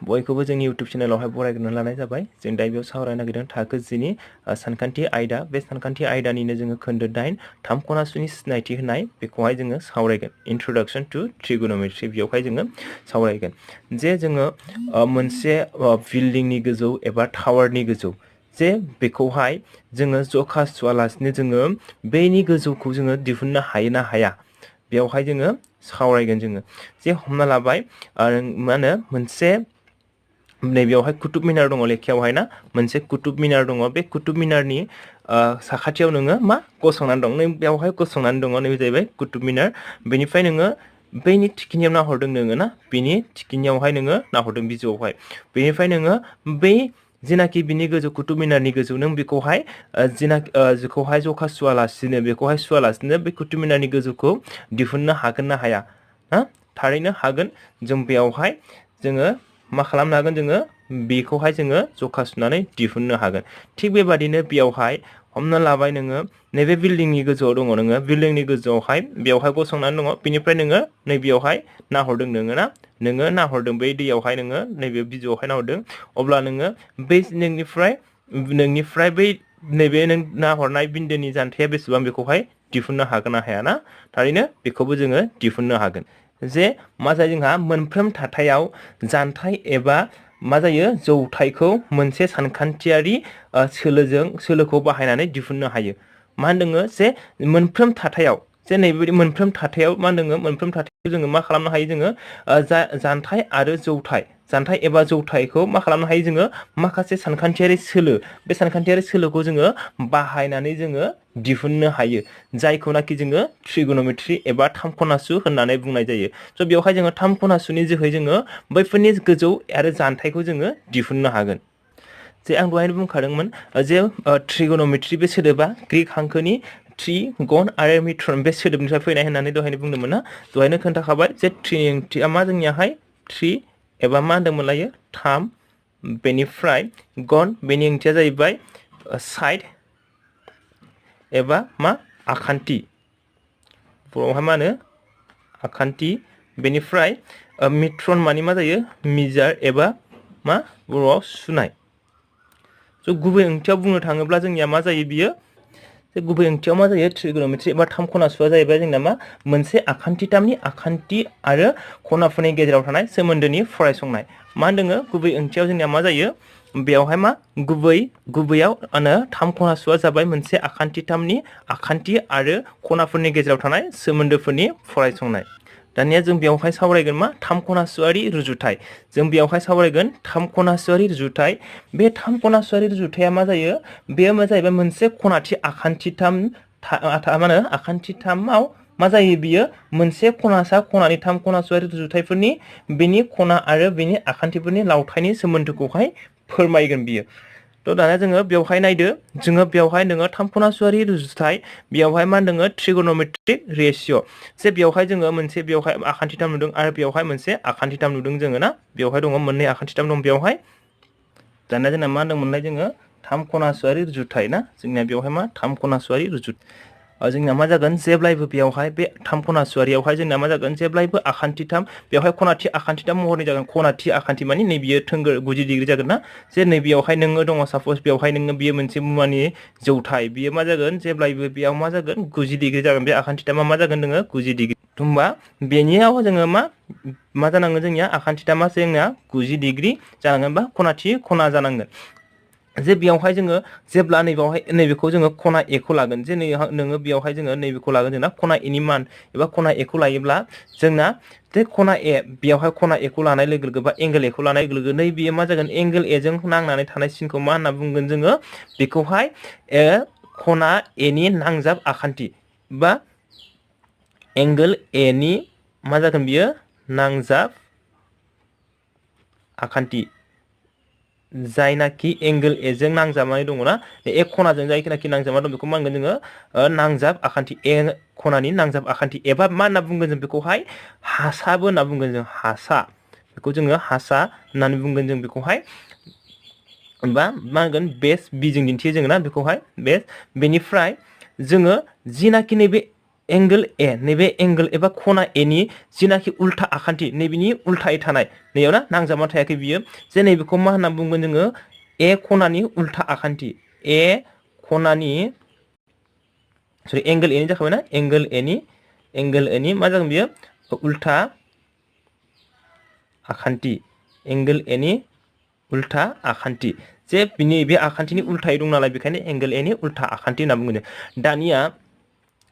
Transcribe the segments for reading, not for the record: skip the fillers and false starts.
बयखौबो जोंनि YouTube चेनेलावहाय बरायग्रोना लानाय जाबाय। जों दा बेयाव सावरायनो नागिरदों थाखो 10नि सानखान्थि आयदा। बे सानखान्थि आयदानिनो जोङो खोन्दो 8 थाम खनासुनि सिनायथि होनाय बेखौहाय जोङो सावरायगोन। इंट्रोडक्शन टू ट्रिगोनोमेट्री बेयावहाय जोङो सावरायगोन। जे जोङो मोनसे बिल्डिंनि गोजौ एबा टावारनि गोजौ जे बेखौहाय जोङो जखा सुवालासिनो जोङो बेनि गोजौखौ जोङो दिहुननो हायो ना हाया बेयावहाय जोङो सावरायगोन जोङो। जे हमना लाबाय मा होनो मोनसे नैबेयावहाय कुतुब मिनार दङ लेखायावहाय ना मोनसे कुतुब मिनार दङ। बे कुतुब मिनारनि साखाथियाव नोङो मा गसंनानै दं। नों बेयावहाय गसंनानै दङ नैबे जाहैबाय कुतुब मिनार। बेनिफ्राय नोङो बैनि थिखिनियाव नाहरदों नोङो ना बिनि थिखिनियावहाय नोङो नाहरदों बिजौआवहाय। बेनिफ्राय नोङो बै जिनाखि बिनि गोजौ कुतुब मिनारनि गोजौ नों बेखौहाय जेखौहाय जखा सुवालासिनो बेखौहाय सुवालासिनो बे कुतुब मिनारनि गोजौखौ दिहुननो हागोन ना हाया? थारैनो हागोन। जों बेयावहाय जोङो मा खालामनो हागोन जोङो बेखौहाय जोङो जखा सुनानै दिहुननो हागोन। थिग बेबादिनो बेयावहाय हमना लाबाय नोङो नैबे बिल्डिंनि गोजौआव दङ नोङो बिल्डिंनि गोजौआवहाय बेयावहाय गसंनानै दङ। बिनिफ्राय नोङो नैबेयावहाय नाहरदों नोङो ना नोङो नाहरदों बै दैयावहाय नोङो नैबे बिजौआवहाय नाहरदों। अब्ला नोङो बै नोंनिफ्राय बै नैबे नों नाहरनाय बिन्दोनि जानथाया बेसेबां बेखौहाय दिहुननो हागोन ना हाया ना? थारैनो बेखौबो जोङो दिहुननो हागोन। जे मा जायो जोंहा मोनफ्रोम थाथायाव जानथाय एबा मा जायो जौथायखौ मोनसे सानखान्थियारि सोलोखौ बाहायनानै दिहुननो हायो। मा होनदों जे मोनफ्रोम थाथायाव जे नैबेबायदि मोनफ्रोम थाथायाव मा होनदों मोनफ्रोम थाथायाव जोङो मा खालामनो हायो जोङो जानथाय आरो जौथाय जानथाय एबा जौथायखौ मा खालामनो हायो जोङो माखासे सानखान्थियारि सोलो बे सानखान्थियारि सोलोखौ जोङो बाहायनानै जोङो दिहुननो हायो। जायखौनाखि जोङो ट्रिगोनोमेट्री एबा थाम खनासु होननानै बुंनाय जायो। स' बेवहाय जोङो थाम खनासुनि जोहै जोङो बैफोरनि गोजौ आरो जानथायखौ जोङो दिहुननो हागोन। जे आं दहायनो बुंखादोंमोन जे ट्रिगोनोमेट्री बे सोदोबा ग्रीक हांखोनि ट्रिगन आरो मिथ्रन बे सोदोबनिफ्राय फैनाय होननानै दहायनो बुंदोंमोन ना दहायनो खोन्थाखाबाय जे ट्रिया मा जोंनियाहाय ट्रि एबा मा होनदोंमोनलायो थाम बेनिफ्राय गन बेनि ओंथिया जाहैबाय साइड एबा मा आखान्थि बर'आवहाय मा होनो आखान्थि। बेनिफ्राय मिथ्रन मानि मा जायो मिजार एबा मा बर'आव सुनाय। स' गुबै ओंथियाव बुंनो थाङोब्ला जोंनिया मा जायो बियो गुबै ओंथियाव मा जायो ट्रिगोनोमेट्री एबा थाम खनासुआ जाहैबाय जोंना मा मोनसे आखान्थिथामनि आखान्थि आरो खनाफोरनि गेजेराव थानाय सोमोन्दोनि फरायसंनाय। मा होनदों गुबै ओंथियाव जोंनिया मा जायो बेयावहाय मा गुबैयाव थाम खनासुआ जाबाय मोनसे आखान्थिथामनि आखान्थि आरो खनाफोरनि गेजेराव थानाय सोमोन्दोफोरनि फरायसंनाय। दानिया जों बेयावहाय सावरायगोन मा थाम खनासुआरि रुजुथाय। जों बेयावहाय सावरायगोन थाम खनासुआरि रुजुथाय। बे थाम खनासुआरि रुजुथाया मा जायो बेयो मा जाहैबाय मोनसे खनाथि आखान्थिथामाव मा जायो बियो मोनसे खनासा खनानि थाम खनासुआरि रुजुथायफोरनि बेनि खना आरो बेनि आखान्थिफोरनि लावथायनि सोमोन्दोखौहाय फोरमायगोन बियो। थ' दाना जोङो बेवहाय नायदो जोङो बेवहाय नोङो थाम खनासुआरि रुजुथाय बेयावहाय मा होनदों ट्रिगोनोमेट्रिक रेशिय'। जे बेवहाय जोङो मोनसे बेवहाय आखान्थिथाम नुदों आरो बेवहाय मोनसे आखान्थिथाम नुदों जोङो ना बेवहाय दङ मोननै आखान्थिथाम दं बेवहाय। दाना जोंना मा होनदोंमोनलाय जोङो थाम खनासुआरि रुजुथाय ना जोंनिया बेवहाय मा थाम खनासुआरि जोंना मा जागोन जेब्लायबो बेवहाय बे थाम खनासुआरियावहाय जोंना मा जागोन जेब्लायबो आखान्थिथाम बेवहाय खनाथि आखान्थिथाम महरनि जागोन। खनाथि आखान्थि मानि नैबियो थोंगोर 90 डिग्री जागोन ना। जे नैबेयावहाय नोङो दङ सापस बेवहाय नोङो बियो मोनसे मुवानि जौथाय बियो मा जागोन जेब्लायबो बेयाव मा जागोन 90 डिग्री जागोन। बे आखान्थिथामा मा जागोन नोङो 90 डिग्री। होमबा बेनियाव जोङो मा जानांगोन जोंनिया आखान्थिथामा जोंना 90 डिग्री जानांगोन बा खनाथि खना जानांगोन। जे बेयावहाय जोङो जेब्ला नैबेखौ जोङो खना ए खौ लागोन जे नोङो बेयावहाय जोङो नैबेखौ लागोन जोंना खना ए नि मान एबा खना ए खौ लायोब्ला जोंना जे खना ए बेयावहाय खना ए खौ लानाय लोगो लोगो बा एंगेल ए खौ लानाय लोगो लोगो नै बेयो मा जागोन एंगेल ए जों नांनानै थानाय सिनखौ मा होनना बुंगोन जोङो बेखौहाय खना ए नि नांजाब आखान्थि बा एंगेल ए नि मा जागोन बियो नांजाब आखान्थि। जायनाखि एंगेल ए जों नांजाबनानै दङना ए खनाजों जायखिनाखि नांजाबना दं बेखौ मा होनगोन जोङो नांजाब आखान्थि ए खनानि नांजाब आखान्थि एबा मा होनना बुंगोन जों बेखौहाय हासाबो होनना बुंगोन जों हासा। बेखौ जोङो हासा होननानै बुंगोन जों बेखौहाय बा मा होनगोन बेस बिजों दिन्थियो जोङो ना बेखौहाय बेस। बेनिफ्राय जोङो जिनाखि नैबे एंगल ए नैबे एंगल एबा खना ए नि जिनाखि उल्था आखान्थि नैबेनि उल्थायै थानाय नैयाव ना नांजाबना थायाखै बियो जे नैबेखौ मा होनना बुंगोन जोङो ए खनानि उल्था आखान्थि ए खनानि सरि एंगल ए नि जाखाबाय ना एंगल ए नि मा जागोन बियो उल्था आखान्थि एंगल ए नि उल्था आखान्थि जे बिनि बे आखान्थिनि उल्थायै दं नालाय बेखायनो एंगल ए नि उल्था आखान्थि होनना बुङो दानिया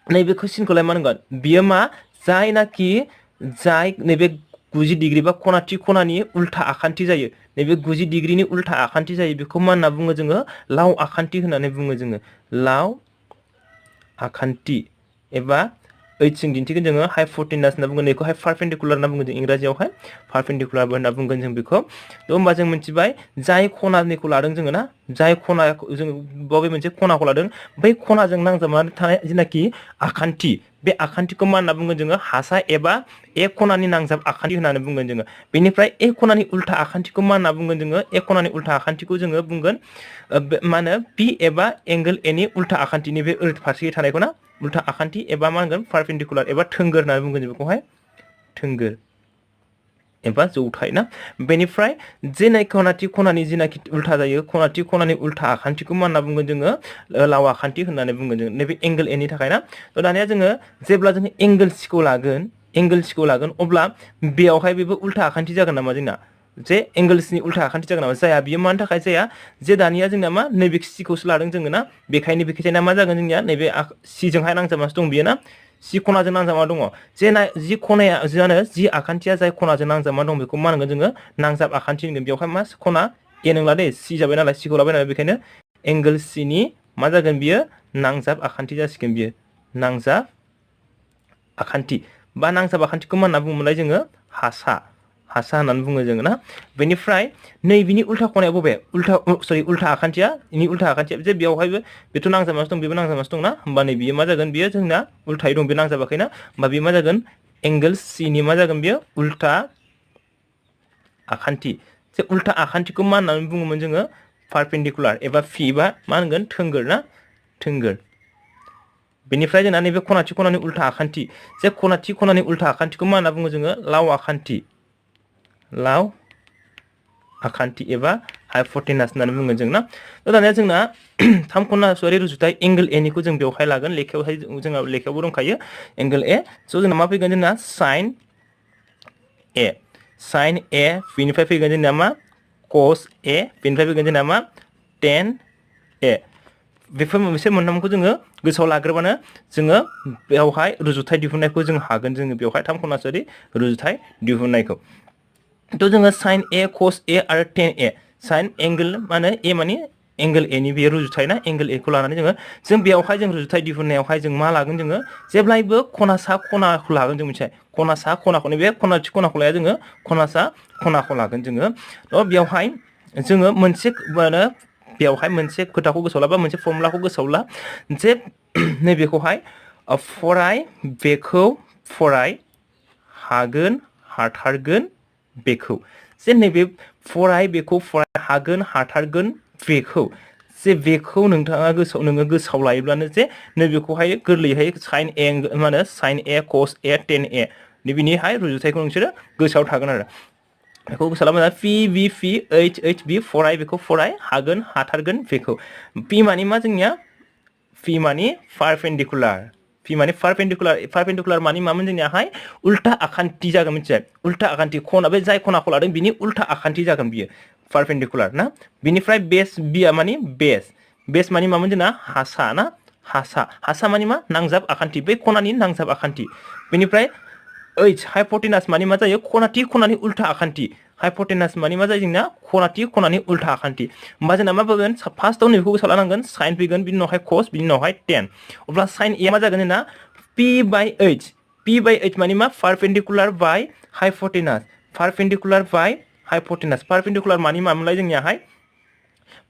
नैबे कुइसनखौलाय मा होनगोन बियो मा जायनाखि जाय नैबे 90 डिग्री बा खनाथि खनानि उल्था आखान्थि जायो नैबे 90 डिग्रीनि उल्था आखान्थि जायो बेखौ मा होनना बुङो जोङो लाव आखान्थि होननानै बुङो जोङो लाव आखान्थि एबा ओइथिं दिन्थिगोन जोङो हाइपोटेनास होनना बुंगोन बेखौहाय पारपेंडिकुलार होनना बुंगोन जों इंराजियावहाय पारपेंडिकुलारबो होनना बुंगोन जों बेखौ थ' होमबा जों मिथिबाय जाय खनानिखौ लादों जोङो ना जाय खनाखौ जों बबे मोनसे खनाखौ लादों बै खनाजों नांजाबनानै थानाय जिनाखि आखान्थि बे आखान्थिखौ मा होनना बुंगोन जोङो हासा एबा ए खनानि नांजाब आखान्थि होननानै बुंगोन जोङो बेनिफ्राय ए खनानि उल्था आखान्थिखौ मा होनना बुंगोन जोङो ए खनानि उल्था आखान्थिखौ जोङो बुंगोन मा होनो पि एबा एंगल ए नि उल्था आखान्थिनि बे फारसे थानायखौ ना उल्था आखान्थि एबा मा होनगोन पारपेंडिकुलार एबा थोंगोर होननानै बुंगोन जों बेखौहाय थोंगोर एबा जौथाय ना बेनिफ्राय जे खनाथि खनानि जिनाखि उल्था जायो खनाथि खनानि उल्था आखान्थिखौ मा होनना बुंगोन जोङो लाव आखान्थि होननानै बुंगोन जों नैबे एंगल ए नि थाखाय ना थ' दानिया जोङो जेब्ला जोङो एंगल सिखौ लागोन अब्ला बेयावहाय बेबो उल्था आखान्थि जागोन नामा जोंना जे एंगल्सनि उल्था आखान्थि जागोन नामा जाया बियो मानि थाखाय जाया जे दानिया जोंना मा नैबे सिखौसो लादों जोङो ना बेखायनो बेखायनो मा जागोन जोंनिया नैबे सिजोंहाय नांजाबनासो दं बियो ना सि खनाजों नांजाबना दङ जे जि खनाया जि आखान्थिया जाय खनाजों नांजाबना दं बेखौ मा होनगोन जोङो नांजाब आखान्थि होनगोन बेवहाय मा खना ए नंला दे सि जाबाय नालाय सिखौ लाबाय नालाय बेखायनो एंगल सि नि मा जागोन बियो नांजाब आखान्थि जासिगोन बियो नांजाब आखान्थि बा नांजाब आखान्थिखौ मा होनना बुङोमोनलाय जोङो हासा होननानै बुङो जोङो ना बेनिफ्राय नैबिनि उल्था खनाया बबे उल्था आखान्थिया जे बेयावहायबो बेथ' नांजाबनासो दं बेबो नांजाबनासो दं ना होमबा नै बियो मा जागोन बियो जोंना उल्थायै दं बे नांजाबाखैना होमबा बियो मा जागोन एंगल सि नि मा जागोन बियो उल्था आखान्थि जे उल्था आखान्थिखौ मा होननानै बुङोमोन जोङो पारपेंडिकुलार एबा फि बा मा होनगोन थोंगोर ना थोंगोर बेनिफ्राय जोंना नैबे खनाथि खनानि उल्था आखान्थि जे खनाथि खनानि उल्था आखान्थिखौ मा होनना बुङो जोङो लाव आखान्थि एबा हाइपोटेनास होननानै बुङो जों ना थ' दानिया जोंना थाम खनासुआरि रुजुथाय एंगल ए निखौ जों बेवहाय लागोन लेखायावहाय जोंहा लेखायावबो दंखायो एंगल ए स' जोंना मा फैगोन जोंना साइन ए बेनिफ्राय फैगोन जोंना मा कस ए बेनिफ्राय फैगोन जोंना मा टेन ए बेफोर मोनसे मोनथामखौ जोङो गोसोआव लाग्रोबानो जोङो बेवहाय रुजुथाय दिहुननायखौ जों हागोन जोङो बेवहाय थाम खनासुआरि रुजुथाय दिहुननायखौ थ' जोङो साइन ए कस ए आरो टेन ए साइन एंगल माने ए माने एंगल ए नि बे रुजुथाय ना एंगल ए खौ लानानै जों बेवहाय जों रुजुथाय दिहुननायावहाय जों मा लागोन जोङो जेब्लायबो खना सा खनाखौ लागोन जों मोनसे खना सा खनाखौ बे खनाथि खनाखौ लाया जोङो खना सा खनाखौ लागोन जोङो थ' बेवहाय जोङो बेवहाय मोनसे खोथाखौ गोसोआव ला बा मोनसे फर्मुलाखौ गोसोआव ला जे नैबेखौहाय फराय हागोन हाथारगोन बेखौ जे नैबे बेखौ फराय हागोन हाथारगोन बेखौ जे बेखौ नोंथाङा गोसोआव लायोब्लानो जे नैबेखौहाय गोरलैहाय साइन ए मा होनो साइन ए कस ए टेन ए नैबेनिहाय रुजुथायखौ नोंसोरो गोसोआव थागोन आरो बेखौ गोसोआव लाबोना पि एइच बि फराय बेखौ फराय हागोन हाथारगोन बेखौ पि मानि मा जोंनिया पि मानि पारपेंडिकुलार मानि मामोन जोंनियाहाय उल्था आखान्थि जागोन मिथिबाय उल्था आखान्थि खना बे जाय खनाखौ लादों बिनि उल्था आखान्थि जागोन बियो पारपेंडिकुलार ना बिनिफ्राय बिया मानि बेस मानि मामोन जोंना हासा मानि मा नांजाब आखान्थि बे खनानि नांजाब आखान्थि बेनिफ्राय ओइच हाइपोटेनास मानि मा जायो खनाथि खनानि उल्था आखान्थि हाइपोटेनास मानि मा जायो जोंना खनाथि खनानि उल्था आखान्थि होमबा जोंना मा फैगोन फार्स्टआव नैबेखौ गोसोआव लानांगोन साइन फैगोन बिनि उनावहाय कस बिनि उनावहाय टेन अब्ला साइन ए मा जागोन जोंना पि बाइ एइच मानि मा पारपेंडिकुलार बाइ हाइपोटेनास पारपेंडिकुलार मानि मामोनलाय जोंनियाहाय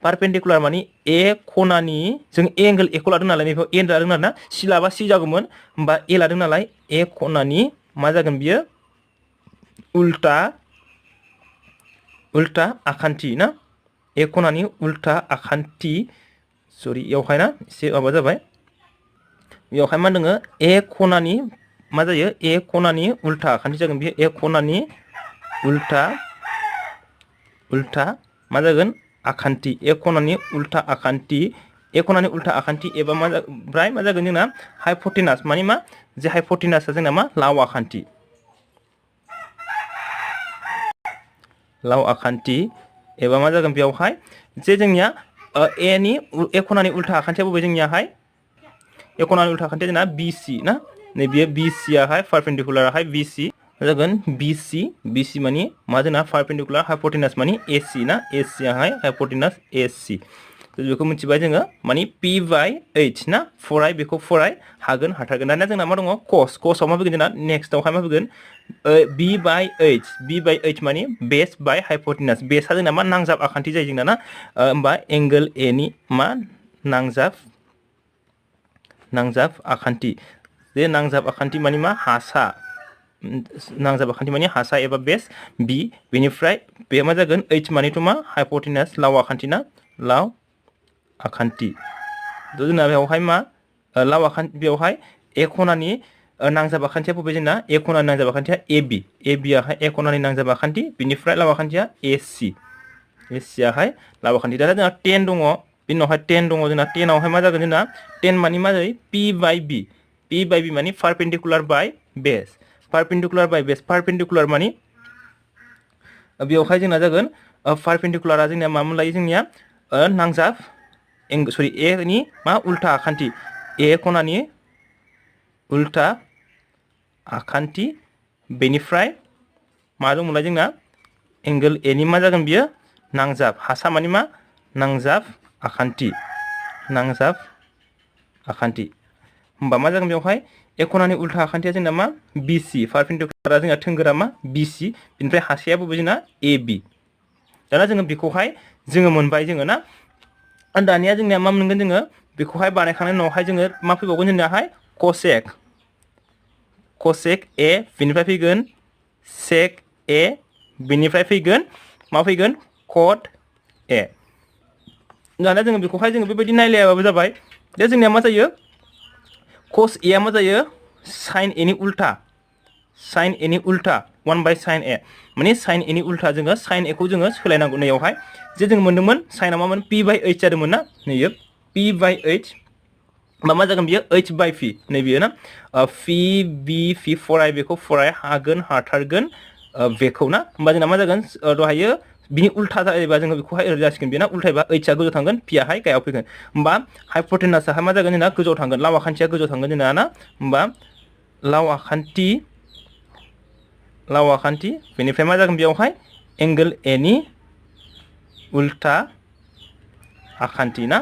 पारपेंडिकुलार मानि ए खनानि जों एंगल ए खौ लादों नालाय बेखौ ए लादों आरोना सि लाबा सि जागौमोन होमबा ए लादों नालाय ए खनानि मा जागोन बियो उल्था आखान्थि ना ए खनानि उल्था आखान्थि सरि इयावहाय ना एसे माबा जाबाय बेयावहाय मा दोङो ए खनानि मा जायो ए खनानि उल्था आखान्थि जागोन बे ए खनानि उल्था मा जागोन आखान्थि ए खनानि उल्था आखान्थि एबा मा ब्राय मा जागोन जोंना हाइपोटेनास माने मा जे हाइपोटेनासआ जोंना मा लाव आखान्थि एबा मा जागोन बेयावहाय जे जोंनिया ए खनानि उल्था आखान्थिया बबे जोंनियाहाय ए खनानि उल्था आखान्थिया जोंना BC ना नै बेयो BC आहाय पारपेन्डिकुलार आहाय BC जागोन BC माने मा जोंना पारपेन्डिकुलार हाइपोटेनास माने AC ना AC आहाय हाइपोटेनास AC बेखौ मिथिबाय जोङो माने P/H ना फराय बेखौ फराय हागोन हाथारगोन दानिया जोंना मा दङ कसआव मा फैगोन जोंना नेक्स्टआवहाय मा फैगोन B/H माने बेस बाय हाइपोटेनास बेसआ जोंना मा नांजाब आखान्थि जायो जोंना ना होमबा एंगल ए नि मा नांजाब आखान्थि जे नांजाब आखान्थि माने मा हासा नांजाब आखान्थि माने हासा एबा बेस B बेनिफ्राय बे मा जागोन H मानेथ' मा हाइपोटेनास लाव आखान्थि ना लाव आखान्थि जोंना बेवहाय मा लाव आखान्थि बेवहाय ए खनानि नांजाब आखान्थिया बबे जोंना ए खनानि नांजाब आखान्थिया AB आहाय ए खनानि नांजाब आखान्थि बिनिफ्राय लाव आखान्थिया AC आहाय लाव आखान्थि दा जोंना 10 दङ बिनि उनावहाय 10 दङ जोंना 10 आवहाय मा जागोन जोंना 10 माने मा जायो P/B माने पारपेन्डिकुलार बाय बेस पारपेन्डिकुलार माने बेवहाय जोंना जागोन पारपेन्डिकुलारा जोंनिया मामोन लायो जोंनिया नांजाब ए नि मा उल्था आखान्थि ए खनानि उल्था आखान्थि बेनिफ्राय मा दंमोनलाय जोंना एंगल ए नि मा जागोन बियो नांजाब हासा माने मा नांजाब आखान्थि होमबा मा जागोन बेवहाय ए खनानि उल्था आखान्थिया जोंना मा BC पारपेन्डिकुलारा जोंना थोंगोरा मा BC बिनिफ्राय हासाया बबे जोंना AB दाना जोङो बेखौहाय जोङो मोनबाय जोङो ना दानिया जोंनिया मा मोनगोन जोङो बेखौहाय बानायखांनायनि उनावहाय जोङो मा फैबावगोन जोंनियाहाय कसेक A बिनिफ्राय फैगोन सेक A बिनिफ्राय फैगोन मा फैगोन कट A दानिया जोङो बेखौहाय जोङो बेबायदि नायलायाबाबो जाबाय जे जोंनिया मा जायो cos A आ मा जायो sin A नि उल्था 1/sin A माने sin A नि उल्था जोङो sin A खौ जोङो सोलायनांगौ नैयावहाय जे जों मोनदोंमोन sin आ मामोन P/H जादोंमोन ना नैयो P/H मा जागोन बियो H/P नै बियो ना P फराय बेखौ फराय हागोन हाथारगोन बेखौ ना होमबा जोंना मा जागोन दहायो बिनि उल्था जायोबा जोङो बेखौहाय ओरै जासिगोन बेना उल्थायबा H आ गोजौ थांगोन P आहाय गाहायाव फैगोन होमबा हाइपोटेनासआहाय मा जागोन जोंना गोजौआव थांगोन लाव आखान्थिया गोजौआव थांगोन जोंना ना होमबा लाव आखान्थि बेनिफ्राय मा जागोन बेयावहाय एंगल ए नि उल्था आखान्थि ना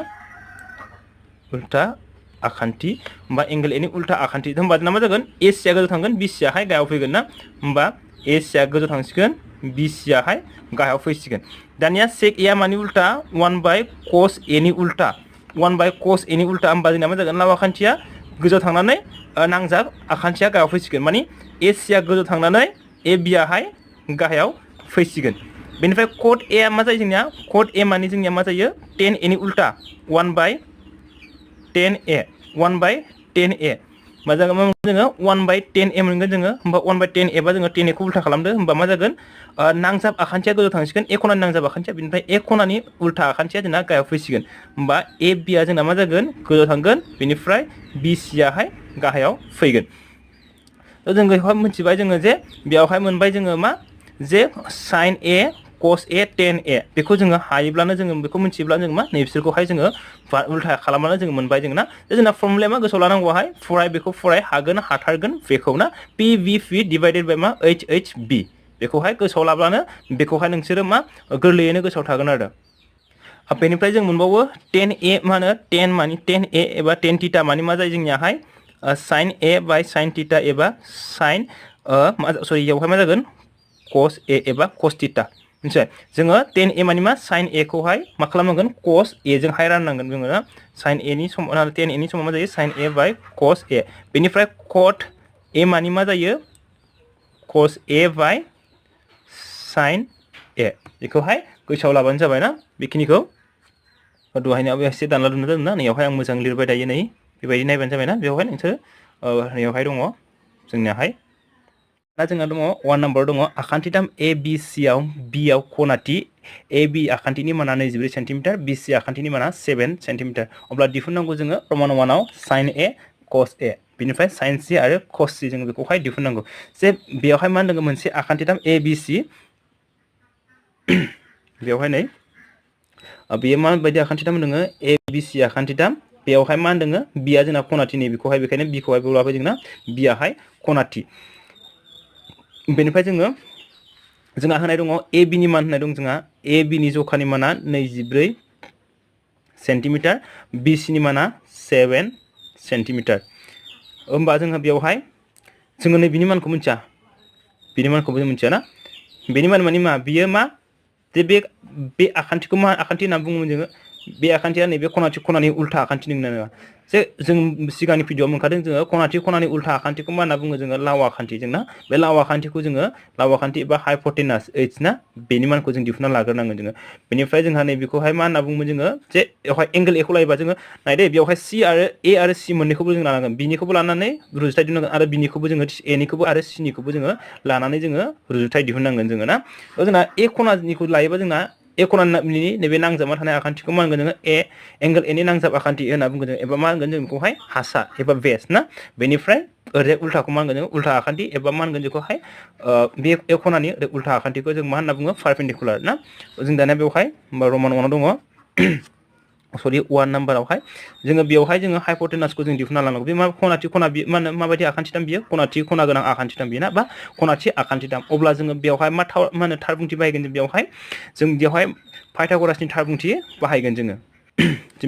होमबा एंगल ए नि उल्था आखान्थि होमबा जोंना मा जागोन AC आ गोजौ थांगोन BC आहाय गाहायाव फैगोन ना होमबा AC आ गोजौ थांसिगोन BC आहाय गाहायाव फैसिगोन दानिया sec A आ मानि उल्था 1/cos A नि उल्था होमबा जोंना मा जागोन लाव आखान्थिया गोजौ थांनानै नांजाब आखान्थिया गाहायाव फैसिगोन माने AC आ गोजौ थांनानै AB आहाय गाहायाव फैसिगोन बेनिफ्राय cot A आ मा जायो जोंनिया cot A माने जोंनिया मा जायो tan A नि उल्था 1/tan A मा जागोन जोङो 1/tan A मोनगोन जोङो होमबा 1/tan A बा जोङो tan A खौ उल्था खालामदो होमबा मा जागोन नांजाब आखान्थिया गोजौ थांसिगोन ए खनानि नांजाब आखान्थिया बेनिफ्राय ए खनानि उल्था आखान्थिया जोंना गाहायाव फैसिगोन होमबा AB आ जोंना मा जागोन गोजौ थांगोन बेनिफ्राय BC आहाय गाहायाव फैगोन जों बेखौहाय मिथिबाय जोङो जे बेयावहाय मोनबाय जोङो मा जे sin A cos A tan A बेखौ जोङो हायोब्लानो जोङो बेखौ मिथियोब्ला जों मा नैबिसोरखौहाय जोङो उल्था खालामनानै जोङो मोनबाय जों ना जोंना फर्मुलाया मा गोसोआव लानांगौहाय फराय बेखौ फराय हागोन हाथारगोन बेखौ ना PVP डिवाइडेड बाय मा HHB बेखौहाय गोसोआव लाब्लानो बेखौहाय नोंसोरो मा गोरलैयैनो गोसोआव थागोन आरो बेनिफ्राय जों मोनबावो tan A मा होनो tan A एबा tan थीटा माने मा जायो जोंनियाहाय sin A by sin theta एबा sin बेयावहाय मा जागोन cos A एबा cos थीटा मिथिबाय जोङो tan A माने मा sin A खौहाय मा खालामनांगोन cos A जोंहाय राननांगोन जोङो ना sin A नि समाव tan A नि समाव मा जायो sin A by cos A बेनिफ्राय cot A माने मा जायो cos A by sin A बेखौहाय गोसोआव लाबानो जाबाय ना बेखिनिखौ दहायनो एसे दानला दोनना नैयावहाय आं मोजां लिरबाय दायो नै बेबायदि नायबानो जाबायना बेवहाय नोंसोर बेवहाय दङ जोंनियाहाय दा जोंहा दङ 1 नाम्बार दङ आखान्थिथाम ABC आव B आव खनाथि AB आखान्थिनि माना 24 सेन्टिमिटार BC आखान्थिनि माना 7 सेन्टिमिटार अब्ला दिहुननांगौ जोङो प्रमान 1 आव sin A cos A बिनिफ्राय sin C आरो cos C जों बेखौहाय दिहुननांगौ जे बेवहाय मा होनदों मोनसे आखान्थिथाम ABC बेवहाय नै बेयो माबायदि आखान्थिथाम होनदों ABC आखान्थिथाम बेवहाय मा होनदों B आ जोंना खनाथि नै बेखौहाय बेखायनो B खौहाय लाबाय जोंना B आहाय खनाथि बेनिफ्राय जोंहा होनाय दङ AB नि मान होनाय दं जोंहा AB नि जखानि माना 24 सेन्टिमिटार BC नि माना 7 सेन्टिमिटार होमबा जोंहा बेवहाय जोङो नै बिनि मानखौ मिथिया बिनि मानखौबो जों मिथिया ना बेनि मान माने मा बियो मा जे बे आखान्थिखौ मा आखान्थि होनना बुङोमोन जोङो बे आखान्थिया नैबे खनाथि खनानि उल्था आखान्थि नङा जे जों सिगांनि भिडिअआव मोनखादों जोङो खनाथि खनानि उल्था आखान्थिखौ मा होनना बुङो जोङो लाव आखान्थि जोंना बे लाव आखान्थिखौ जोङो लाव आखान्थि एबा हाइपटेनास h ना बेनि मानखौ जों दिहुनना लाग्रोनांगोन जोङो बेनिफ्राय जोंहा नै बेखौहाय मा होनना बुङो जोङो जे बेवहाय एंगल a खौ लायोबा जोङो नायदे बेवहाय c आरो a आरो c मोननैखौबो जों लानांगोन बिनिखौबो लानानै रुजुथाय दिहुननांगोन आरो बिनिखौबो जोङो a निखौबो आरो c निखौबो जोङो लानानै जोङो रुजुथाय दिहुननांगोन जोङो ना जोंना a खनानिखौ लायोबा जोंना a खनानि नैबे नांजाबना थानाय आखान्थिखौ मा होनगोन जोङो एंगल a नि नांजाब आखान्थि होनना बुंगोन जों एबा मा होनगोन जों बेखौहाय हासा एबा बेस ना बेनिफ्राय ओरै उल्थाखौ मा होनगोन जों उल्था आखान्थि एबा मा होनगोन बेखौहाय बे a खनानि उल्था आखान्थिखौ जों मा होनना बुङो पारपेन्डिकुलार ना जों दाना बेवहाय रमान 1 दङ सरि 1 नाम्बारावहाय जोङो बेवहाय जोङो हाइपटेनासखौ जों दिहुनना लानांगौ बे मा खनाथि खना मा होनो माबायदि आखान्थिथाम बियो खनाथि खना गोनां आखान्थिथाम बियो ना बा खनाथि आखान्थिथाम अब्ला जोङो बेवहाय मा होनो थारबुंथि बाहायगोन जों बेवहाय पाइथागरासनि थारबुंथि बाहायगोन जों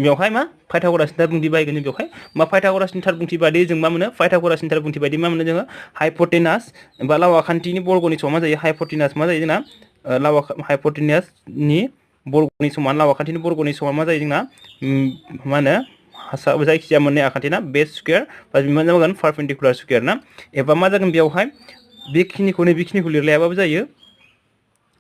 बेवहाय मा पाइथागरासनि थारबुंथि बाहायगोन जों बेवहाय मा पाइथागरासनि थारबुंथि बायदि जों मा मोनो पाइथागरासनि थारबुंथि बायदि मा मोनो जोङो हाइपटेनास बा लाव आखान्थिनि बर्गनि समाव मा जायो हाइपटेनास मा जायो जोंना लाव हाइपटेनासनि बर्गनि समान लाव आखान्थिनि बर्गनि समान मा जायो जोंना मा होनो हासाब जायखिजाया मोननै आखान्थि ना बेस स्कुवेर बा मा जागोन पारपेन्डिकुलार स्कुवेर ना एबा मा जागोन बेवहाय बेखिनिखौ बेखिनिखौ लिरलायाबाबो जायो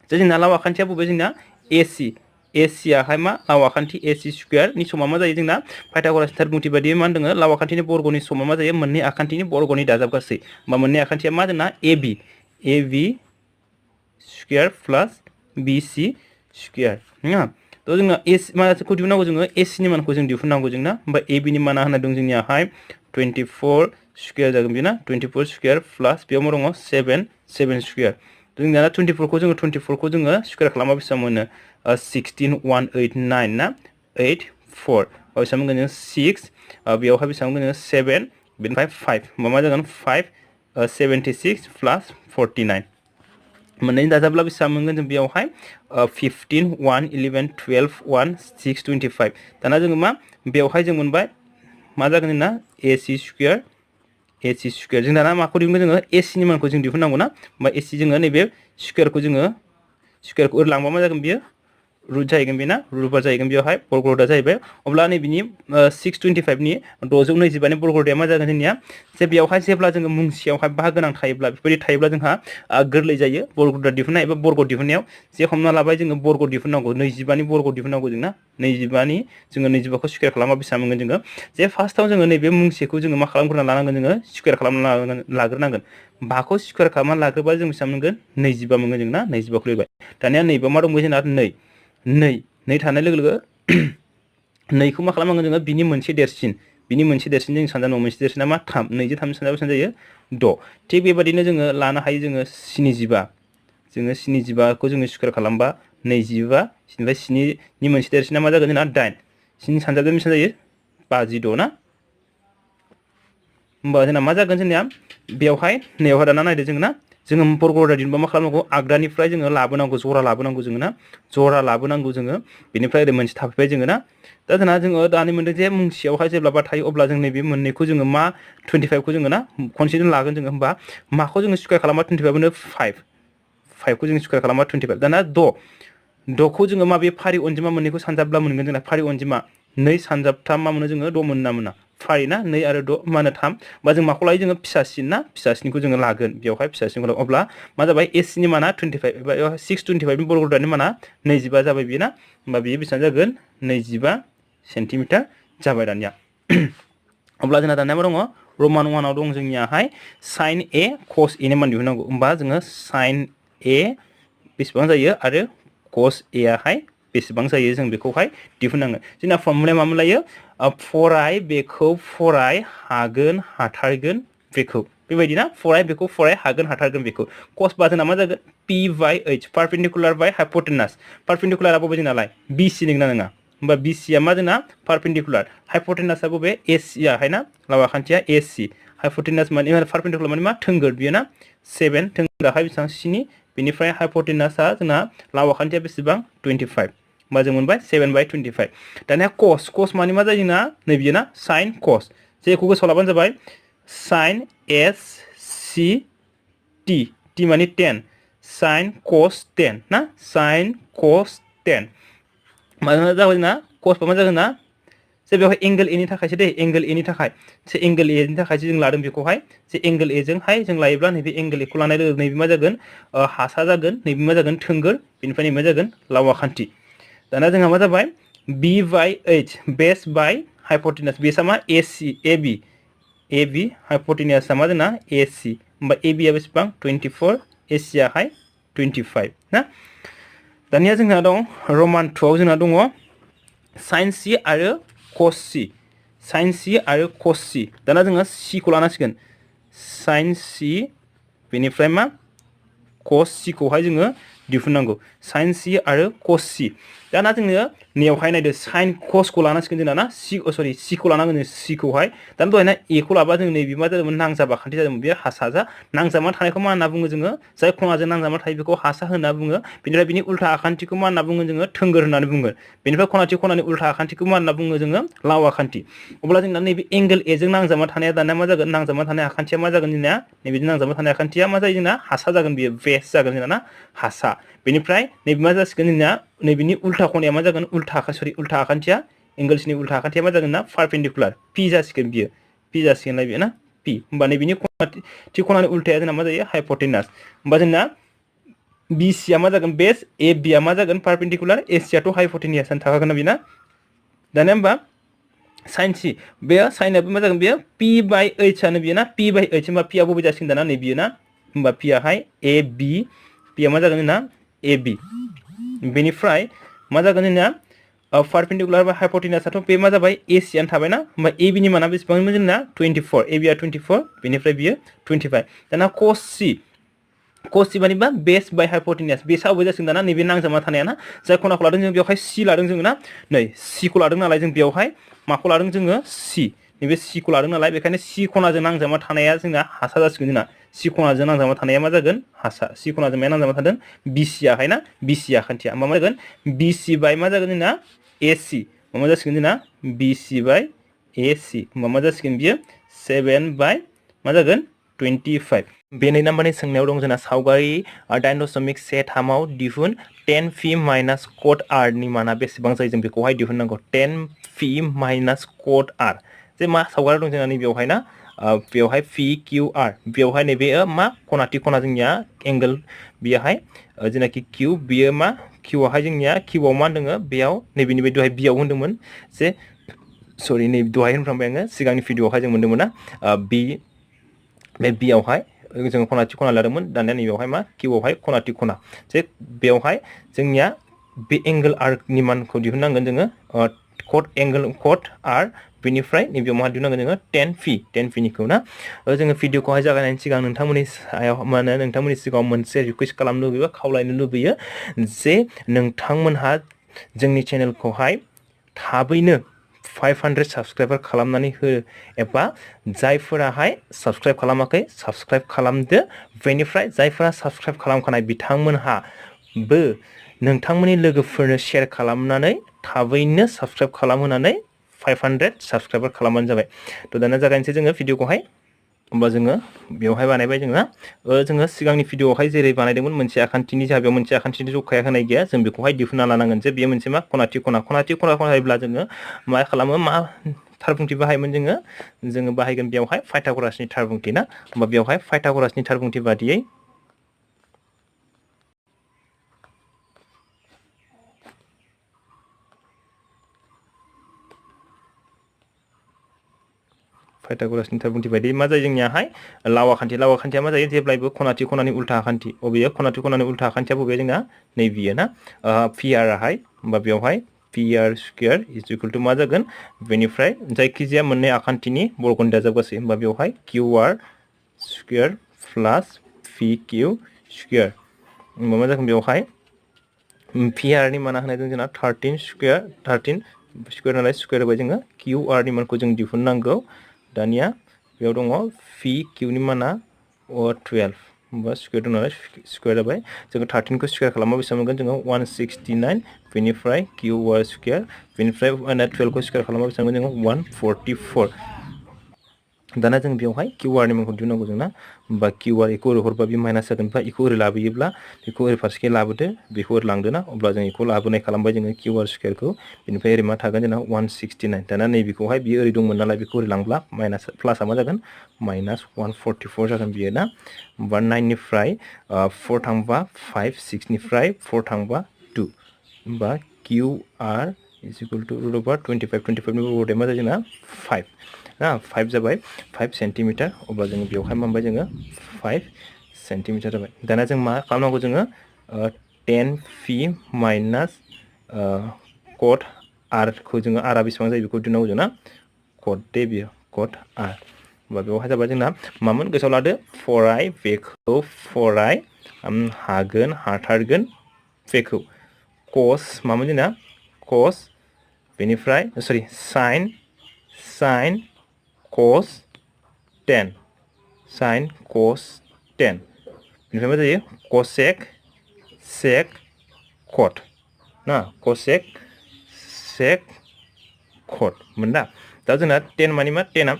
जे जोंना लाव आखान्थिया बबे जोंना AC आहाय मा लाव आखान्थि AC स्कुवेरनि समा मा जायो जोंना पाइथागरासनि थारबुंथि बायदि मा होनदों लाव आखान्थिनि बर्गनि समा मा जायो मोननै आखान्थिनि बर्गनि दाजाब गासै बा मोननै आखान्थिया मा जोंना AB स्कुवेर प्लास BC स्कुवेर ना तो जोंना माखौ दिहुननांगौ जोङो AC नि मानखौ जों दिहुननांगौ जोंना ओमफ्राय AB नि माना होना दं जोंनियाहाय 24 स्कुवेर जागोन बेना 24 स्कुवेर प्लास बेयाव मा दङ 7 स्कुवेर जों दाना 24 खौ जोङो स्कुवेर खालामबा बेसेबां मोनो 16189 ना 84 बेसेबां मोनगोन जों 6 बेयावहाय बेसेबां मोनगोन 7 बेनिफ्राय 5 होमबा मा जागोन 576 प्लास 49 मोननै दाजाबला बेसेबां मोनगोन जों बेयावहाय 15 1 11 12 1 6 25 दाना जोङो मा बेवहाय जों मोनबाय मा जागोन जोंना AC स्कुवेर जों दाना माखौ दिहुनगोन जोङो AC नि मानखौ जों दिहुननांगौ ना होमबा AC जोङो नैबे स्कुवेरखौ ओरै लांबा मा जागोन बियो रुट जाहैगोन बेना रुटबा जाहैगोन बेवहाय बर्गरोदा जाहैबाय अब्ला नै बिनि 625 नि 625 नि बर्गरोदाया मा जागोन जोंनिया जे बेवहाय जेब्ला जोङो मुंसेयावहाय बाहागो गोनां थायोब्ला बेबायदि थायोब्ला जोंहा गोरलै जायो बर्गरोदा दिहुननाय एबा बर्ग दिहुननायाव जे हमना लाबाय जोङो बर्ग दिहुननांगौ 25 नि बर्ग दिहुननांगौ जोंना 25 नि जोङो 25 खौ स्कुवेर खालामबा बेसेबां मोनगोन जोङो जे फार्स्टआव जोङो नैबे मुंसेखौ जोङो मा खालामग्रोना लानांगोन जोङो स्कुवेर खालामना लाग्रोनांगोन 5 खौ स्कुवेर खालामना लाग्रोबा जों बेसेबां मोनगोन 25 मोनगोन जोंना 25 खौ लिरबाय दानिया नैबे मा दंबायो जोंना 2 थानाय लोगो लोगो 2 खौ मा खालामनांगोन जोङो बिनि मोनसे देरसिन जों सानजानांगौ मोनसे देरसिना मा 3 2 जों 3 सानजाबा बेसेबां जायो 6 थिग बेबायदिनो जोङो लानो हायो जोङो 75 जोङो 75 खौ जोङो स्कुवेर खालामबा 25 बेनिफ्राय 7 नि मोनसे देरसिना मा जागोन जोंना 8 7 सानजाबजों बेसेबां जायो 56 ना होमबा जोंना मा जागोन जोंनिया बेवहाय नैयावहाय दाना नायदो जोङो ना जोङो बर्गरोदा दिहुनबा मा खालामनांगौ आगदानिफ्राय जोङो लाबोनांगौ जरा लाबोनांगौ जोङो ना बेनिफ्राय ओरै मोनसे थाफैबाय जोङो ना दा जोङो दानि मोनदों जे मुंसेयावहाय जेब्ला थायो अब्ला जों नैबे मोननैखौ जोङो मा 25 खौ जोङो ना खनसेनो लागोन जोङो होमबा माखौ जोङो स्कुवेर खालामबा 25 मोनो 5 खौ जों स्कुवेर खालामबा 25 दाना 6 खौ जोङो माबे फारि अनजिमा मोननैखौ सानजाबब्ला मोनगोन जोंना फारि अनजिमा 2 सानजाबथाम मा मोनो जोङो 6 मोनो ना फारि ना 2 आरो 6 मा होनो 3 बा जों माखौ लायो जोङो फिसासिन ना फिसासिनखौ जोङो लागोन बेवहाय फिसासिनखौ अब्ला मा जाबाय AC नि माना 25 एबा 625 नि बर्गरोदानि माना 25 जाबाय बियो ना होमबा बियो बेसेबां जागोन 25 सेन्टिमिटार जाबाय दानिया अब्ला जोंना दानिया मा दङ रोमान 1 आव दं जोंनियाहाय sin a cos a नि मान दिहुननांगौ होमबा जोङो sin a बेसेबां जायो आरो cos a आहाय बेसेबां जायो जों बेखौहाय दिहुननांगोन जोंना फर्मुलाया मा मोनलायो फराय बेखौ फराय हागोन हाथारगोन बेखौ बेबायदि ना फराय बेखौ फराय हागोन हाथारगोन बेखौ cos बा जोंना मा जागोन p by h परपेंडिकुलार बाय हाइपोटेनास परपेंडिकुलारा बबे जोंनालाय bc नोंना नङा होमबा bc आ मा जोंना परपेंडिकुलार हाइपोटेनासआ बबे ac आहाय ना लावा खान्थिया ac हाइपोटेनास माने परपेंडिकुलार माने मा थोंगोर बियो ना 7 थोंगोराहाय बेसेबां 7 बेनिफ्राय हाइपोटेनासआ जोंना लावा खान्थिया बेसेबां 25 होमबा जों मोनबाय 7/25 दानिया cos माने मा जायो जोंना नै बियो ना sin cos जेखौ गोसोआव लाबानो जाबाय sin s c t t माने 10 sin cos 10 ना sin cos 10 मानो जाबाय जोंना cos मा जागोन ना जे बेवहाय एंगल ए नि थाखायसो दे एंगल ए नि थाखाय से एंगल ए नि थाखायसो जों लादों बेखौहाय जे एंगल ए जोंहाय जों लायोब्ला नैबे एंगल ए खौ लानाय लोगो नैबे मा जागोन हासा जागोन नैबे मा जागोन थोंगोर बेनिफ्राय नैबे मा जागोन लावा खान्थि दाना जोंहा मा जाबाय b by h बेस बाय हाइपोटेनास बेसआ मा ac ab हाइपोटेनासआ मा जोंना ac होमबा ab आ बेसेबां 24 ac आहाय 25 ना दानिया जोंहा दं रोमान 2 आव जोंना दङ sin c आरो cos c sin c आरो cos c दाना जोङो c खौ लानांसिगोन sin c बेनिफ्राय मा cos c खौहाय जोङो दिहुननांगौ sin c आरो cos c दाना जोङो नेयावहाय नायदो sin cos खौ लानांसिगोन जोंना ना c खौ लानांगोन जों c खौहाय दाना दहायना a खौ लाबा जों नैबे मा जादोंमोन नांजाबा खान्थि जादोंमोन बेयो हासाजा नांजाबना थानायखौ मा होनना बुङो जोङो जाय खनाजों नांजाबना थायो बेखौ हासा होनना बुङो बेनिफ्राय बिनि उल्था आखान्थिखौ मा होनना बुङो जोङो थोंगोर होननानै बुङो बेनिफ्राय खनानि उल्था आखान्थिखौ मा होनना बुङो जोङो लाव आखान्थि अब्ला जोंना नैबे एंगल ए जों नांजाबना थानाया दाना मा जागोन नांजाबना थानाय आखान्थिया मा जागोन जोंना नैबे नांजाबना थानाय आखान्थिया मा जायो जोंना हासा जागोन बियो बेस जागोन जोंना ना हासा बेनिफ्राय नैबे मा जासिगोन जोंना नैबेनि उल्था खनाया मा जागोन उल्था आखान्थिया एंगलसनि उल्था आखान्थिया मा जागोन ना परपेंडिकुलार p जासिगोन बियो p जासिगोनलाय बियो ना p होमबा नैबेनि थि खनानि उल्थाया जोंना मा जायो हाइपोटेनास होमबा जोंना bc आ मा जागोन बेस ab आ मा जागोन परपेंडिकुलार ac आथ' हाइपोटेनास थाखागोन ना बेना दानिया होमबा sin c बेयो sin आबो मा जागोन बेयो p by h आनो बियो ना p by h होमबा p आ बबे जासिगोन दाना नै बियो ना होमबा p आहाय ab p आ मा जागोन जोंना ab बेनिफ्राय मा जागोन जोंना परपेंडिकुलार बा हाइपोटेनासआथ' बे मा जाबाय ac आनो थाबाय ना होमबा ab नि माना बेसेबांमोन जोंना 24 ab आ 24 बेनिफ्राय बियो 25 दाना cos c माने मा बेस बाय हाइपोटेनास बेसआ बबे जासिगोन दाना नैबे नांजाबना थानाया ना जाय खनाखौ लादों जों बेवहाय c लादों जोङो ना नै c खौ लादों नालाय जों बेवहाय माखौ लादों जोङो c नैबे c खौ लादों नालाय बेखायनो c खनाजों नांजाबना थानाया जोंना हासा जासिगोन जोंना c खनाजों नांजाबना थानाया मा जागोन हासा c खनाजों माया नांजाबना थादों bc आहाय ना bc आखान्थिया होमबा मा जागोन bc बाय मा जागोन जोंना ac मा जासिगोन जोंना bc बाय ac होमबा मा जासिगोन बियो 7 बाय मा जागोन 25 बे 2 नाम्बारनि सोंनायाव दं जोंना सावगारि 8.13 आव दिहुन 10p माइनास कट r नि माना बेसेबां जायो जों बेखौहाय दिहुननांगौ 10p माइनास कट r जे मा सावगारि दं जोंना नैबेयावहाय ना बेवहाय p q r बेवहाय नैबे मा खना जोंनिया एंगल बेयावहाय जेनाखि q बियो मा q आवहाय जोंनिया q आव मा होनदों बेयाव नैबेनि बे दहाय b आव होनदोंमोन जे सरि नै दहाय होनफ्रांबाय आङो सिगांनि भिडिअआवहाय जों मोनदोंमोन ना b बे b आवहाय जों खना लादोंमोन दानिया नैबेयावहाय मा q आवहाय खना जे बेवहाय जोंनिया बे एंगल r नि मानखौ दिहुननांगोन जोङो कट r बेनिफ्राय नैबेयाव मा दिहुननांगोन जोङो 10p निखौ ना जोङो भिडिअखौहाय जागायनायनि सिगां नोंथांमोननि सायाव माने नोंथांमोननि सिगाङाव मोनसे रिक्वेस्ट खालामनो लुबैयो खावलायनो लुबैयो जे नोंथांमोनहा जोंनि चेनेलखौहाय थाबैनो 500 साबस्क्राइबार खालामनानै हो एबा जायफोराहाय साबस्क्राइब खालामाखै साबस्क्राइब खालामदो बेनिफ्राय जायफोरा साबस्क्राइब खालामखानाय बिथांमोनहाबो नोंथांमोननि लोगोफोरनो शेयार खालामनानै थाबैनो साबस्क्राइब खालामहोनानै 500 साबस्क्राइबार खालामबानो जाबाय थ' दाना जागायनोसै जोङो भिडिअखौहाय होमबा जोङो बेवहाय बानायबाय जोङो सिगांनि भिडिअआवहाय जेरै बानायदोंमोन मोनसे आखान्थिनि जाहा बेयाव मोनसे आखान्थिनि जखाया होनाय गैया जों बेखौहाय दिहुनना लानांगोन जे बेयो मोनसे मा खनाथि खना जायोब्ला जोङो मा खालामो मा थारबुंथि बाहायोमोन जोङो बाहायगोन बेवहाय पाइथागरासनि थारबुंथि ना होमबा बेवहाय पाइथागरासनि थारबुंथि बादियै पाइथागरासनि थार बुंथि बायदि मा जायो जोंनियाहाय लावा खान्थिया मा जायो जेब्लायबो खनाथि खनानि उल्था खान्थि अबेयो खनाथि खनानि उल्था खान्थिया बबे जोंना नैबेयो ना pr आहाय होमबा बेवहाय pr square is equal to मा जागोन बेनिफ्राय जायखिजाया मोननै आखान्थिनि बर्गनि दाजाब गासै होमबा बेवहाय qr square plus pq square होमबा मा जागोन बेवहाय pr नि माना होनाय जोंना 13 स्क्वायर नालाय स्क्वायर होबाय जोङो qr नि मानखौ जों दिहुननांगौ दानिया बेयाव दङ pq नि माना 12 होमबा स्क्वायर दं नालाय स्क्वायर जाबाय जोङो 13 खौ स्क्वायर खालामबा बेसेबां मोनगोन जोङो 169 बेनिफ्राय qr स्क्वायर बेनिफ्राय 12 खौ स्क्वायर खालामबा बेसेबां मोनगोन जोङो 144 दाना जों बेवहाय qr नि मानखौ दिहुननांगौ जोंना होमबा qr इखौ ओरै हरबा बे माइनास जागोन बा इखौ ओरै लाबोयोब्ला बेखौ ओरै फारसेखै लाबोदो बेखौ ओरै लांदो ना अब्ला जों इखौ लाबोनाय खालामबाय जोङो qr स्क्वायरखौ बेनिफ्राय ओरै मा थागोन जोंना 169 दाना नैबेखौहाय बियो ओरै दंमोन नालाय बेखौ ओरै लांब्ला माइनास प्लासआ मा जागोन माइनास 144 जागोन बियो ना होमबा 9 निफ्राय 4 थांबा 5 6 निफ्राय 4 थांबा 2 होमबा qr is equal to root over 25 नि बर्डे मा जायो जोंना 5 ना 5 जाबाय 5 सेन्टिमिटार अब्ला जोङो बेवहाय मा मोनबाय जोङो 5 सेन्टिमिटार जाबाय दाना जों मा खालामनांगौ जोङो 10 फि माइनास कट आर खौ जोङो आरआ बेसेबां जायो बेखौ दिहुननांगौ जोंना कट दे बियो कट आर होमबा बेवहाय जाबाय जोंना मामोन गोसोआव लादो फराय बेखौ फराय हागोन हाथारगोन बेखौ कस मामोन जोंना कस बेनिफ्राय सरि साइन cos 10 sin cos 10 बेनिफ्राय मा जायो cosec sec cot ना cosec sec cot मोन दा दा जोंना 10 मानि मा 10 आ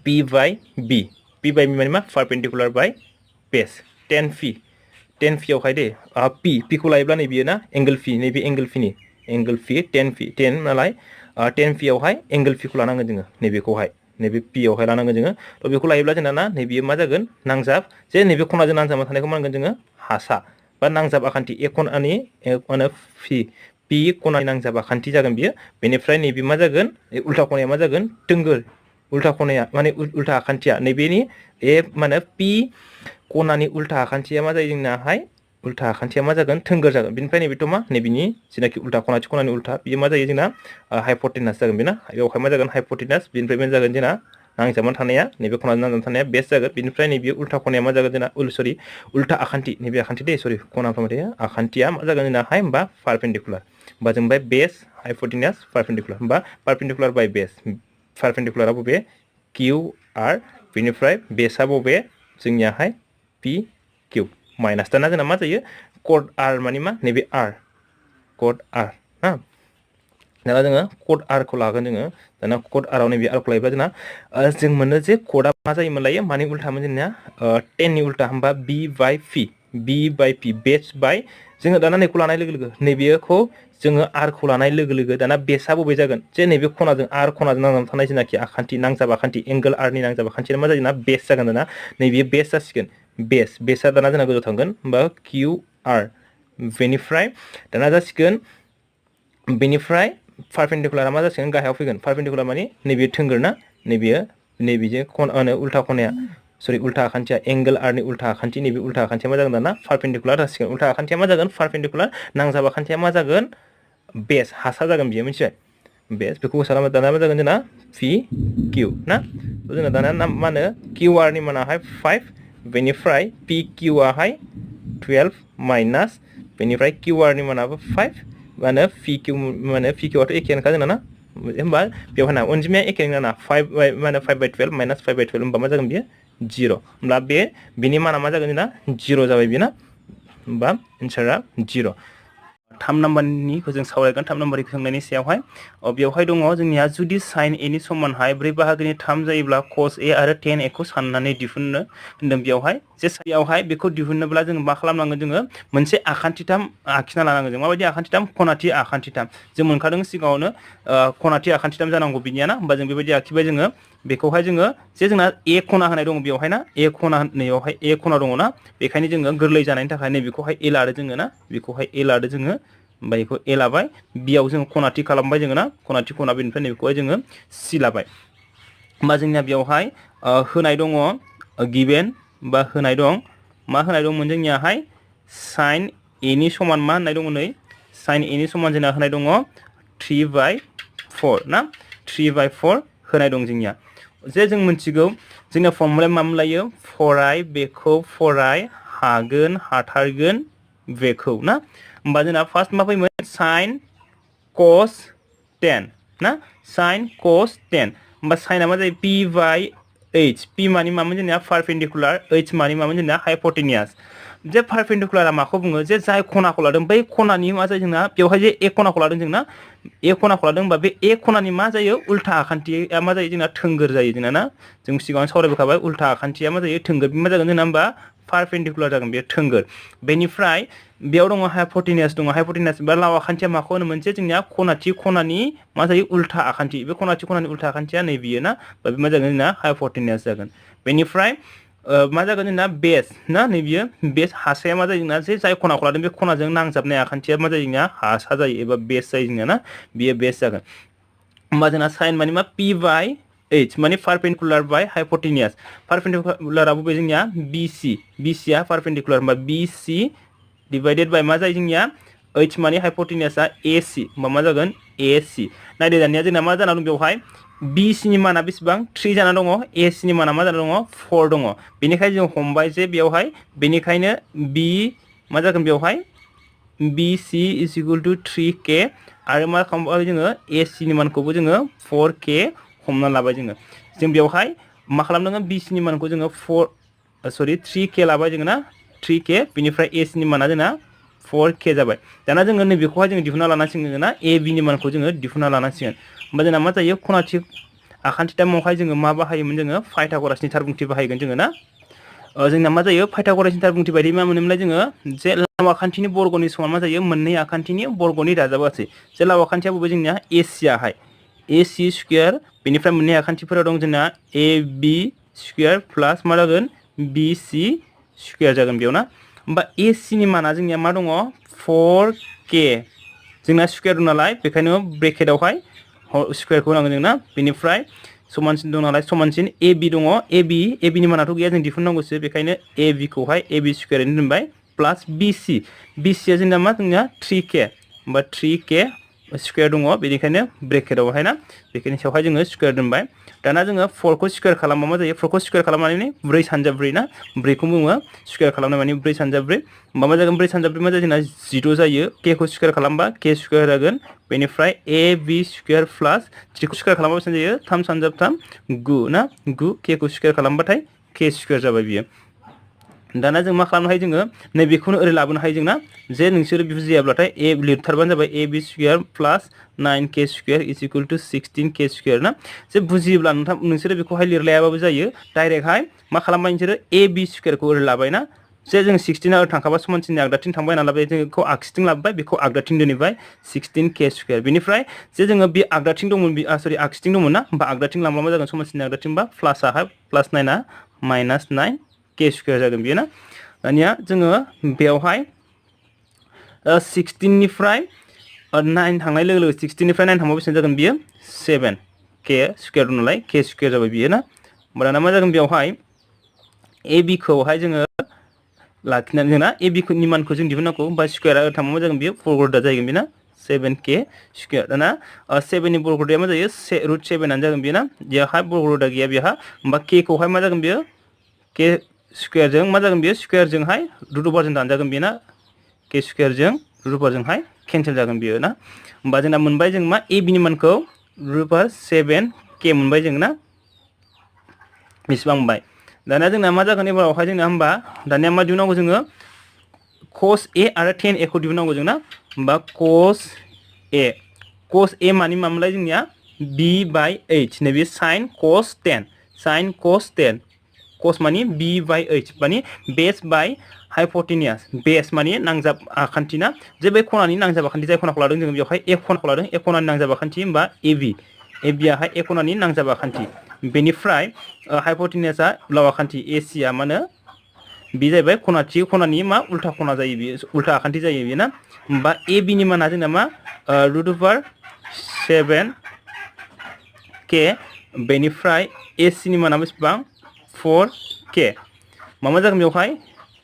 p by b मानि मा perpendicular by base 10 फि आवहाय दे p खौ लायोब्ला नै बियो ना एंगल फि नैबे एंगल फिनि एंगल फि 10 नालाय 10 फि आवहाय एंगल फि खौ लानांगोन जोङो नैबेखौहाय नैबे p आवहाय लानांगोन जोङो थ' बेखौ लायोब्ला जोंना ना नैबेयो मा जागोन नांजाब जे नैबे खनाजों नांजाबना थानायखौ मा होनगोन जोङो हासा बा नांजाब आखान्थि ए खनानि माने p खनानि नांजाब आखान्थि जागोन बियो बेनिफ्राय नैबे मा जागोन उल्था खनाया मा जागोन थोंगोर उल्था खनाया माने उल्था आखान्थिया नैबेनि माने p खनानि उल्था आखान्थिया मा जायो जोंनाहाय उल्था आखान्थिया मा जागोन थोंगोर जागोन बेनिफ्राय नैबेथ' मा नैबेनि जेनाखि उल्था खनानि उल्था बियो मा जायो जोंना हाइपटेनास जागोन बेना बेवहाय मा जागोन हाइपटेनास बेनिफ्राय मा जागोन जोंना नांजाबना थानाया नैबे खनाजों नांजाबना थानाया बेस जागोन बेनिफ्राय नैबे उल्था खनाया मा जागोन जोंना सरि उल्था आखान्थि नैबे आखान्थि दे सरि खनाफ्राव आखान्थिया मा जागोन जोंनाहाय होमबा पारपेन्डिकुलार होमबा जों बे बेस हाइपटेनास पारपेन्डिकुलार होमबा पारपेन्डिकुलार बाय बेस पारपेन्डिकुलारा बबे किउ आर बेनिफ्राय बेसआ बबे जोंनियाहाय पि किउ माइनास दाना जोंना मा जायो कट आर मानि मा नैबे आर कट आर हा दाना जोङो कट आर खौ लागोन जोङो दाना कट आर आव नैबे आर खौ लायोब्ला जोंना जों मोनो जे कटआ मा जायोमोन लायो मानि उल्टामोन जोंनिया 10 नि उल्टा होमबा b बाय p बेस बाय जोङो दाना नैखौ लानाय लोगो नैबेखौ जोङो आर खौ लानाय लोगो दाना बेसआ बबे जागोन जे नैबे खनाजों आर खनाजों नांजाबना थानाय जेनाखि आखान्थि नांजाब आखान्थि एंगल आर नि नांजाब आखान्थिया मा जायो ना बेस जागोन दाना नैबे बेस जासिगोन बेसआ दाना जोंना गोजौआव थांगोन होमबा किउ आर बेनिफ्राय दाना जासिगोन बेनिफ्राय पारपेन्डिकुलारा मा जासिगोन गाहायाव फैगोन पारपेन्डिकुलार माने नैबे थोंगोर ना नैबेजों उल्था खनाया सरि उल्था आखान्थिया एंगल आर नि उल्था आखान्थि नैबे उल्था आखान्थिया मा जागोन दाना पारपेन्डिकुलार जासिगोन उल्था आखान्थिया मा जागोन पारपेन्डिकुलार नांजाब आखान्थिया मा जागोन बेस हासा जागोन बियो मिथिबाय बेस बेखौ साला दाना मा जागोन जोंना पि किउ ना जोंना दाना मा होनो किउ आर नि मानाहाय 5 बेनिफ्राय पि किउ आहाय 12 माइनास बेनिफ्राय किउ आर नि मानाबो 5 माने पि किउ आथ' एखेयानोखा जोंना ना होमबा बेवहाय ना अनजिमाया एखे नङा 5 माने 5/12 माइनास 5/12 होमबा मा जागोन बियो 0 होमब्ला बिनि माना मा जागोन जोंना 0 जाबाय बेना होमबा एन्सारा 0 थाम नाम्बारनिखौ जों सावरायगोन थाम नाम्बारनि सोंनायनि सायावहाय बेवहाय दङ जोंनिया जुदि साइन ए नि समानहाय 4 बाहागोनि 3 जायोब्ला कस ए आरो टेन ए खौ साननानै दिहुननो होनदों बेवहाय जे सायावहाय बेखौ दिहुननोब्ला जों मा खालामनांगोन जोङो मोनसे आखान्थिथाम आखिना लानांगोन जों माबायदि आखान्थिथाम खनाथि आखान्थिथाम जों मोनखादों सिगाङावनो खनाथि आखान्थिथाम जानांगौ बिनिया ना होमबा जों बेबायदि आखिबाय जोङो बेखौहाय जोङो जे जोंना ए खना होनाय दङ बेवहाय ना ए खना नैयावहाय ए खना दङ ना बेखायनो जोङो गोरलै जानायनि थाखाय नैबेखौहाय ए लादो जोङो ना बेखौहाय ए लादो जोङो ओमफ्राय बेखौ ए लाबाय बियाव जोङो खनाथि खालामबाय जोङो ना खनाथि खना बेनिफ्राय नैबेखौहाय जोङो सि लाबाय होमबा जोंनिया बेयावहाय होनाय दङ गिभेन बा होनाय दं मा होनाय दंमोन जोंनियाहाय sin a नि समान मा होननाय दङ नै sin a नि समान जोंना होनाय दङ 3/4 ना 3/4 होनाय दं जोंनिया जे जों मिथिगौ जोंना फर्मुला मा मोनलायो फराय बेखौ फराय हागोन हाथारगोन बेखौ ना होमबा जोंना फार्स्ट मा फैयोमोन sin cos 10 ना sin cos 10 होमबा sin मा जायो p/h p मानि मामोन जोंनिया पारपेंडिकुलार h मानि मामोन जोंनिया हाइपोटेनियास जे पारपेंडिकुलारा माखौ बुङो जे जाय खनाखौ लादों बै खनानि मा जायो जोंना बेवहाय जे ए खनाखौ लादों जोंना ए खनाखौ लादों होमबा बे ए खनानि मा जायो उल्था आखान्थिया मा जायो जोंना थोंगोर जायो जोंना ना जों सिगाङाव सावरायबोखाबाय उल्था आखान्थिया मा जायो थोंगोर मा जागोन जोंना होमबा पारपेंडिकुलार जागोन बे थोंगोर बेनिफ्राय बेयाव दङ हाइपोटेनियास बा लाव आखान्थिया माखौ होनो मोनसे जोंनिया खनाथि खनानि मा जायो उल्था आखान्थि बे खनाथि खनानि उल्था आखान्थिया नै बियो ना बे मा जागोन जोंना हाइपोटेनियास जागोन बेनिफ्राय मा जागोन जोंना बेस ना नै बियो बेस हासाया मा जायो जोंना जे जाय खनाखौ लादों बे खनाजों नांजाबनाय आखान्थिया मा जायो जोंना हासा जायो एबा बेस जायो जोंना ना बियो बेस जागोन होमबा जोंना sin माने मा p/h माने पारपेंडिकुलार बाय हाइपोटेनियास पारपेंडिकुलारा बबे जोंनिया bc आ पारपेंडिकुलार होमबा bc डिवाइडेड बाय मा जायो जोंनिया h माने हाइपोटेनियासआ ac होमबा मा जागोन ac नायदो दानिया जोंना मा जाना दं बेवहाय bc नि माना बेसेबां 3 जाना दङ ac नि माना मा जाना दङ 4 दङ बेनिखायनो जों हमबाय जे बेवहाय बेनिखायनो b मा जागोन बेवहाय bc = 3k आरो मा खालामबाय जोङो ac नि मानखौबो जोङो 4k हमना लाबाय जों बेवहाय मा खालामनांगोन bc नि मानखौ जोङो 3k लाबाय जोङो ना 3k बेनिफ्राय ac नि माना जोंना 4k जाबाय दाना जोङो नैबेखौहाय जोङो दिहुनना लानांसिगोन ना ab नि मानखौ जोङो दिहुनना लानांसिगोन होमबा जोंना मा जायो खनाथि आखान्थि दामावहाय जोङो मा बाहायोमोन जोङो पाइथागरासनि थारबुंथि बाहायगोन जोङो ना जोंना मा जायो पाइथागरासनि थारबुंथि बायदि मा मोनोमोनलाय जोङो जे लाव आखान्थिनि बर्गनि समान मा जायो मोननै आखान्थिनि बर्गनि दाजाबगासै जे लाव आखान्थिया बबे जोंनिया ac आहाय ac स्क्वायर बेनिफ्राय मोननै आखान्थिफोराव दं जोंना ab स्क्वायर प्लास मा जागोन bc स्क्वायर जागोन बेयाव ना होमबा ac नि माना जोंनिया मा दङ 4k जोंना स्क्वायर दं नालाय बेखायनो ब्रेकेटावहाय स्क्वायरखौ होनांगोन जोंना बेनिफ्राय समानसिन दं नालाय समानसिन ab दङ ab नि मानाथ' गैया जों दिहुननांगौसो बेखायनो ab खौहाय ab स्क्वायरनि दोनबाय प्लास bc आ जोंना मा जोंनिया 3k होमबा 3k स्क्वायर दङ बेनिखायनो ब्रेकेटावहाय ना बेखायनो सायावहाय जोङो स्क्वायर दोनबाय दाना जोङो 4 खौ स्क्वायर खालामबा मा जायो 4 खौ स्क्वायर खालामनानै 4 सानजा 4 ना 4 खौ जोङो स्क्वायर खालामनाय माने 4 सानजा 4 होमबा मा जागोन 4 सानजा 4 मा जायो जोंना 0 जायो k खौ स्क्वायर खालामबा k स्क्वायर जागोन बेनिफ्राय ab स्क्वायर प्लास 3 खौ स्क्वायर खालामबा बेसेबां जायो 3 सानजा 3 9 ना 9 k खौ स्क्वायर खालामबाथाय k स्क्वायर जाबाय बियो दाना जों मा खालामनो हायो जोङो नैबेखौनो ओरै लाबोनो हायो जोंना जे नोंसोर बुजियाब्लाथाय a लिरथारबानो जाबाय ab स्क्वायर प्लास 9k स्क्वायर = 16k स्क्वायर ना जे बुजियोब्ला नोंसोर बेखौहाय लिरलायाबाबो जायो डाइरेक्टहाय मा खालामबाय नोंसोर ab स्क्वायरखौ ओरै लाबाय ना जे जों 16 आ थांखाबा समानसिननि आगदाथिं थांबाय नालाय जों बेखौ आगसिथिं लाबोबाय बेखौ आगदाथिं दोनहैबाय 16k स्क्वायर बेनिफ्राय जे जोङो बे आगदाथिं दंमोन आगसिथिं दंमोन ना होमबा आगदाथिं लांबा मा जागोन समानसिननि आगदाथिंबा प्लासआहाय प्लास 9 आ -9k स्क्वायर जागोन बेयो ना दानिया जोङो बेयावहाय 16 निफ्राय 9 थांनाय लोगो लोगो 16 निफ्राय 9 थांबा बेसेबां जागोन बियो 7k स्क्वायर दं नालाय k स्क्वायर जाबाय बियो ना होमबा दाना मा जागोन बेयावहाय ab खौहाय जोङो लाखिनानै जोंना ab नि मानखौ जों दिहुननांगौ होमबा स्क्वायरा थांबा मा जागोन बियो बर्गदा जाहैगोन बेना 7k स्क्वायर दाना 7 नि बर्गदाया मा जायो √7 आनो जागोन बेयो ना बेयावहाय बर्गदा गैया बेहा होमबा k खौहाय मा जागोन बियो k स्क्वायरजों मा जागोन बियो स्क्वायरजोंहाय √जों दानजागोन बेना k स्क्वायरजों √जोंहाय केन्सेल जागोन बियो ना होमबा जोंना मोनबाय जों मा ab नि मानखौ √7k मोनबाय जों ना बेसेबां मोनबाय दानिया जोंना मा जागोन एबारावहाय जोंना होमबा दानिया मा दिहुननांगौ जोङो cos a आरो tan a खौ दिहुननांगौ जों ना होमबा cos a मानि मामोनलाय जोंनिया b/h नैबे sin cos 10 cos मानि b/h मानि बेस बाय हाइपोटेनियास बेस मानि नांजाब आखान्थि ना जे बे खनानि नांजाब आखान्थि जाय खनाखौ लादों जों बेवहाय a खनाखौ लादों a खनानि नांजाब आखान्थि होमबा ab आहाय a खनानि नांजाब आखान्थि बेनिफ्राय हाइपोटेनियासआ लाव आखान्थि ac आ मा होनो बे जाहैबाय खनाथि खनानि मा उल्था खना जायो बेयो उल्था आखान्थि जायो बेयो ना होमबा ab नि माना जोंना मा √7k बेनिफ्राय AC नि माना बेसेबां 4k मा जागोन बेवहाय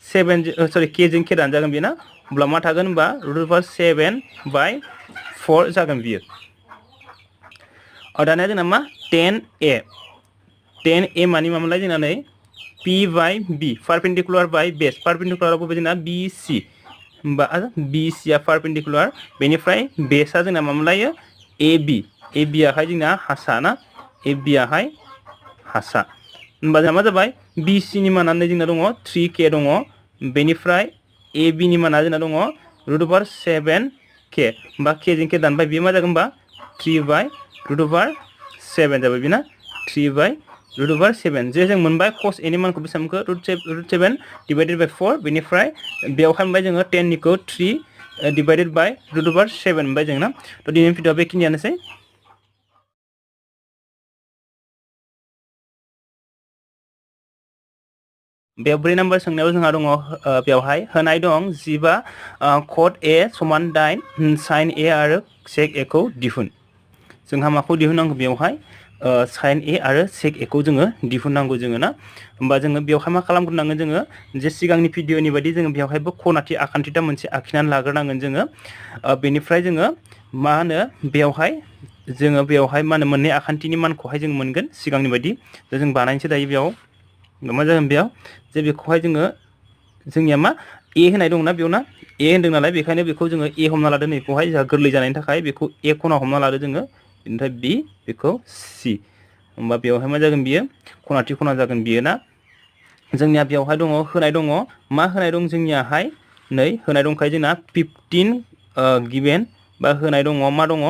7 सरि k जों k दान जागोन बेना अब्ला मा थागोन होनबा √7/4 जागोन बियो दानिया जोंना मा 10a मानि मामोनलाय जोंना नै p/b perpendicular by base perpendicular बबे जोंना bc होमबा bc आ परपेंडिकुलर बेनिफ्राय बेसआ जोंना मामोनलायो ab आहाय जोंना हासा ना ab आहाय हासा होमबा जोंना मा जाबाय bc नि माना जोंना दङ 3k दङ बेनिफ्राय ab नि माना जोंना दङ √7k होमबा k जों k दानबाय बेयो मा जागोन होमबा 3/√7 जाबाय बेना 3/√7 जे जों मोनबाय cos a नि मानखौ बेसेबां मोनखो √7 डिवाइडेड बाय 4 बेनिफ्राय बेयावहाय मोनबाय जोङो 10 निखौ 3 डिवाइडेड बाय √7 मोनबाय जों ना त' दिनैनि भिडिअ'आ बेखिनियानोसै बेयाव 4 नाम्बार सोंनायाव जोंहा दङ बेवहाय होनाय दं 15 cos a समान 8 sin a आरो sec a खौ दिहुन जोंहा माखौ दिहुननांगौ बेवहाय sin a आरो sec a खौ जोङो दिहुननांगौ जोङो ना होमबा जोङो बेवहाय मा खालामग्रोनांगोन जोङो जे सिगांनि भिडिअ'नि बायदि जोङो बेवहायबो खनाथि आखान्थिथा मोनसे आखिनानै लाग्रोनांगोन जोङो बेनिफ्राय जोङो मा होनो बेवहाय मा होनो मोननै आखान्थिनि मानखौहाय जों मोनगोन सिगांनि बायदि जों बानायनोसै दायो बेयाव मा जागोन बेयाव जे बेखौहाय जोङो जोंनिया मा a होनाय दंना बेयावना a होनदों नालाय बेखायनो बेखौ जोङो a हमना लादों नैखौहाय जोंहा गोरलै जानायनि थाखाय बेखौ a खना हमना लादो जोङो बेनिफ्राय b बेखौ c होमबा बेवहाय मा जागोन बियो खनाथि खना जागोन बियो ना जोंनिया बेवहाय दङ होनाय दङ मा होनाय दं जोंनियाहाय नै होनाय दंखायो जोंना 15 गिभेन बा होनाय दङ मा दङ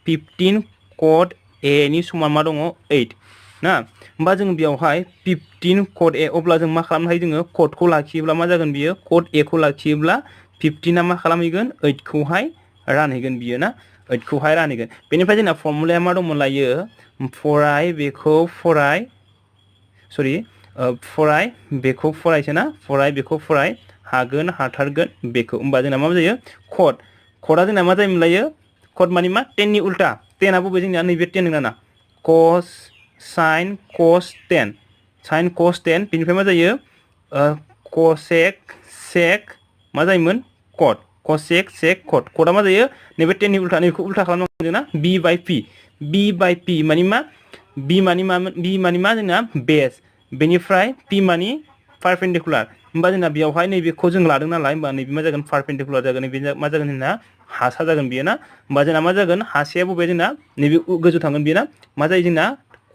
15 cos a नि समान मा दङ 8 ना होमबा जों बेवहाय 15 cos a अब्ला जों मा खालामनो हायो जोङो क'डखौ लाखियोब्ला मा जागोन बियो cos a खौ लाखियोब्ला 15 आ मा खालामहैगोन 8 खौहाय रानहैगोन बियो ना 8 खौहाय रानहैगोन बेनिफ्राय जोंना फर्मुलाया मा दंमोन लायो फराय बेखौ फराय सरि फराय बेखौ फरायसो ना फराय बेखौ फराय हागोन हाथारगोन बेखौ होमबा जोंना मा जायो क'डआ जोंना मा जायोमोन लायो क'ड मानि मा 10 नि उल्टा 10 आ बबे जोंनिया नैबे 10 नङा ना cos sin cos 10 sin cos 10 बेनिफ्राय मा जायो cosec sec मा जायोमोन cot cosec sec cot क'डआ मा जायो नैबे 10 नि उल्टा नैबेखौ उल्टा खालामनांगौ जोंना b/p मानि मा b मानि मा जोंना बेस बेनिफ्राय p मानि परपेंडिकुलर होमबा जोंना बेयावहाय नैबेखौ जों लादों नालाय होमबा नैबे मा जागोन परपेंडिकुलर जागोन नैबे मा जागोन जोंना हासा जागोन बेयो ना होमबा जोंना मा जागोन हासाया बबे जोंना नैबे गोजौ थांगोन बेयो ना मा जायो जोंना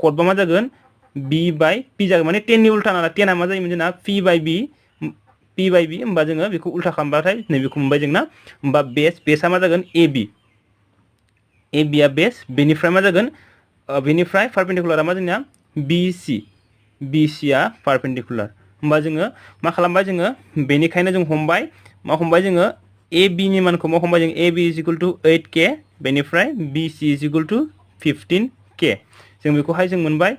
क'डबा मा जागोन b/p जागोन माने 10 नि उल्टा नालाय 10 आ मा जायोमोन जोंना p/b होमबा जोङो बेखौ उल्टा खालामबाथाय नैबेखौ मोनबाय जोंना होमबा बेसआ मा जागोन ab आ बेस बेनिफ्राय मा जागोन बेनिफ्राय परपेंडिकुलरा मा जोंना bc आ परपेंडिकुलर होमबा जोङो मा खालामबाय जोङो बेनिखायनो जों हमबाय मा हमबाय जोङो ab नि मानखौ मा हमबाय जों ab = 8k बेनिफ्राय bc = 15k जों बेखौहाय जों मोनबाय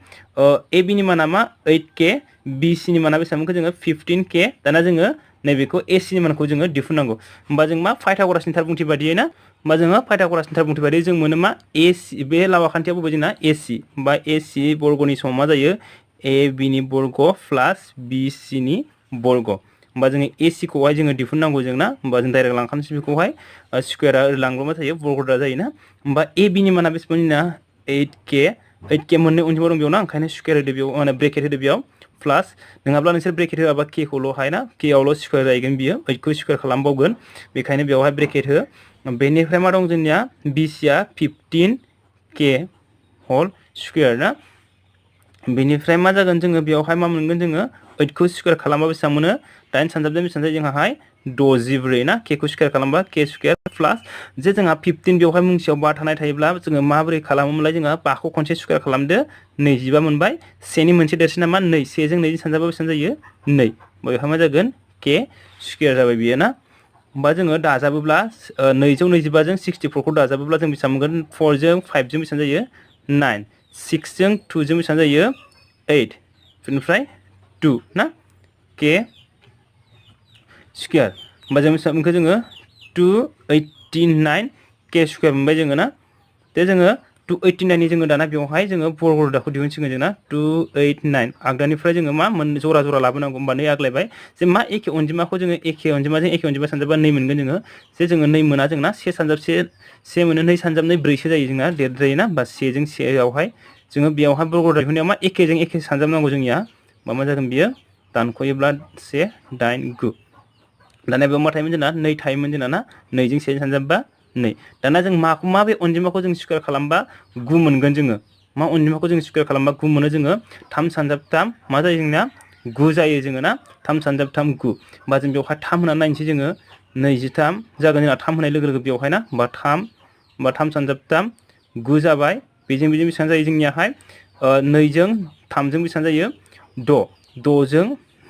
ab नि माना मा 8k bc नि माना बेसेबां मोनखो जोङो 15k दाना जोङो नैबेखौ ac नि मानखौ जोङो दिहुननांगौ होमबा जों मा पाइथागरासनि थारबुंथि बादियै ना होमबा जोङो पाइथागरासनि थारबुंथि बादियै जों मोनो मा ac बे लावाखान्थिया बबे जोंना ac होमबा ac बर्गनि समान मा जायो ab नि बर्ग प्लास bc नि बर्ग होमबा जोङो ac खौहाय जोङो दिहुननांगौ जोंना होमबा जों डाइरेक्ट लांखानोसै बेखौहाय स्क्वायरआ लांब्ला मा जायो बर्गदा जायोना होमबा ab नि माना बेसेबां जोंना 8k मोननै अनजिमा दं बेयाव ना ओंखायनो स्क्वायर होदो बेयाव माने ब्रेकेट होदो बेयाव प्लास नङाब्ला नोंसोर ब्रेकेट होआबा k खौल' हाय ना k आवल' स्क्वायर जाहैगोन बियो 8 खौ स्क्वायर खालामबावगोन बेखायनो बेवहाय ब्रेकेट हो बेनिफ्राय मा दं जोंनिया bc आ 15k होल स्क्वायर ना बेनिफ्राय मा जागोन जोङो बेवहाय मा मोनगोन जोङो 8 खौ स्क्वायर खालामबा बेसेबां मोनो 8 सानजाबजों बेसेबां जायो जोंहाहाय 64 ना k खौ स्क्वायर खालामबा k स्क्वायर प्लास जे जोंहा 15 बेवहाय मुंसेयाव बा थानाय थायोब्ला जोङो माबोरै खालामोमोनलाय जोङो बाखौ खनसे स्क्वायर खालामदो 25 मोनबाय सेनि मोनसे देरसिना मा 2 से जों 2 सानजाबा बेसेबां जायो 2 बेवहाय मा जागोन k स्क्वायर जाबाय बियो ना होमबा जोङो दाजाबोब्ला 225 जों 64 खौ दाजाबोब्ला जों बेसेबां मोनगोन 4 जों 5 जों बेसेबां जायो 9 6 जों 2 जों बेसेबां जायो 8 बेनिफ्राय 2 ना k स्क्वायर होमबा जों बेसेबां मोनखो जोङो 289 k स्क्वायर मोनबाय जोङो ना दे जोङो 289 नि जोङो दाना बेवहाय जोङो बर्ग रोदाखौ दिहुनसिगोन जोंना 289 आगदानिफ्राय जोङो मा जरा जरा लाबोनांगौ होमबा 2 आग्लायबाय जे मा एखे अनजिमाखौ जोङो एखे अनजिमाजों एखे अनजिमा सानजाबा 2 मोनगोन जोङो जे जोङो 2 मोना जोंना 1 सानजाब 1 मोनो 2 सानजाब 2 4 सो जायो जोंना देरद्रायो ना बा 1 जों 1 आवहाय जोङो बेयावहाय बर्ग रोदा दिहुननायाव मा एखेजों एखे सानजाबनांगौ जोंनिया मा जागोन बियो दानख'योब्ला 1 8 9 दाना बेयाव मा थायोमोन जोंना 2 थायोमोन जोंना ना 2 जों 1 सानजाबबा 2 दाना जों माबे अनजिमाखौ जों स्क्वायर खालामबा 9 मोनगोन जोङो मा अनजिमाखौ जों स्क्वायर खालामबा 9 मोनो जोङो 3 सानजाब 3 मा जायो जोंना 9 जायो जोङो ना 3 सानजाब 3 9 होमबा जों बेवहाय 3 होनानै नायनोसै जोङो 23 जागोन जोंना 3 होनाय लोगो लोगो बेवहाय ना होमबा 3 सानजाब 3 9 जाबाय बेजों बेसेबां जायो जोंनियाहाय 2 जों 3 जों बेसेबां जायो 6 जों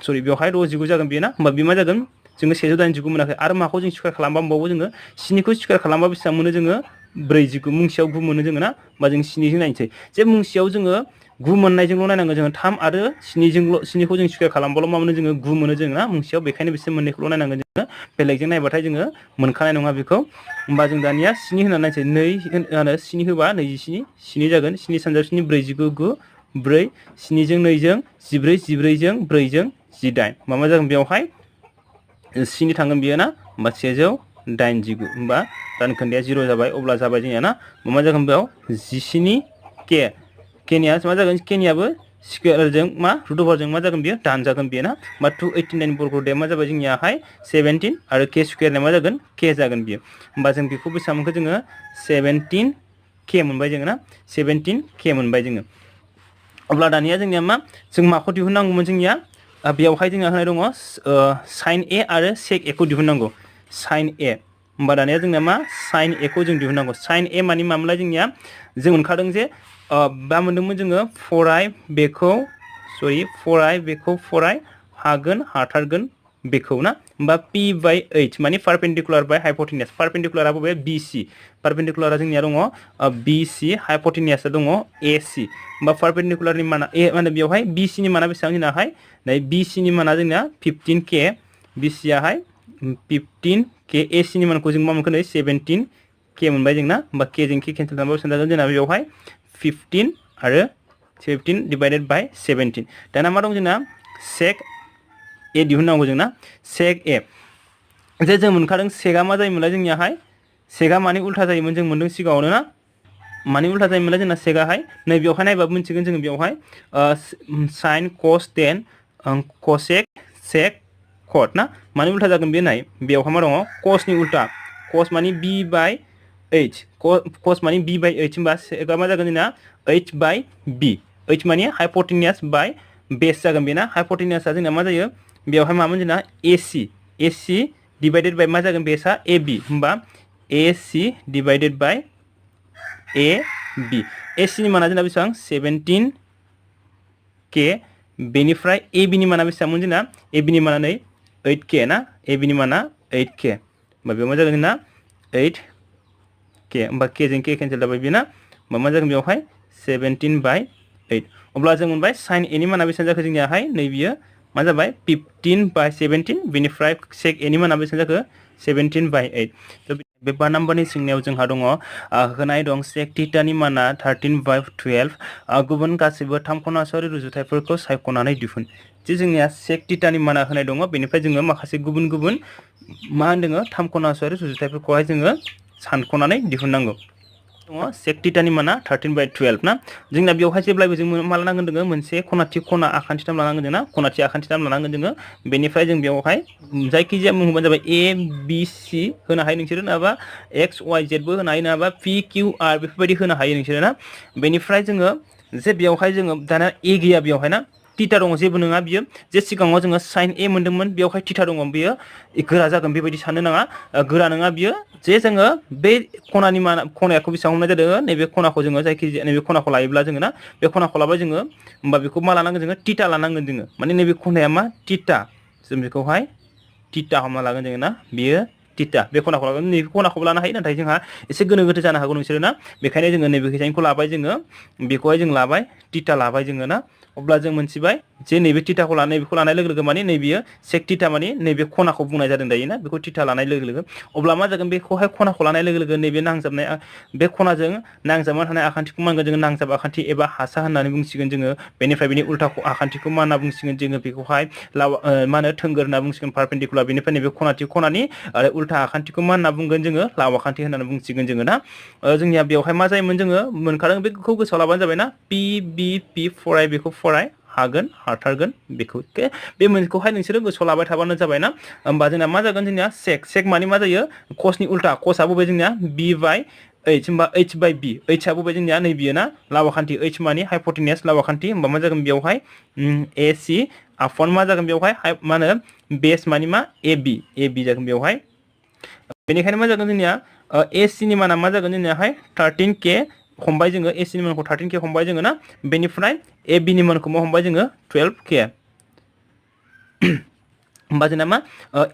सरि बेवहाय 19 जागोन बेयो ना होमबा बे मा जागोन जोङो 189 मोनाखै आरो माखौ जों स्क्वायर खालामबा मोनबावो जोङो 7 खौ स्क्वायर खालामबा बेसेबां मोनो जोङो 49 मुंसेयाव 9 मोनो जोङो ना होमबा जों 7 जों नायनोसै जे मुंसेयाव जोङो 9 मोननायजोंल' नायनांगोन जोङो 3 आरो 7 खौ जों स्क्वायर खालामबाल' मा मोनो जोङो 9 मोनो जोङो ना मुंसेयाव बेखायनो बिसोर मोननैखौल' नायनांगोन जोङो बेलेगजों नायबाथाय जोङो मोनखानाय नङा बेखौ होमबा जों दानिया 7 होनानै नायनोसै 2 7 होबा 27 7 जागोन 7 सानजाब 7 49 9 4 7 जों 2 जों 14 14 जों 4 जों 18 मा जागोन बेवहाय 7 थांगोन बियो ना होमबा 189 होमबा दानखोन्दाया 0 जाबाय अब्ला जाबाय जोंनिया ना मा जागोन बेयाव 17 केनिया मा जागोन केनियाबो स्क्वायरजों मा रुट अभारजों मा जागोन बियो दानजागोन बियो ना होमबा 289 बर्ग रोदाया मा जाबाय जोंनियाहाय 17 आरो के स्क्वायरना मा जागोन के जागोन बियो होमबा जों बेखौ बेसेबां मोनखो जोङो 17 के मोनबाय जोङो ना 17 के मोनबाय जोङो अब्ला दानिया जोंनिया मा जों माखौ दिहुननांगौमोन जोंनिया बेयावहाय जोंहा होनाय दङ साइन ए आरो सेक ए खौ दिहुननांगौ साइन ए होमबा दानिया जोंना मा साइन ए खौ जों दिहुननांगौ साइन ए मानि मामोनलाय जोंनिया जों मोनखादों जे मा मोनदोंमोन जोङो फराय बेखौ फराय हागोन हाथारगोन बेखौ ना होमबा p बाय h माने पारपेंडिकुलार बाय हाइपोटेनियास पारपेंडिकुलारा बबे bc पारपेंडिकुलारा जोंनिया दङ bc हाइपोटेनियासआ दङ ac होमबा पारपेंडिकुलारनि माना ए माने बेवहाय bc नि माना बेसेबां जोंनाहाय नै bc नि माना जोंना 15k bc आहाय 15k ac नि मानखौ जों मा मोनखो नै 17k मोनबाय जोंना होमबा k जों k केन्सेल खालामबा बेसेबां जागोन जोंना बेवहाय 15 आरो 15 डिवाइडेड बाय 17 दाना मा दं जोंना सेक ए दिहुननांगौ जोंना सेक ए जे जों मोनखादों सेकआ मा जायोमोनलाय जोंनियाहाय सेकआ मानि उल्था जायोमोन जों मोनदों सिगाङावनो ना मानि उल्था जायोमोनलाय जोंना सेकआहाय नै बेवहाय नायबा मिन्थिगोन जोङो बेवहाय साइन कस 10 कसेक सेक कट ना मानि उल्था जागोन बे नाय बेवहाय मा दङ कसनि उल्था कस मानि b बाय h कस मानि b बाय h होमबा सेकआ मा जागोन जोंना h बाय b h मानि हाइपोटेनियास बाय बेस जागोन बेना हाइपोटेनियासआ जोंना मा जायो बेवहाय मामोन जोंना ac डिवाइडेड बाय मा जागोन बेसआ ab होमबा ac divided by ab ac नि माना जोंना बेसेबां 17k बेनिफ्राय ab नि माना बेसेबांमोन जोंना ab नि माना नै 8k ना ab नि माना 8k होमबा बेयाव मा जागोन जोंना 8k होमबा k जों k केन्सेल जाबाय बेना होमबा मा जागोन बेवहाय 17 बाय 8 अब्ला जों मोनबाय साइन ए नि माना बेसेबां जाखो जोंनियाहाय नै बियो मा जाबाय 15 बाय 17 बेनिफ्राय सेक ए नि माना बेसेबां जाखो 17 बाय 8 बे 5 नाम्बारनि सोंनायाव जोंहा दङ होनाय दं सेक थीटानि माना 13 बाय 12 गुबुन गासैबो 3 खनासआरि रुजुथायफोरखौ सायख'नानै दिहुन जे जोंनिया सेक थीटानि माना होनाय दङ बेनिफ्राय जोङो माखासे गुबुन गुबुन मा होनदों 3 खनासआरि रुजुथायफोरखौहाय जोङो सानख'नानै दिहुननांगौ दङ सेक थीटानि माना 13 बाय 12 ना जोंना बेवहाय जेब्लाबो जों मा लानांगोन जोङो मोनसे खनाथि खना आखान्थिथाम लानांगोन जोंना खनाथि आखान्थिथाम लानांगोन जोङो बेनिफ्राय जों बेवहाय जायखिजाया मुं होबानो जाबाय a b c होनो हायो नोंसोरो नङाबा x y z बो होनो हायो नङाबा p q r बेफोरबायदि होनो हायो नोंसोरो ना बेनिफ्राय जोङो जे बेवहाय जोङो दाना a गैया बेवहाय ना थीटा दङ जेबो नङा बियो जे सिगाङाव जोङो साइन ए मोन्दोंमोन बेवहाय थीटा दङ बियो गोरा जागोन बेबायदि साननो नाङा गोरा नङा बियो जे जोङो बे खनानि माना खनायाखौ बेसेबां हमनाय जादों नैबे खनाखौ जोङो जायखिजाया नैबे खनाखौ लायोब्ला जोङो ना बे खनाखौ लाबाय जोङो होमबा बेखौ मा लानांगोन जोङो थीटा लानांगोन जोङो माने नैबे खनाया मा थीटा जों बेखौहाय थीटा हमना लागोन जोङो ना बियो थीटा बे खनाखौ लागोन नैबे खनाखौबो लानो हायो नाथाय जोंहा एसे गोनो गोथो जानो हागौ नोंसोरो ना बेखायनो जोङो नैबे खैजानिखौ लाबाय जोङो बेखौहाय जों लाबाय थीटा लाबाय जोङो ना अब्ला जों मोनथिबाय जे नैबे थिटाखौ लानाय बेखौ लानाय लोगो लोगो माने नैबेयो सेक थिटा माने नैबे खनाखौ बुंनाय जादों दायो ना बेखौ थिटा लानाय लोगो लोगो अब्ला मा जागोन बेखौहाय खनाखौ लानाय लोगो लोगो नैबे नांजाबनाय बे खनाजों नांजाबना थानाय आखान्थिखौ मा होनगोन जोङो नांजाब आखान्थि एबा हासा होननानै बुंसिगोन जोङो बेनिफ्राय बेनि उल्था आखान्थिखौ मा होनना बुंसिगोन जोङो बेखौहाय मा होनो थोंगोर होनना बुंसिगोन पारपेन्डिकुलार बेनिफ्राय नैबे खनानि आरो उल्था आखान्थिखौ मा होनना बुंगोन जोङो लाव आखान्थि होननानै बुंसिगोन जोङो ना जोंनिया बेवहाय मा जायोमोन जोङो मोनखादों बेखौ गोसोआव लाबानो जाबाय ना पि बि पि फराय बेखौ फराय हागोन हाथारगोन बेखौ बे मोनसेखौहाय नोंसोरो गोसोआव लाबाय थाबानो जाबाय ना होमबा जोंना मा जागोन जोंनिया सेक माने मा जायो कसनि उल्था कसा बबे जोंनिया बि बाय एच होमबा एच बाय बि एच आ बबे जोंनिया नै बियो ना लावाखान्थि एच माने हाइपोटेनियास लावाखान्थि होमबा मा जागोन बेवहाय ए सि आपन मा जागोन बेवहाय मा होनो बेस माने मा ए बि जागोन बेवहाय बेनिखायनो मा जागोन जोंनिया ए सि नि माना मा जागोन जोंनियाहाय 13K हमबाय जोङो ए सि नि मानखौ 13K हमबाय जोङो ना बेनिफ्राय ए बि नि मानखौ मा हमबाय जोङो 12K होमबा जोंना मा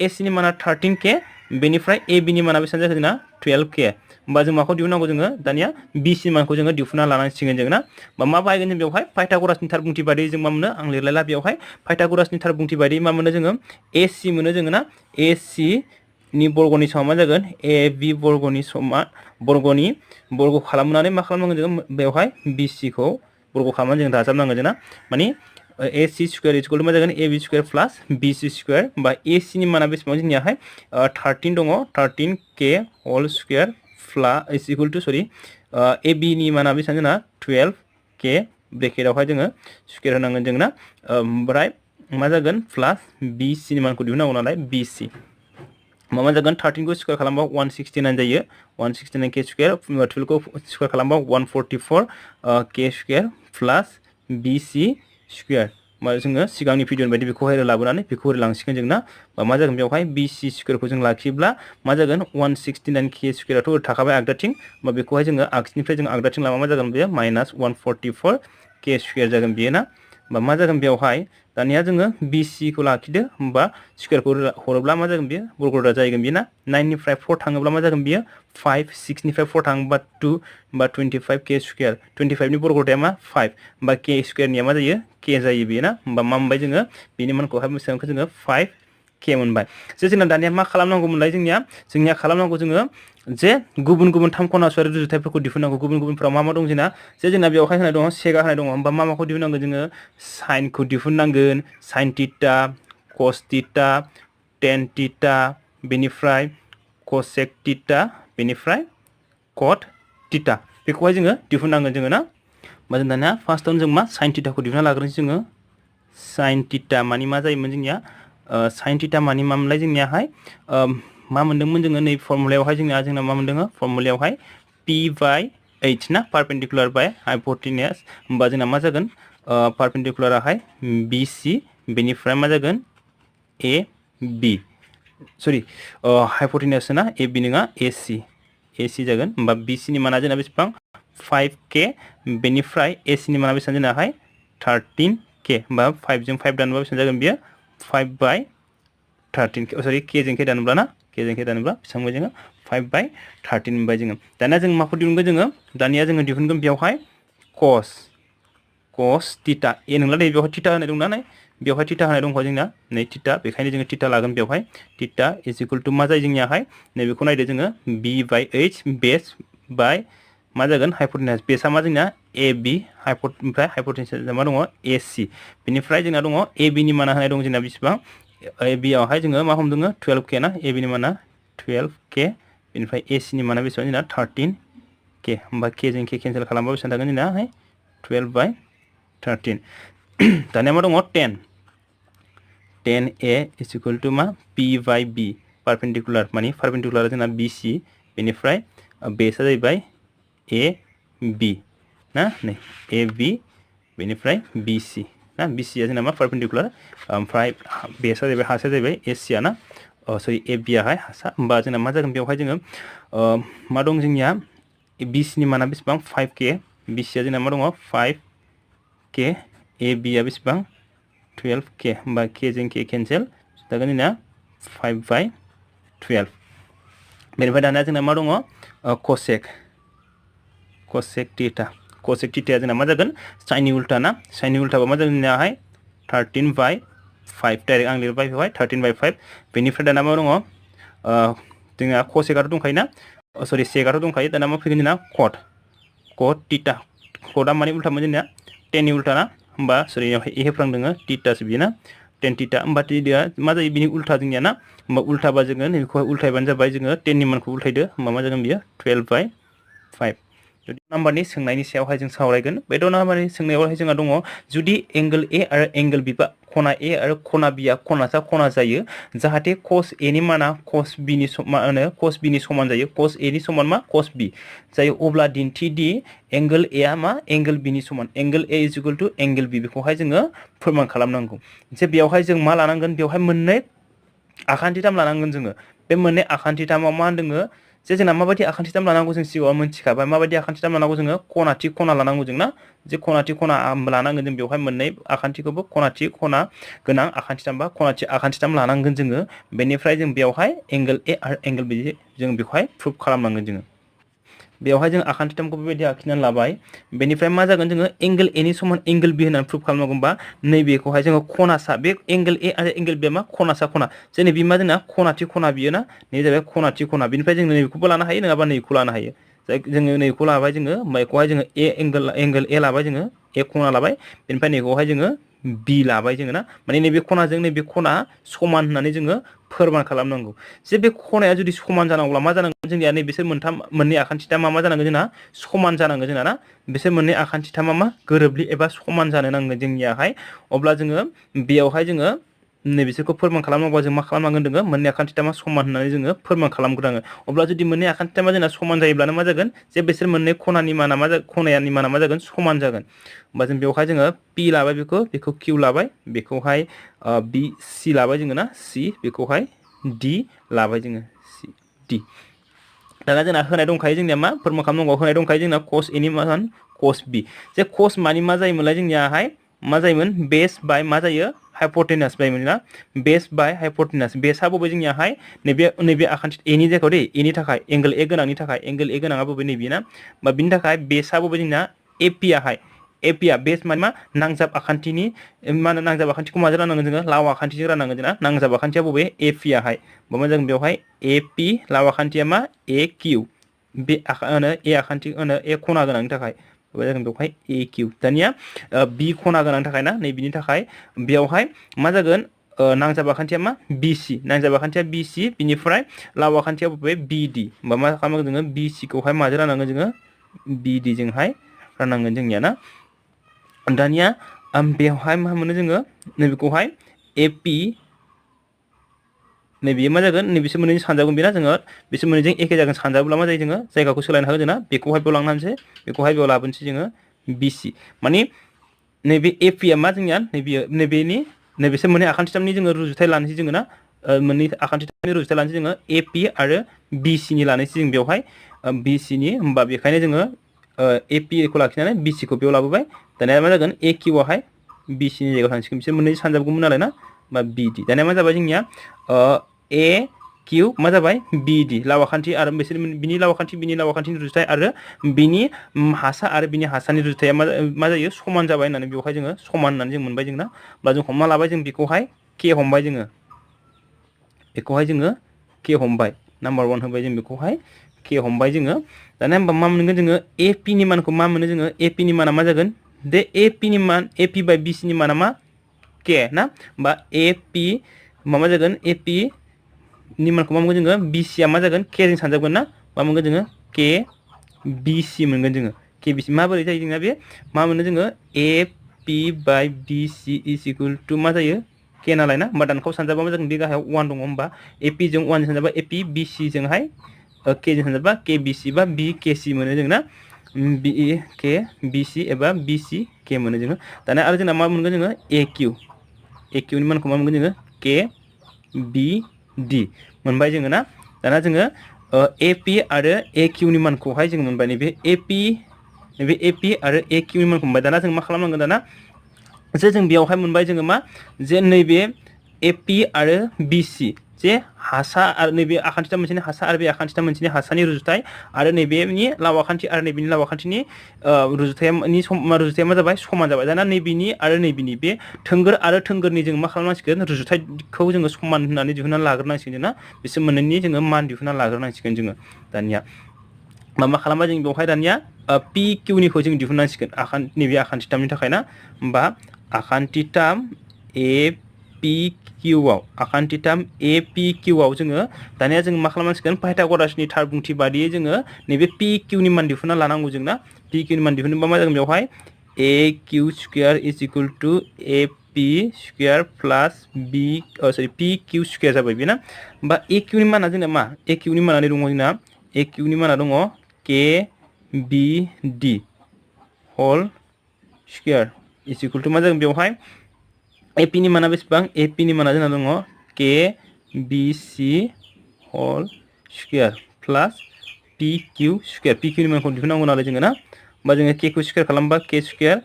ए सि नि माना 13K बेनिफ्राय ए बि नि माना बेसेबां जाखो जोंना 12K होमबा जों माखौ दिहुननांगौ जोङो दानिया बि सि नि मानखौ जोङो दिहुनना लानांसिगोन जों ना मा बाहायगोन जों बेवहाय पाइथागरासनि थार बुंथि बायदियै जों मा मोनो आं लिरलायला बेवहाय पाइथागरासनि थार बुंथि बायदियै मा मोनो जोङो ए सि मोनो जोङो ना ए सि नि बर्गनि समा मा जागोन ए बि बर्गनि समा बर्ग खालामनानै मा खालामनांगोन जोङो बेवहाय बि सि खौ बर्ग खालामनानै जों दाजाबनांगोन जोंना माने ए सि स्क्वायर इज इक्वल टु मा जागोन ए बि स्क्वायर प्लास बि सि स्क्वायर होमबा ए सि नि माना बेसेबां जोंनियाहाय 13 दङ 13K होल स्क्वायर प्लास इज इक्वल टु सरि ए बि नि माना बेसेबां जोंना 12K ब्रेकेटावहाय जोङो स्क्वायर होनांगोन जों ना ओमफ्राय मा जागोन प्लास बि सि नि मानखौ दिहुननांगौ नालाय बि सि मा जागोन 13 खौ स्क्वायर खालामबा 169 जायो 169K स्क्वायर 12 खौ स्क्वायर खालामबा 144K स्क्वायर प्लास बि सि स्क्वायर मा जोङो सिगांनि भिडिअनि बायदि बेखौहाय लाबोनानै बेखौ लांसिगोन जों ना मा जागोन बेवहाय बि सि स्क्वायरखौ जों लाखियोब्ला मा जागोन 169K स्क्वायराथ' थाखाबाय आगदाथिं होमबा बेखौहाय जोङो आगसिनिफ्राय जों आगदाथिं लांबा मा जागोन बेयो माइनास 144K स्क्वायर जागोन बेयो ना होमबा मा जागोन बेवहाय दानिया जोङो बि सि खौ लाखिदो होमबा स्क्वायरखौ हरोब्ला मा जागोन बेयो बर्गदा जाहैगोन बेयो ना 9 निफ्राय 4 थाङोब्ला मा जागोन बेयो 5 6 निफ्राय 4 थाङोब्ला 2 होमबा 25K स्क्वायर 25 नि बर्गदाया मा 5 होमबा K स्क्वायरनिया मा जायो K जायो बेयो ना होमबा मा मोनबाय जोङो बेनि मानखौहाय बेसेबांखौ जोङो 5K मोनबाय जे जोंना दानिया मा खालामनांगौमोनलाय जोंनिया खालामनांगौ जोङो जे गुबुन गुबुन थाम खनासुआरि रुजुथायफोरखौ दिहुननांगौ गुबुन गुबुनफोराव मा दं जोंना जे जोंना बेवहाय होनाय दङ सेकआ होनाय दङ होमबा माखौ दिहुननांगोन जोङो साइनखौ दिहुननांगोन sine theta cos theta tan theta बेनिफ्राय कसेक थिटा बेनिफ्राय कट थिटा बेखौहाय जोङो दिहुननांगोन जोङो ना होमबा जों दानिया फार्स्टआवनो जों मा साइन थिटाखौ दिहुनना लाग्रोनोसै जोङो साइन थिटा मानि मा जायोमोन जोंनिया साइन थिटा मानि मामोनलाय जोंनियाहाय मा मोनदोंमोन जोङो नै फर्मुलायावहाय जोंना मा मोनदों फर्मुलायावहाय P बाय H ना पारपेन्डिकुलार बाय हाइपोटेनियास होमबा जोंना मा जागोन पारपेन्डिकुलाराहाय BC बेनिफ्राय मा जागोन AB सरि हाइपोटेनियास ना AB नङा AC जागोन होमबा BC नि माना जोंना बेसेबां 5K बेनिफ्राय AC नि माना बेसेबां जोंनाहाय 13K होमबा 5 जों 5 दानोबा बेसेबां जागोन बेयो 5 बाय 13K सरि K जों K दानोब्ला ना K जों K दानोब्ला बेसेबां मोनबाय जोङो 5 बाय 13 मोनबाय जोङो दानिया जों माखौ दिहुनगोन जोङो दानिया जोङो दिहुनगोन बेवहाय कस थिटा ए नंला नै बेवहाय थिटा होनाय दंना नै बेवहाय थिटा होनाय दंखा जोंना नै थिटा बेखायनो जोङो थिटा लागोन बेवहाय थिटा इज इक्वल टु मा जायो जोंनियाहाय नैबेखौ नायदो जोङो B बाय H बेस बाय मा जागोन हाइपोटेनियास बेसआ मा जोंना AB ओमफ्राय हाइपोटेनियास मा दङ AC बेनिफ्राय जोंना दङ AB नि माना होनाय दं जोंना बेसेबां AB आवहाय जोङो मा हमदों 12K ना AB नि माना 12K बेनिफ्राय AC नि माना बेसेबां जोंना 13K होमबा K जों K केन्सेल खालामबा बेसेबां थागोन जोंनाहाय 12 बाय 13 दानिया मा दङ 10A इज इक्वल टु मा P बाय B पारपेन्डिकुलार माने पारपेन्डिकुलार जोंना BC बेनिफ्राय बेसआ जाहैबाय AB ना नै AB बेनिफ्राय BC ना BC आ जोंना मा पारपेन्डिकुलार ओमफ्राय बेसआ जाहैबाय हासआ जाहैबाय AC आ ना सरि AB आहाय हासा होमबा जोंना मा जागोन बेवहाय जोङो मा दं जोंनिया BC नि माना बेसेबां 5K BC आ जोंना मा दङ 5K AB आ बेसेबां 12K होमबा K जों K केन्सेल जागोन जोंना 5 बाय 12 बेनिफ्राय दानिया जोंना मा दङ कसेक थिटा cosec theta जोंना मा जागोन साइननि उल्टा ना साइननि उल्टाबा मा जागोन जोंनाहाय 13/5 डाइरेक्ट आं लिरबाय बेवहाय 13/5 बेनिफ्राय दाना मा दङ जोंना cosecआथ' दंखायो ना सरि secआथ' दंखायो दाना मा फैगोन जोंना cot theta cotआ माने उल्टा मोन जोंना 10 नि उल्टा ना होमबा सरि ए हेफ्रांदोङो थीटासो बियो ना 10 थीटा होमबा थीटाया मा जायो बिनि उल्टा जोंनिया ना होमबा उल्टाबा जोङो नैबेखौहाय उल्टायबानो जाबाय जोङो 10 नि मानखौ उल्टायदो होमबा मा जागोन बियो 12/5 जुदि नाम्बारनि सोंनायनि सायावहाय जों सावरायगोन बे द' नाम्बारनि सोंनायावहाय जोंहा दङ जुदि एंगल ए आरो एंगल बि बा खना ए आरो खना बि आ खनासा खना जायो जाहाथे cos ए नि माना cos बि नि cos बि नि समान जायो cos ए नि समान मा cos बि जायो अब्ला दिन्थि दि एंगल ए आ मा एंगल बि नि समान angle A is equal to angle B बेखौहाय जोङो फोरमान खालामनांगौ जे बेयावहाय जों मा लानांगोन बेयावहाय मोननै आखान्थिथाम लानांगोन जोङो बे मोननै आखान्थिथामाव मा होनदोङो जे जोंना माबायदि आखान्थिथाम लानांगौ जों सिगाङाव मोनथिखाबाय माबायदि आखान्थिथाम लानांगौ जोङो खनाथि खना लानांगौ जों ना जे खनाथि खना लानांगोन जों बेवहाय मोननै आखान्थिखौबो खनाथि खना गोनां आखान्थिथाम बा खनाथि आखान्थिथाम लानांगोन जोङो बेनिफ्राय जों बेवहाय एंगल ए आरो एंगल बि जों बेवहाय प्रुफ खालामनांगोन जोङो बेवहाय जों आखान्थिथामखौ बेबायदि आखिनानै लाबाय बेनिफ्राय मा जागोन जोङो एंगल ए नि समान एंगल बि होननानै प्रुफ खालामनांगौबा नैबेखौहाय जोङो खनासा बे एंगल ए आरो एंगल बि मा खनासा खना जेने बि मा जोंना खनाथि खना बियो ना नै जाबाय खनाथि खना बिनिफ्राय जों नैबेखौबो लानो हायो नङाबा नैबेखौ लानो हायो जोङो नैबेखौ लाबाय जोङो बेखौहाय जोङो ए एंगल ए लाबाय जोङो ए खना लाबाय बेनिफ्राय नैबेखौहाय जोङो बि लाबाय जोङो ना माने नैबे खनाजों नैबे खना समान होननानै जोङो फोरमान खालामनांगौ जे बे खनाया जुदि समान जानांगौब्ला मा जानांगोन जोंनिया नै बिसोर मोननै आखान्थिथामा मा जानांगोन जोंना समान जानांगोन जोंना ना बिसोर मोननै आखान्थिथामा मा गोरोबलि एबा समान जानो नांगोन जोंनियाहाय अब्ला जोङो बेयावहाय जोङो नैबिसोरखौ फोरमान खालामनांगौबा जों मा खालामनांगोन जोङो मोननै आखान्थिथामा समान होननानै जोङो फोरमान खालामग्रोनांगोन अब्ला जुदि मोननै आखान्थिथामा जोंना समान जायोब्लानो मा जागोन जे बिसोर मोननै खनानि माना खनायानि माना मा जागोन समान जागोन होमबा जों बेवहाय जोङो पि लाबाय बेखौ किउ लाबाय बेखौहाय बि सि लाबाय जोङो ना सि बेखौहाय डि लाबाय जोङो सि डि दाना जोंना होनाय दंखायो जोंनिया मा फोरमान खालामनांगौ होनाय दंखायो जोंना cos ए नि मा होन cos बि जे cos मानि मा जायोमोनलाय जोंनियाहाय मा जायोमोन बेस बाय मा जायो हाइपोटेनास जायोमोन ना बेस बाय हाइपोटेनास बेसआ बबे जोंनियाहाय नैबे आखान्थि ए नि जायगायाव दै ए नि थाखाय एंगल ए गोनांनि थाखाय एंगल ए गोनाङा बबे नैबे ना बा बिनि थाखाय बेसआ बबे जोंना एपि आहाय एपिआ बेस माने मा नांजाब आखान्थिनि मा होनो नांजाब आखान्थिखौ माजों राननांगोन जोङो लाव आखान्थिजों राननांगोन जोंना नांजाब आखान्थिया बबे एपि आहाय मा जागोन बेवहाय एपि लाव आखान्थिया मा ए किउ बे ए आखान्थि ए खना गोनांनि थाखाय जागोन बेवहाय ए किउ दानिया बि खना गोनांनि थाखाय ना नै बिनि थाखाय बेवहाय मा जागोन नांजाब आखान्थिया मा बिसि नांजाब आखान्थिया बिसि बिनिफ्राय लाव आखान्थिया बबे बिडि होमबा मा खालामनांगोन जोङो बिसिखौहाय माजों राननांगोन जोङो बिडि जोंहाय राननांगोन जोंनिया ना दानिया बेवहाय मा मोनो जोङो नैबेखौहाय एपि नैबे मा जागोन नैबिसोर मोननैजों सानजागोन बेना जोङो बिसोर मोननैजों एखे जागोन सानजाब्ला मा जायो जोङो जायगाखौ सोलायनो हागोन जोंना बेखौहाय बेयाव लांनानैसै बेखौहाय बेयाव लाबोनोसै जोङो बिसि माने नैबे एपिआ मा जोंनिया नैबेसोर मोननै आखान्थिथामनि जोङो रुजुथाय लानोसै जोङो ना मोननै आखान्थिथामनि रुजुथाय लानोसै जोङो एपि आरो बिसिनि लानोसै जों बेवहाय बिसिनि होमबा बेखायनो जोङो एपिखौ लाखिनानै बिसिखौ बेयाव लाबोबाय दानिया मा जागोन ए किउआहाय बिसिनि जायगायाव थांसिगोन बिसोर मोननै सानजाबगौमोन नालाय ना बा बिडि दानिया मा जाबाय जोंनिया ए किउ मा जाबाय बिडि लाव आखान्थि आरो बिसोर बिनि लाव आखान्थिनि रुजुथाय आरो बिनि हासा आरो बिनि हासानि रुजुथाया मा जायो समान जाबाय होननानै बेवहाय जोङो समान होननानै जों मोनबाय जोंना होमब्ला जों हमना लाबाय जों बेखौहाय के हमबाय जोङो के हमबाय नाम्बार 1 होबाय जों बेखौहाय के हमबाय जोङो दानिया होमबा मा मोनगोन जोङो एपि नि मानखौ मा मोनो जोङो एपि नि माना मा जागोन दे एपि नि मान एपि बाय बिसि नि माना मा के ना होमबा एपि मा जागोन एपि नि मानखौ मा मोनगोन जोङो बिसिया मा जागोन के जों सानजाबगोन ना मा मोनगोन जोङो के बिसि मोनगोन जोङो के बिसि माबोरै जायो जोंना बे मा मोनो जोङो एपि बाय बिसि इज इक्वल टु मा जायो के नालाय ना होमबा दानखाव सानजाबा मा जागोन बे गाहायाव 1 दङ होमबा एपि जों 1 सानजाबा एपि बिसि जोंहाय के जों सानजाबा के बिसि बा बि के सि मोनो जों ना बि के बिसि एबा बिसि के मोनो जोङो दानिया आरो जोंना मा मोनगोन जोङो ए किउ नि मानखौ मा मोनगोन जोङो के बि डि मोनबाय जोङो ना दाना जोङो एपि आरो ए किउ नि मानखौहाय जों मोनबाय नैबे एपि आरो ए किउ नि मानखौ मोनबाय दाना जों मा खालामनांगोन दाना जे जों बेयावहाय मोनबाय जोङो मा जे नैबे एपि आरो बिसि जे हासा आरो नैबे आखान्थिथाम मोनसेनि हासा आरो बे आखान्थिथाम मोनसेनि हासानि रुजुथाय आरो नैबेनि लावाखान्थि आरो नैबेनि लावाखान्थिनि रुजुथाया मा जाबाय समान जाबाय दाना नैबेनि आरो नैबेनि बे थोंगोर आरो थोंगोरनि जों मा खालामनांसिगोन रुजुथायखौ जोङो समान होननानै दिहुनना लाग्रोनांसिगोन ना बिसोर मोननैनि जोङो मान दिहुनना लाग्रोनांसिगोन जोङो दानिया मा खालामबा जों बेवहाय दानिया पि किउनिखौ जों दिहुननांसिगोन नैबे आखान्थिथामनि थाखाय ना होमबा आखान्थिथाम ए पि किउआव आखान्थिथाम ए पि किउआव जोङो दानिया जों मा खालामनांसिगोन पाइथागरासनि थार बुंथि बादियै जोङो नैबे पि किउनि मान दिहुनना लानांगौ जोंना पि किउनि मान दिहुनोबा मा जागोन बेवहाय ए किउ स्क्वायर इज इकुअल टु ए पि स्क्वायर प्लास बि पि किउ स्क्वायर जाबाय बेना होमबा ए किउनि माना जोंना मा ए किउनि माना दङ जोंना ए किउनि माना दङ के बि डि होल स्क्वायर इज इकुअल टु मा जागोन बेवहाय ए पि नि माना बेसेबां ए पि नि माना जोंना दङ के बि सि होल स्क्वायर प्लास पि किउ स्क्वायर पि किउनि मानखौ दिहुननांगौ नालाय जोङो ना होमबा जोङो के खौ स्क्वायर खालामबा के स्क्वायर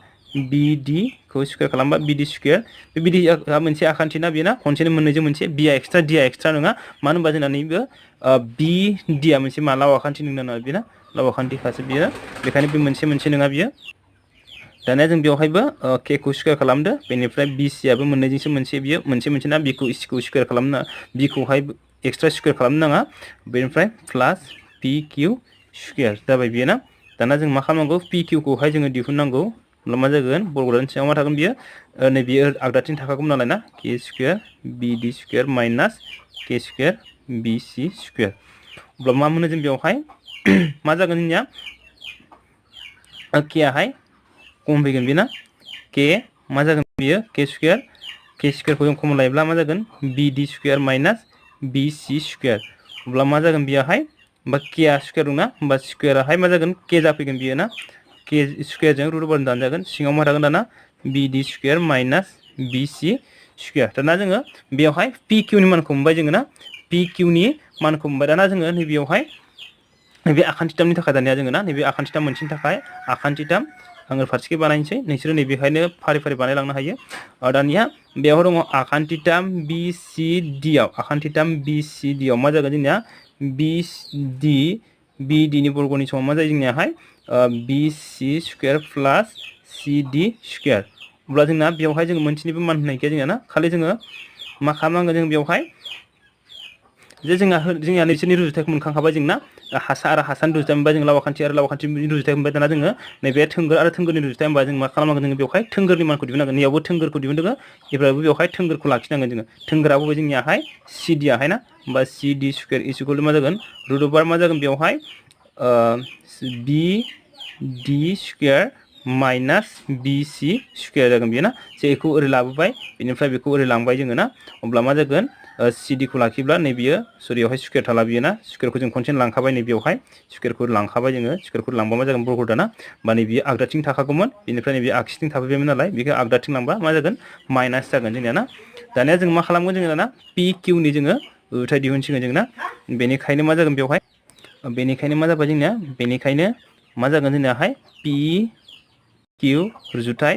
बि डि खौ स्क्वायर खालामबा बि डि स्क्वायर बे बि डिआ मोनसे आखान्थि ना बेयो ना खनसेनो मोननैजों मोनसे बिआ एक्सट्रा डिआ एक्सट्रा नङा मानो होनबा जोंना नैबे बि डिआ मोनसे मा लावाखान्थि नोंना ना बेना लावाखान्थिखासो बियो बेखायनो बे मोनसे नङा बियो दानिया जों बेवहायबो के खौ स्क्वायर खालामदो बेनिफ्राय बि सि आबो मोननैजोंसो मोनसे बियो मोनसे ना बिखौ सिखौ स्क्वायर खालामना बिखौहाय एक्सट्रा स्क्वायर खालामनो नाङा बेनिफ्राय प्लास पि किउ स्क्वायर जाबाय बियो ना दाना जों मा खालामनांगौ पि किउखौहाय जोङो दिहुननांगौ अब्ला मा जागोन बरगदानि सिङाव मा थागोन बियो नै बियो आगदाथिं थाखागौमोन नालाय ना के स्क्वायर बि डि स्क्वायर माइनास के स्क्वायर बि सि स्क्वायर अब्ला मा मोनो जों बेवहाय मा जागोन जोंनिया के आहाय कमन फैगोन बेना के मा जागोन बियो के स्क्वायरखौ जों कमन लायोब्ला मा जागोन बि D square minus B C square अब्ला मा जागोन बेयावहाय होमबा के आ स्क्वायर दंना होमबा स्क्वायराहाय मा जागोन के जाफैगोन बियो ना के स्क्वायरजों रुट ओभार दानजागोन सिङाव मा थागोन दाना बि D square minus B C square दाना जोङो बेवहाय पि किउनि मानखौ मोनबाय जोङो ना पि किउनि मानखौ मोनबाय दाना जोङो नैबेयावहाय नैबे आखान्थिथामनि थाखाय दानिया जोङो ना नैबे आखान्थिथाम मोनसेनि थाखाय आखान्थिथाम आङो फारसेखै बानायनोसै नोंसोरो नैबेहायनो फारि फारि बानायलांनो हायो दानिया बेयाव दङ आखान्थिथाम बि सि डि आव आखान्थिथाम बि सि डि आव मा जागोन जोंनिया बि डि नि बर्गनि समाव मा जायो जोंनियाहाय बि सि स्क्वायर प्लास सि डि स्क्वायर अब्ला जोंना बेवहाय जोङो मोनसेनिबो मान होनाय गैया जोंना ना खालि जोङो मा खालामनांगोन जों बेवहाय जे जोंहा नैसोरनि रुजुथायखौ मोनखांखाबाय जोंना हासा आरो हासानि रुजुथाय मोनबाय जों लावाखान्थि आरो लावाखान्थिनि रुजुथाय मोनबाय दाना जोङो नैबे थोंगोर आरो थोंगोरनि रुजुथाय होनबा जों मा खालामनांगोन जोङो बेवहाय थोंगोरनि मानखौ दिहुननांगोन नैयावबो थोंगोरखौ दिहुनदों एफ्रावबो बेवहाय थोंगोरखौ लाखिनांगोन जोङो थोंगोरा बबे जोंनियाहाय सि डि आहाय ना होमबा सि डि स्क्वायर इज इकुअल टु मा जागोन रुट ओभार मा जागोन बेवहाय बि D square minus B C square जागोन बेयो ना जेखौ ओरै लाबोबाय बेनिफ्राय बेखौ ओरै लांबाय जोङो ना अब्ला मा जागोन सि डि खौ लाखिब्ला नैबेयो सरियावहाय स्क्वायर थाला बियो ना स्क्वायरखौ जों खनसेनो लांखाबाय नैबेयावहाय स्क्वायरखौ लांखाबाय जोङो स्क्वायरखौ लांबा मा जागोन बर्ग दाना होमबा नैबे आगदाथिं थाखागौमोन बेनिफ्राय नैबे आगसिथिं थाफैबायमोन नालाय बेखौ आगदाथिं लांबा मा जागोन माइनास जागोन जोंनिया ना दानिया जों मा खालामगोन जोङो दाना पि किउनि जोङो रुजुथाय दिहुनसिगोन जों ना बेनिखायनो मा जागोन बेवहाय बेनिखायनो मा जाबाय जोंनिया बेनिखायनो मा जागोन जोंनियाहाय पि किउ रुजुथाय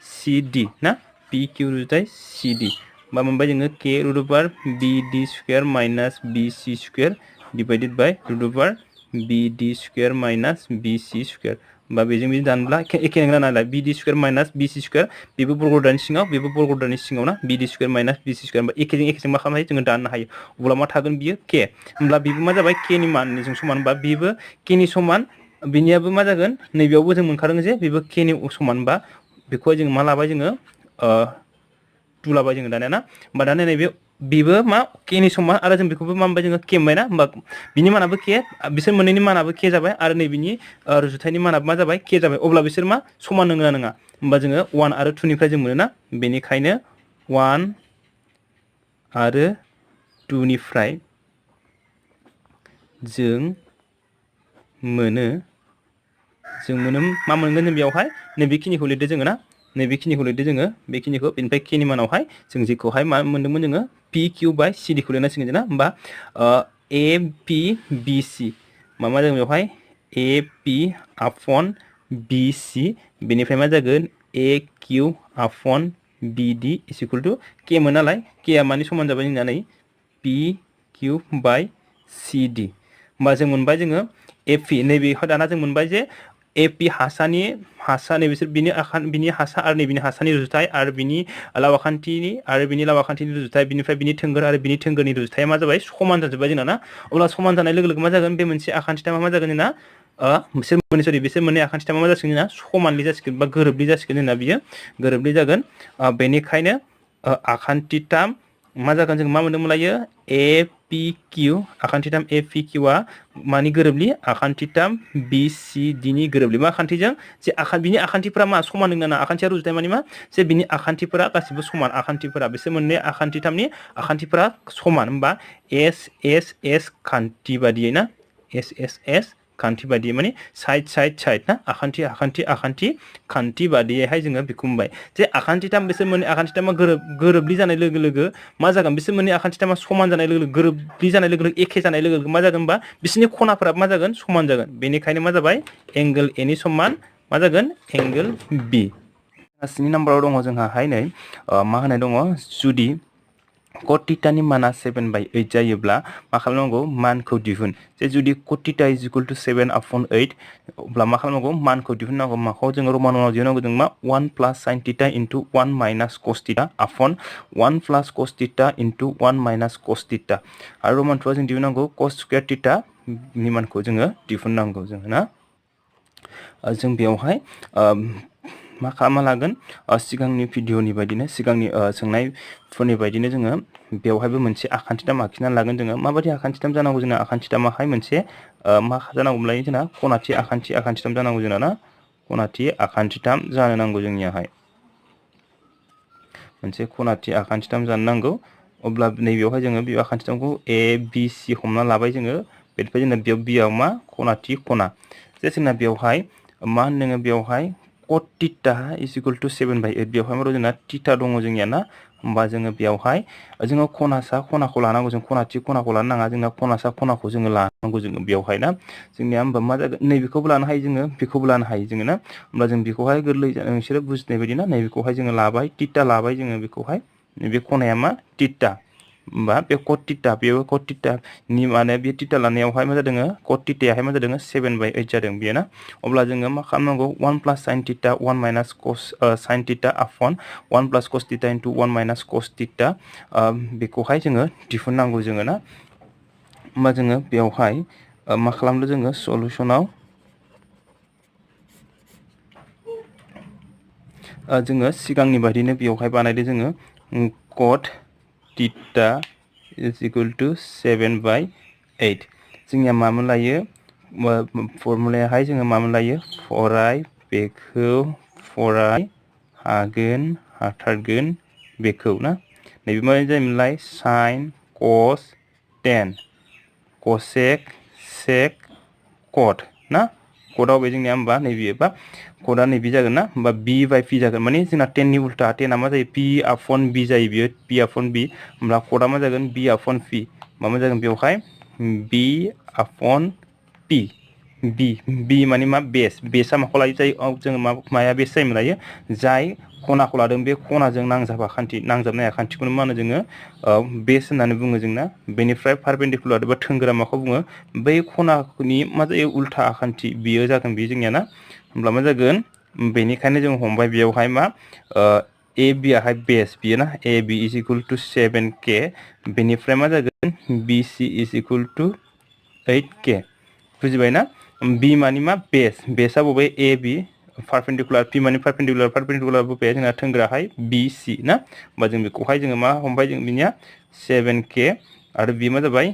सि डि ना पि किउ रुजुथाय सि डि मा मोनबाय जोङो के root over B D square minus B C square divided by root over B D square minus B C square बा बेजों बिदि दानब्ला एखे नङा नालाय B D square minus B C square बेबो बर्गदानि सिङाव बेबो बर्गदानि सिङाव ना B D square minus B C square होमबा एखेजों मा खालामनो हायो जोङो दाननो हायो अब्ला मा थागोन बियो के होमब्ला बेबो मा जाबाय के नि मानजों समान होमबा बेबो के नि समान बिनियाबो मा जागोन नैबेयावबो जों मोनखादों जे बेबो के नि समान होमबा बेखौहाय जों मा लाबाय जोङो टु लाबाय जोङो दानिया ना होमबा दानिया नैबे बेबो मा के नि समान आरो जों बेखौबो मा मोनबाय जोङो के मोनबाय ना होमबा बिनि मानाबो के बिसोर मोननैनि मानाबो के जाबाय आरो नैबेनि रुजुथायनि मानाबो मा जाबाय के जाबाय अब्ला बिसोर मा समान नंगौना नङा होमबा जोङो 1 आरो 2 निफ्राय जों मोनो ना बेनिखायनो 1 आरो 2 निफ्राय जों मोनो मा मोनगोन जों बेयावहाय नैबेखिनिखौ लिरदो जोङो ना नैबेखिनिखौ लिरदो जोङो बेखिनिखौ बेनिफ्राय के नि मानावहाय जों जेखौहाय मा मोनदोंमोन जोङो पि किउ बाय सि डि खौ लिरनांसिगोन जोंना होमबा ए पि बि सि मा जागोन बेवहाय ए पि आपन बि सि बेनिफ्राय मा जागोन ए किउ आपन बि डि इज इकुअल टु के मोन नालाय के आ मानि समान जाबाय जोंना नै PQ by CD होमबा जों मोनबाय जोङो AP नैबेखौ दाना जों मोनबाय जे AP हासानि बिसोर बिनि हासा आरो नैबिनि हासानि रुजुथाय आरो बिनि लावाखान्थिनि रुजुथाय बिनिफ्राय बिनि थोंगोर आरो बिनि थोंगोरनि रुजुथाया मा जाबाय समान जाजोबबाय जोंना ना अब्ला समान जानाय लोगो लोगो मा जागोन बे मोनसे आखान्थिया मा जागोन जोंना बिसोर मोननै आखान्थिया मा जासिगोन जोंना समानलि जासिगोन बा गोरोबलि जासिगोन जोंना बियो गोरोबलि जागोन बेनिखायनो आखान्थिथाम मा जागोन जों मा मोनदोंमोनलायो APQ आखान्थिथाम APQ आ मानि गोरोबलि आखान्थिथाम BCD नि गोरोबलि मा आखान्थिजों जे बिनि आखान्थिफोरा मा समान नोंना आखान्थिया रुजुथाय माने मा जे बिनि आखान्थिफोरा गासिबो समान आखान्थिफोरा बिसोर मोननै आखान्थिथामनि आखान्थिफोरा समान होमबा SSS खान्थि बादियै ना SSS खान्थि बादियै माने साइड ना आखान्थि बादियैहाय जोङो बेखौ बुंबाय जे आखान्थिथाम बिसोर मोननै आखान्थिथामा गोरोबलि जानाय लोगो लोगो मा जागोन बिसोर मोननै आखान्थिथामा समान जानाय लोगो लोगो गोरोबलि जानाय लोगो लोगो एखे जानाय लोगो लोगो मा जागोन होनबा बिसोरनि खनाफोरा मा जागोन समान जागोन बेनिखायनो मा जाबाय एंगोल A नि समान मा जागोन एंगोल B स्नि नाम्बाराव दङ जोंहाहाय नै मा होनाय दङ जुदि cot θ नि माना 7/8 जायोब्ला मा खालामनांगौ मानखौ दिहुन जे जुदि cot θ = 7/8 अब्ला मा खालामनांगौ मानखौ दिहुननांगौ माखौ जोङो रमानाव दिहुननांगौ जों मा 1 + sin θ * 1 - cos θ upon 1 + cos θ * 1 - cos θ आरो रमान 2 जों दिहुननांगौ cos स्क्वायर θ नि मानखौ जोङो दिहुननांगौ जों ना जों बेयावहाय मा खालामना लागोन सिगांनि भिडिअनि बायदिनो सिगांनि सोंनायफोरनि बायदिनो जोङो बेवहायबो मोनसे आखान्थिथाम आखिनानै लागोन जोङो माबायदि आखान्थिथाम जानांगौ जोंना आखान्थिथामाहाय मोनसे मा जानांगौमोनलाय जोंना खनाथि आखान्थिथाम जानांगौ जोंना ना खनाथि आखान्थिथाम जानो नांगौ जोंनियाहाय मोनसे खनाथि आखान्थिथाम जानो नांगौ अब्ला नैबेयावहाय जोङो बे आखान्थिथामखौ ABC हमना लाबाय जोङो बेनिफ्राय जोंना बेयाव बियाव मा खनाथि खना जे जोंना बेवहाय मा होनदों बेवहाय cot θ = 7/8 बेवहाय मा जोंना θ दङ जोंनिया ना होमबा जोङो बेवहाय जोङो खनासा खनाखौ लानांगौ जों खनाथि खनाखौ लानो नाङा जोंना खनासा खनाखौ जोङो लानांगौ जोङो बेवहाय ना जोंनिया होमबा मा जागोन नैबेखौबो लानो हायो जोङो बेखौबो लानो हायो जोङो ना होमबा जों बेखौहाय गोरलै नोंसोरो बुजिनाय बायदि ना नैबेखौहाय जोङो लाबाय θ लाबाय जोङो बेखौहाय नैबे खनाया मा θ होमबा बे cot θ बेयो cot θ नि माने बे θ लानायावहाय मा जादों cot θ याहाय मा जादों 7/8 जादों बेयो ना अब्ला जोङो मा खालामनांगौ 1 + sin θ 1 - cos sin θ upon 1 + cos θ * 1 - cos θ बेखौहाय जोङो दिहुननांगौ जोङो ना होमबा जोङो बेवहाय मा खालामदो जोङो सलुशनाव जोङो सिगांनि बायदिनो बेवहाय बानायदो जोङो cot θ = 7/8 जोंनिया मामोन लायो फर्मुलायाहाय जोङो मामोन लायो फराय बेखौ फराय हागोन हाथारगोन बेखौ ना नैबे मा जायोमोनलाय sin cos tan cosec sec cot ना कटआ बे जोंनिया होमबा नैबे बा कटआ नैबे जागोन ना होमबा b/p जागोन माने जोंना 10 नि उल्टा 10 आ मा जायो p/b जायो बियो p/b होमब्ला कटआ मा जागोन b/p मा जागोन बेवहाय b/p b माने मा बेसआ माखौ लायो जायो जोङो माया बेस जायोमोन लायो जाय खनाखौ लादों बे खनाजों नांजाबनाय आखान्थिखौनो मा होनो जोङो बेस होननानै बुङो जोंना बेनिफ्राय पारपेन्डिकुलार बा थोंगोरा माखौ बुङो बै खनानि मा जायो उल्था आखान्थि बियो जागोन बे जोंनिया ना होमब्ला मा जागोन बेनिखायनो जों हमबाय बेयावहाय मा AB आहाय बेस बियो ना AB = 7K बेनिफ्राय मा जागोन BC = 8K बुजिबाय ना B मानि मा बेसआ बबे AB पारपेन्डिकुलार P मानि पारपेन्डिकुलार बबे जोंना थोंगोराहाय BC ना होमबा जों बेखौहाय जोङो मा हमबाय जों बिनिया 7K आरो बे मा जाबाय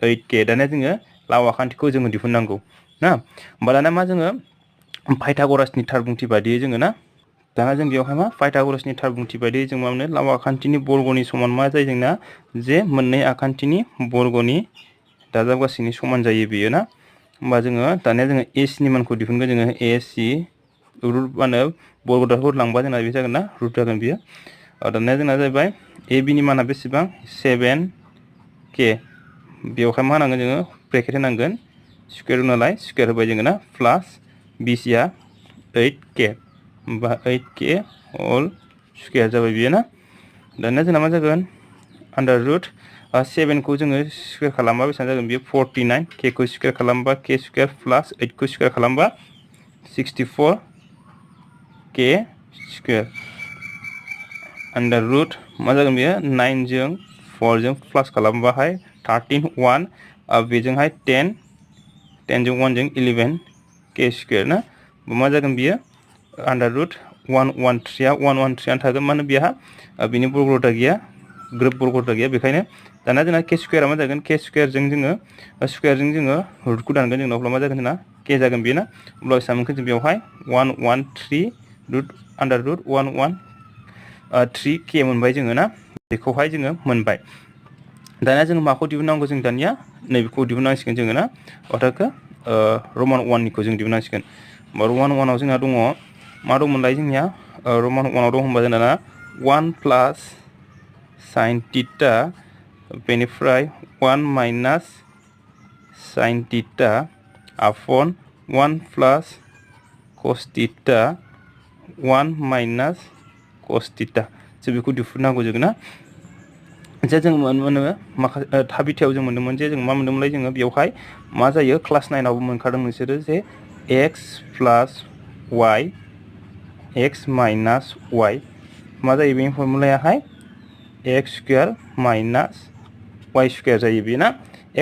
8K दानिया जोङो लाव आखान्थिखौ जोङो दिहुननांगौ ना होमबा दाना मा जोङो पाइथागरासनि थारबुंथि बादियै जोङो ना दाना जों बेयावहाय मा पाइथागरासनि थारबुंथि बादियै जों मा मोनो लाव आखान्थिनि बर्गनि समान मा जायो जोंना जे मोननै आखान्थिनि बर्गनि दाजाबगासैनि समान जायो बेयो ना होमबा जोङो दानिया जोङो AC नि मानखौ दिहुनगोन जोङो AC रुट मा होनो बर्गदारखौ लांबा जोंना बे जागोन ना रुट जागोन बियो दानिया जोंना जाहैबाय AB नि माना बेसेबां 7K बेवहाय मा होनांगोन जोङो ब्रेकेट होनांगोन स्क्वायर नालाय स्क्वायर होबाय जोङो ना प्लास BC आ 8K होमबा 8K होल स्क्वायर जाबाय बियो ना दानिया जोंना मा जागोन आन्डार रुट 7 खौ जोङो स्क्वायर खालामबा बेसेबां जागोन बेयो 49 k खौ स्क्वायर खालामबा k स्क्वायर प्लस 8 खौ स्क्वायर खालामबा 64 k स्क्वायर अंडर रूट मा जागोन बेयो 9 जों 4 जों प्लस खालामबाहाय 13 1 बेजोंहाय 10 10 जों 1 जों 11 k स्क्वायर ना मा जागोन बेयो अंडर रूट 113 आ 113 थागोन माने बेहा बिनि बर्गता गैया ग्रुप बर्गता गैया बेखायनो दाना जोंना k स्क्वायर मा जागोन k स्क्वायर जों जोङो रूटखौ दानगोन जोंना अब्ला मा जागोन जोंना k जागोन बेना अब्ला बेसेबां मोनगोन जों बेयावहाय 113 रूट अंडर रूट 113 k मोनबाय जोङो ना बेखौहाय जोङो मोनबाय दाना जोङो माखौ दिहुननांगौ जों दानिया नैबेखौ दिहुननांसिगोन जोङो ना अर्थात रमान 1 निखौ जों दिहुननांसिगोन रमान 1 आव जोंहा दङ मा दंमोनलाय जोंनिया रमान 1 आव दं होनबा जोंना 1 प्लस sin थीटा बेनिफ्राय 1 minus sin theta upon 1 plus cos theta 1 minus cos theta जों बेखौ दिहुननांगौ जों ना जे जों मोनो माखासे थाबिथायाव जों मोनदोंमोन जे जों मा मोनदोंमोनलाय जोङो बेयावहाय मा जायो क्लास 9 आवबो मोनखादों नोंसोरो जे x plus y x minus y मा जायो बे फर्मुलायाहाय x square minus y square जायो बे ना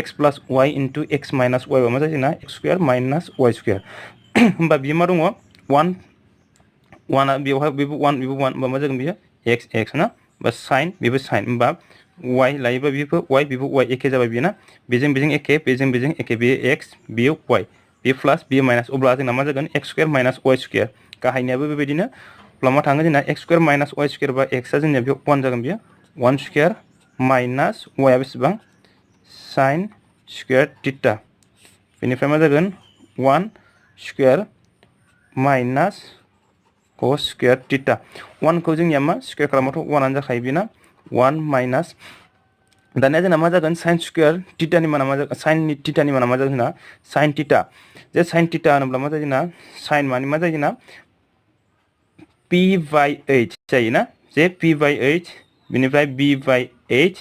x plus y into x minus y मा जायो ना x square minus y square होमबा बियो मा दङ 1 1 बेवहाय बेबो 1 होमबा मा जागोन बियो x ना बा sin बेबो sin होमबा y लायोबा बेबो y एखे जाबाय बियो ना बेजों एखे बेजों एखे बे x बेयो y बे प्लस बे माइनस अब्ला जोंना मा जागोन x square minus y square गाहायनियाबो बेबायदिनो अब्ला मा थाङो जोंना x square minus y square बा x आ जोंनिया बेयाव 1 जागोन बियो 1 स्क्वायर माइनस y आ बेसेबां sin स्क्वायर थीटा बेनिफ्राय मा जागोन 1 square minus cos square theta 1 खौ जोंनिया मा स्क्वायर खालामबाथ' 1 आनो जाखायो बेना 1 माइनस दानिया जोंना मा जागोन sin स्क्वायर थीटानि माना मा जागोन sin थीटानि माना मा जागोन जोंना sin थीटा जे sin थीटा होनोब्ला मा जायो जोंना sin माने मा जायो जोंना p by h जायो ना जे p by h बेनिफ्राय b by h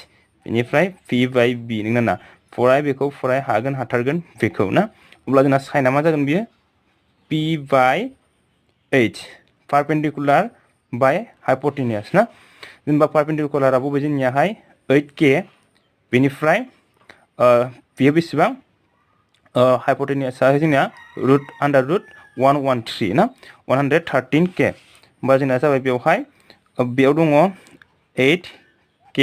बेनिफ्राय p by b नोंना ना फराय बेखौ फराय हागोन हाथारगोन बेखौ ना अब्ला जोंना sin आ मा जागोन बियो p by h perpendicular by hypotenuse ना जेनेबा perpendicular आ बबे जोंनियाहाय 8k बेनिफ्राय बेयो बेसेबां hypotenuse आ जोंनिया रूट अंडर रूट 113 ना 113k होमबा जोंना जाबाय बेयावहाय बेयाव दङ 8k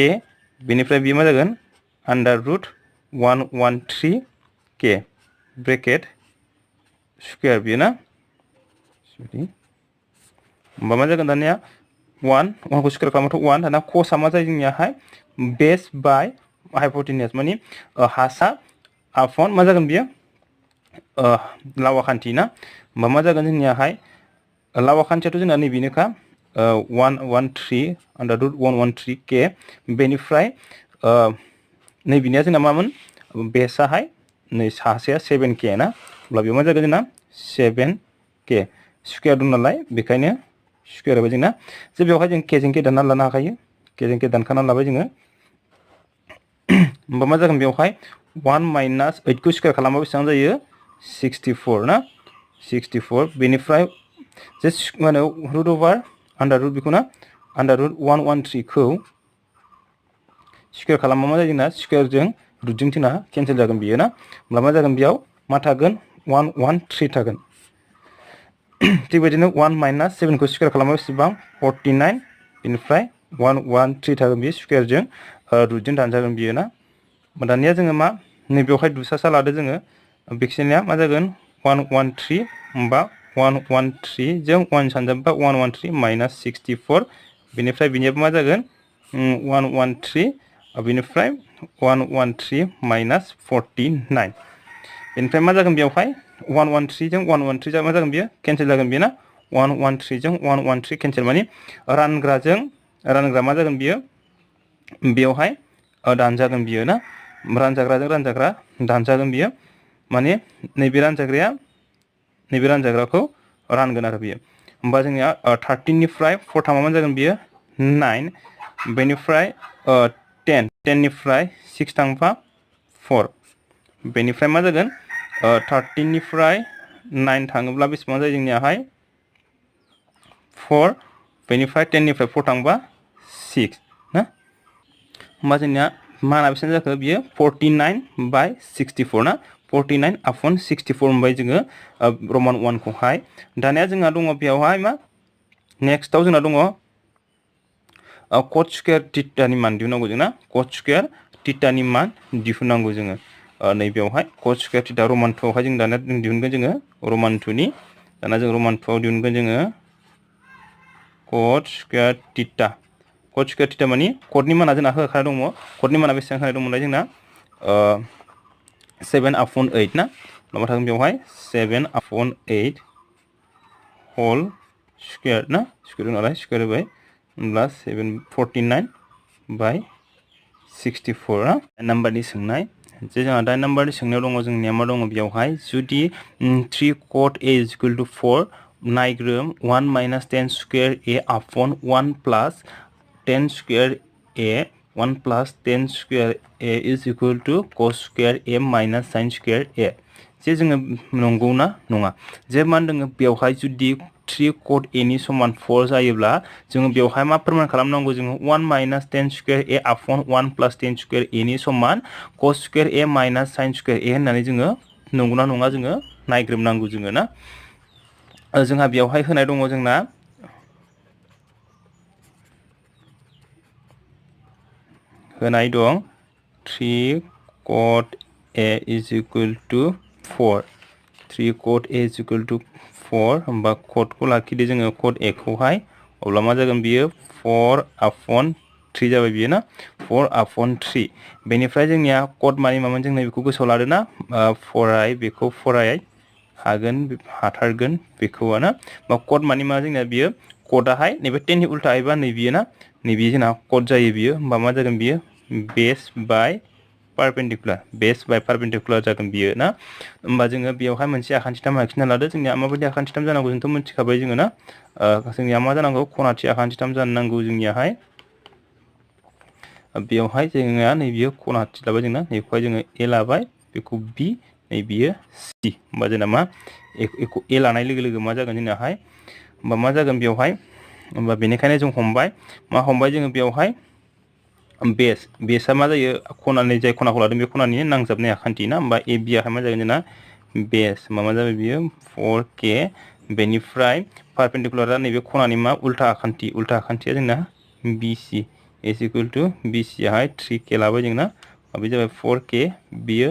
बेनिफ्राय बेयो मा जागोन under root 113k bracket square बेयो ना होमबा मा जागोन दानिया 1 खौ स्क्वायर खालामबाथ' 1 दाना cos आ मा जायो जोंनियाहाय बेस बाय हाइपोटेनियास माने हासा अपॉन मा जागोन बियो लावा खान्थि ना होमबा मा जागोन जोंनियाहाय लावा खान्थियाथ' जोंना नैबेनोखा 113 अंडर रूट 113k बेनिफ्राय नैबेनिया जोंना मामोन बेसाहाय नै सासेया 7k ना अब्ला बेयाव मा जागोन जोंना 7k स्क्वायर दं नालाय बेखायनो स्क्वायर होबाय जोंना जे बेवहाय जों k दानना लानो हाखायो k दानखाना लाबाय जोङो होमबा मा जागोन बेवहाय 1 माइनस 8 खौ स्क्वायर खालामबा बेसेबां जायो 64 ना 64 बेनिफ्राय जे मा होनो रुट ओभार अंडर रूट बेखौ ना अंडर रूट 113 खौ स्क्वायर खालामबा मा जायो जोंना स्क्वायरजों रुटजों जोंना केन्सेल जागोन बियो ना होमब्ला मा जागोन बेयाव मा थागोन 113 थागोन थिग बेबायदिनो 1 माइनस 7 खौ स्क्वायर खालामबा बेसेबां 49 बेनिफ्राय 113 थागोन बियो स्क्वायरजों रुटजों दानजागोन बियो ना दानिया जोङो मा नैबेयावहाय दुसासा लादो जोङो बेखिनिया मा जागोन 113 होमबा 113 जों 1 सानजाबा 113 माइनस 64 बेनिफ्राय बिनियाबो मा जागोन 113 बेनिफ्राय 113 माइनस 49 बेनिफ्राय मा जागोन बेयावहाय 113 जों 113 जा मा जागोन बियो केन्सेल जागोन बियो ना 113 जों 113 केन्सेल माने रानग्रा मा जागोन बियो बेयावहाय दानजागोन बियो ना रानजाग्राजों रानजाग्रा दानजागोन बियो माने नैबे रानजाग्राखौ रानगोन आरो बियो होमबा जोंनिया 13 निफ्राय 4 थांबा मा जागोन बियो 9 बेनिफ्राय 10 10निफ्राय 6 थांबा 4 बेनिफ्राय मा जागोन 13 निफ्राय 9 थाङोब्ला बेसेबां जायो जोंनियाहाय 4 बेनिफ्राय 10 निफ्राय 4 थांबा 6 ना होमबा जोंनिया माना बेसेबां जाखो बियो 49/64 ना 49/64 मोनबाय जोङो रमान 1 खौहाय दानिया जोंहा दङ बेयावहाय मा नेक्स्टआव जोंना दङ कट स्क्वायर थीटानि मान दिहुननांगौ जोंना कट स्क्वायर थीटानि मान दिहुननांगौ जोङो नैबेयावहाय कट स्क्वायर थीटा रमान 2 आवहाय जों दाना दिहुनगोन जोङो रमान 2 नि दाना जों रमान 2 आव दिहुनगोन जोङो कट स्क्वायर थीटा माने कटनि माना जोंना होखानाय दङ कटनि माना बेसेबां होनाय दंमोनलाय जोंना 7/8 ना माबा थागोन बेवहाय 7/8 होल स्क्वायर ना स्क्वायर नालाय स्क्वायर होबाय होमब्ला 749/64 ना नाम्बारनि सोंनाय जे जोंहा 8 नाम्बारनि सोंनायाव दङ जोंनिया मा दङ बेयावहाय जुदि 3 cot a = 4 नायग्रोम 1 - 10 square a upon 1 + 10 square a 1 + 10 square a = cos square a - sin square a जे जोङो नंगौना नङा जे मा होनदों बेवहाय जुदि 3 cot a नि समान 4 जायोब्ला जोङो बेवहाय मा फोरमान खालामनांगौ जोङो 1 - 10 square a upon 1 + 10 square a नि समान cos square a - sin square a होननानै जोङो नंगौना नङा जोङो नायग्रोमनांगौ जोङो ना जोंहा बेवहाय होनाय दङ जोंना होनाय दं 3 cot a = 4 3 cot a = 4 होमबा cot को लाखिदो जोङो cot a खौहाय अब्ला मा जागोन बियो 4/3 जाबाय बियो ना 4/3 बेनिफ्राय जोंनिया cot मानि मामोन जोंना बेखौ गोसोआव लादो ना फराय बेखौ फराय हागोन हाथारगोन बेखौ ना बा cot मानि मा जोंना बियो cotआहाय नैबे 10 नि उल्टा एबा नैबेयो ना नैबे जोंना cot जायो बियो होमबा मा जागोन बियो base by perpendicular जागोन बियो ना होमबा जोङो बेयावहाय मोनसे आखान्थिथाम लाखिना लादो जोंनिया माबायदि आखान्थिथाम जानांगौ जोंथ' मिथिखाबाय जोङो ना जोंनिया मा जानांगौ खनाथि आखान्थिथाम जानो नांगौ जोंनियाहाय बेयावहाय जोंनिया नैबेयो खनाथि लाबाय जोंना नैखौहाय जोङो a लाबाय बेखौ b नैबेयो c होमबा जोंना मा a लानाय लोगो लोगो मा जागोन जोंनाहाय होमबा मा जागोन बेयावहाय होमबा बेनिखायनो जों हमबाय जोङो बेयावहाय बेसआ मा जायो खनानि जाय खनाखौ लादों बे खनानि नांजाबनाय आखान्थि ना होमबा ए बि आहाय मा जागोन जोंना बेस मा जाबाय बियो 4k बेनिफ्राय पारपेन्डिकुलारा नैबे खनानि मा उल्टा आखान्थिया जोंना BC = BC आहाय 3k लाबाय जोंना बे जाबाय 4k बियो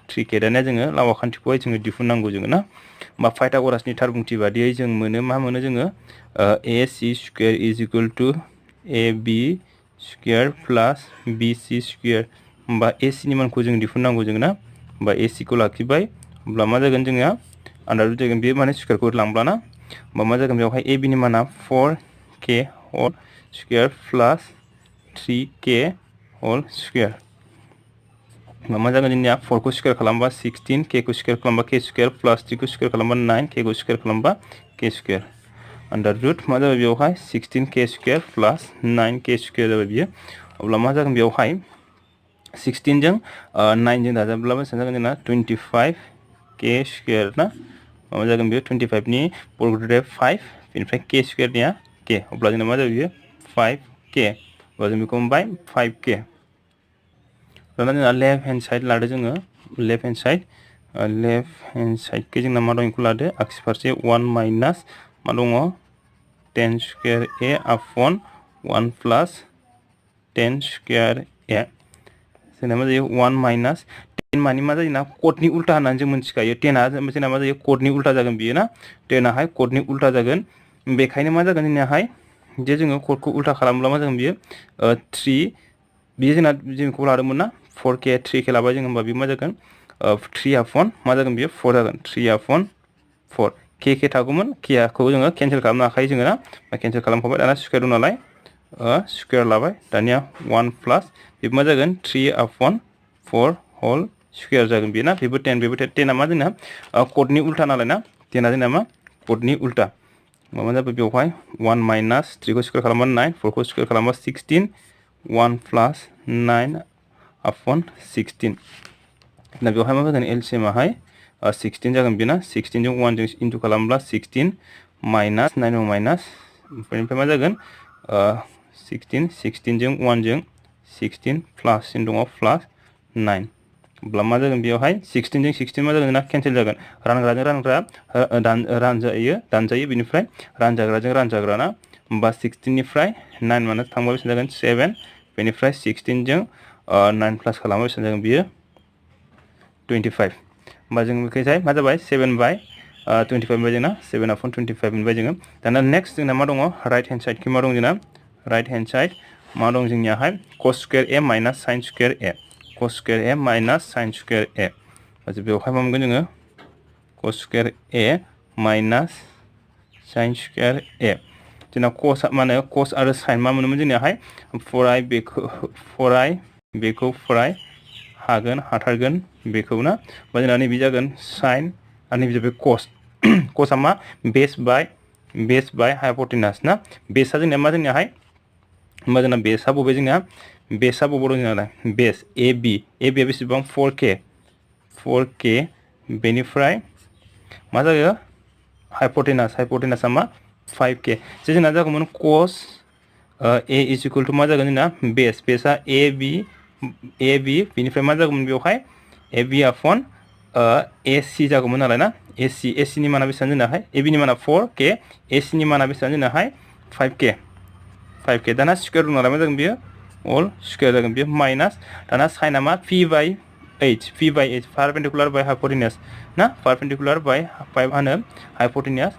3k दानिया जोङो लाव आखान्थिखौहाय जोङो दिहुननांगौ जोङो ना होमबा पाइथागरासनि थार बुंथि बादियै जों मोनो मा मोनो जोङो AC² = AB² + BC² होमबा AC नि मानखौ जों दिहुननांगौ जोङो ना होमबा AC खौ लाखिबाय अब्ला मा जागोन जोंनिया आन्दार जागोन बे माने स्क्वायरखौ लांब्ला ना होमबा मा जागोन बेवहाय AB नि माना 4k whole square + 3k whole square मा जागोन जोंनिया 4 को स्क्वायर खालामबा 16 k को स्क्वायर खालामबा k स्क्वायर + 3 को स्क्वायर खालामबा 9 k को स्क्वायर खालामबा k स्क्वायर अंडर रूट मा जाबाय बेवहाय 16k स्क्वायर + 9k स्क्वायर जाबाय बियो अब्ला मा जागोन बेवहाय 16 जों 9 जों दाजाबब्ला बेसेबां जागोन जोंना 25k स्क्वायर ना मा जागोन बेयो 25 नि बर्गमूलआ 5 बेनिफ्राय k स्क्वायरनिया k अब्ला जोंना मा जाबाय बियो 5k अब्ला जों बेखौ मोनबाय 5k दाना जोंना लेफ्ट हेन्ड साइड लादो जोङो लेफ्ट हेन्ड साइडखौ जोंना मा दं बेखौ लादो आगसि फारसे 1 माइनास मा दङ 10 square a upon 1 + 10 square a जोंना मा जायो 1 - 10 मानि मा जायोना कटनि उल्टा होननानै जों मिथिखायो 10आ जोंना मा जायो कटनि उल्टा जागोन बियो ना 10आहाय कटनि उल्टा जागोन बेखायनो मा जागोन जोंनियाहाय जे जोङो कटखौ उल्टा खालामब्ला मा जागोन बियो 3 बियो जोंना जोंखौ लादोंमोन ना 4k 3k लाबाय जों होमबा बे मा जागोन 3/4 मा जागोन बियो 4 जागोन 3/4 k थागौमोन k खौ जोङो केन्सेल खालामनो हाखायो जोङो ना केन्सेल खालामखाबाय दाना स्क्वायर दं नालाय स्क्वायर लाबाय दानिया 1 प्लस बे मा जागोन 3/4 होल स्क्वायर जागोन बे ना बेबो 10 10आ मा जोंना कटनि उल्टा नालाय ना 10आ जोंना मा कटनि उल्टा मा जाबाय बेवहाय 1 - 3 को स्क्वायर खालामबा 9 4 को स्क्वायर खालामबा 16 1 + 9/16 दा बेवहाय मा फैगोन एलसीएम आवहाय 16 जागोन बेना 16 जों 1 जों इनटु खालामब्ला 16 माइनास 9 माइनास ओमफ्राय मा जागोन 16 जों 1 जों 16 प्लास इन दङ प्लास 9 अब्ला मा जागोन बेवहाय 16 जों 16 मा जागोन ना केनसेल जागोन रानग्राजों रानग्रा दानजायो बेनिफ्राय रानजाग्राजों रानजाग्रा ना होमबा 16 निफ्राय 9 माइनास थांबा बेसेबां जागोन 7 बेनिफ्राय 16 जों 9 प्लास खालामबा बेसेबां जागोन बियो 25 होमबा जों बेखैजाय मा जाबाय 7/25 मोनबाय जोंना 7/25 मोनबाय जोङो दाना नेक्स्ट जोंना मा दङ राइट हेन्ड साइड खि मा दं जोंना राइट हेन्ड साइड मा दं जोंनियाहाय cos square a minus sin square a cos square a minus sin square a बेवहाय मा मोनगोन जोङो cos square a minus sin square a जोंना cos माने cos आरो sin मा मोनोमोन जोंनियाहाय फराय बेखौ फराय हागोन हाथारगोन बेखौ ना बा जोंना नैबे जागोन sin आरो नैबे जाबाय cos cosआ मा बेस बाय हाइपोटेनास ना बेसआ जोंनिया मा जोंनियाहाय होमबा जोंना बेसआ बबे जोंना बेसआ बबाव दं जोंनालाय बेस AB आ बेसेबां 4K बेनिफ्राय मा जायो हाइपोटेनासआ मा 5K जे जोंना जागौमोन cos A is equal to मा जागोन जोंना बेसआ AB बेनिफ्राय मा जागौमोन बेवहाय AB अपॉन AC जागौमोन नालाय ना AC नि माना बेसेबां जोंनाहाय AB नि माना 4K AC नि माना बेसेबां जोंनाहाय 5K दाना स्क्वायर दं नालाय मा जागोन बियो अल स्क्वायर जागोन बियो माइनास दाना साइना मा P/H पारपेंडिकुलार बाय हाइपोटेनास ना पारपेंडिकुलार बाय मा हाइपोटेनास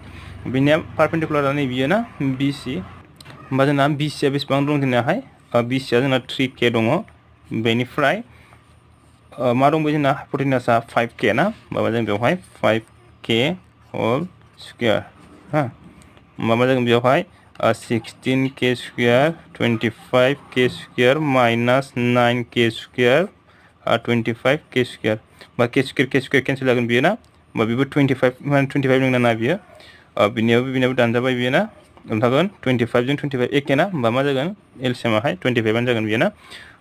बिनिया पारपेंडिकुलार नै बियो ना BC होमबा जोंना BC आ बेसेबां दं जोंनाहाय BC आ जोंना 3K दङ बेनिफ्राय मा दंबायो जोंना हाइपोटेनासआ 5K ना होमबा जों बेवहाय 5K होल स्क्वायर हा होमबा मा जागोन बेवहाय 16K square 25K square minus 9K square 25K square बा K स्क्वायर केनसेल जागोन बियो ना होमबा बेबो 25 नोंना ना बियो बिनियाबो दानजाबाय बियो ना ओमफ्राय 25 जों 25 एखे ना होमबा मा जागोन एलसीएम आवहाय 25 आनो जागोन बियो ना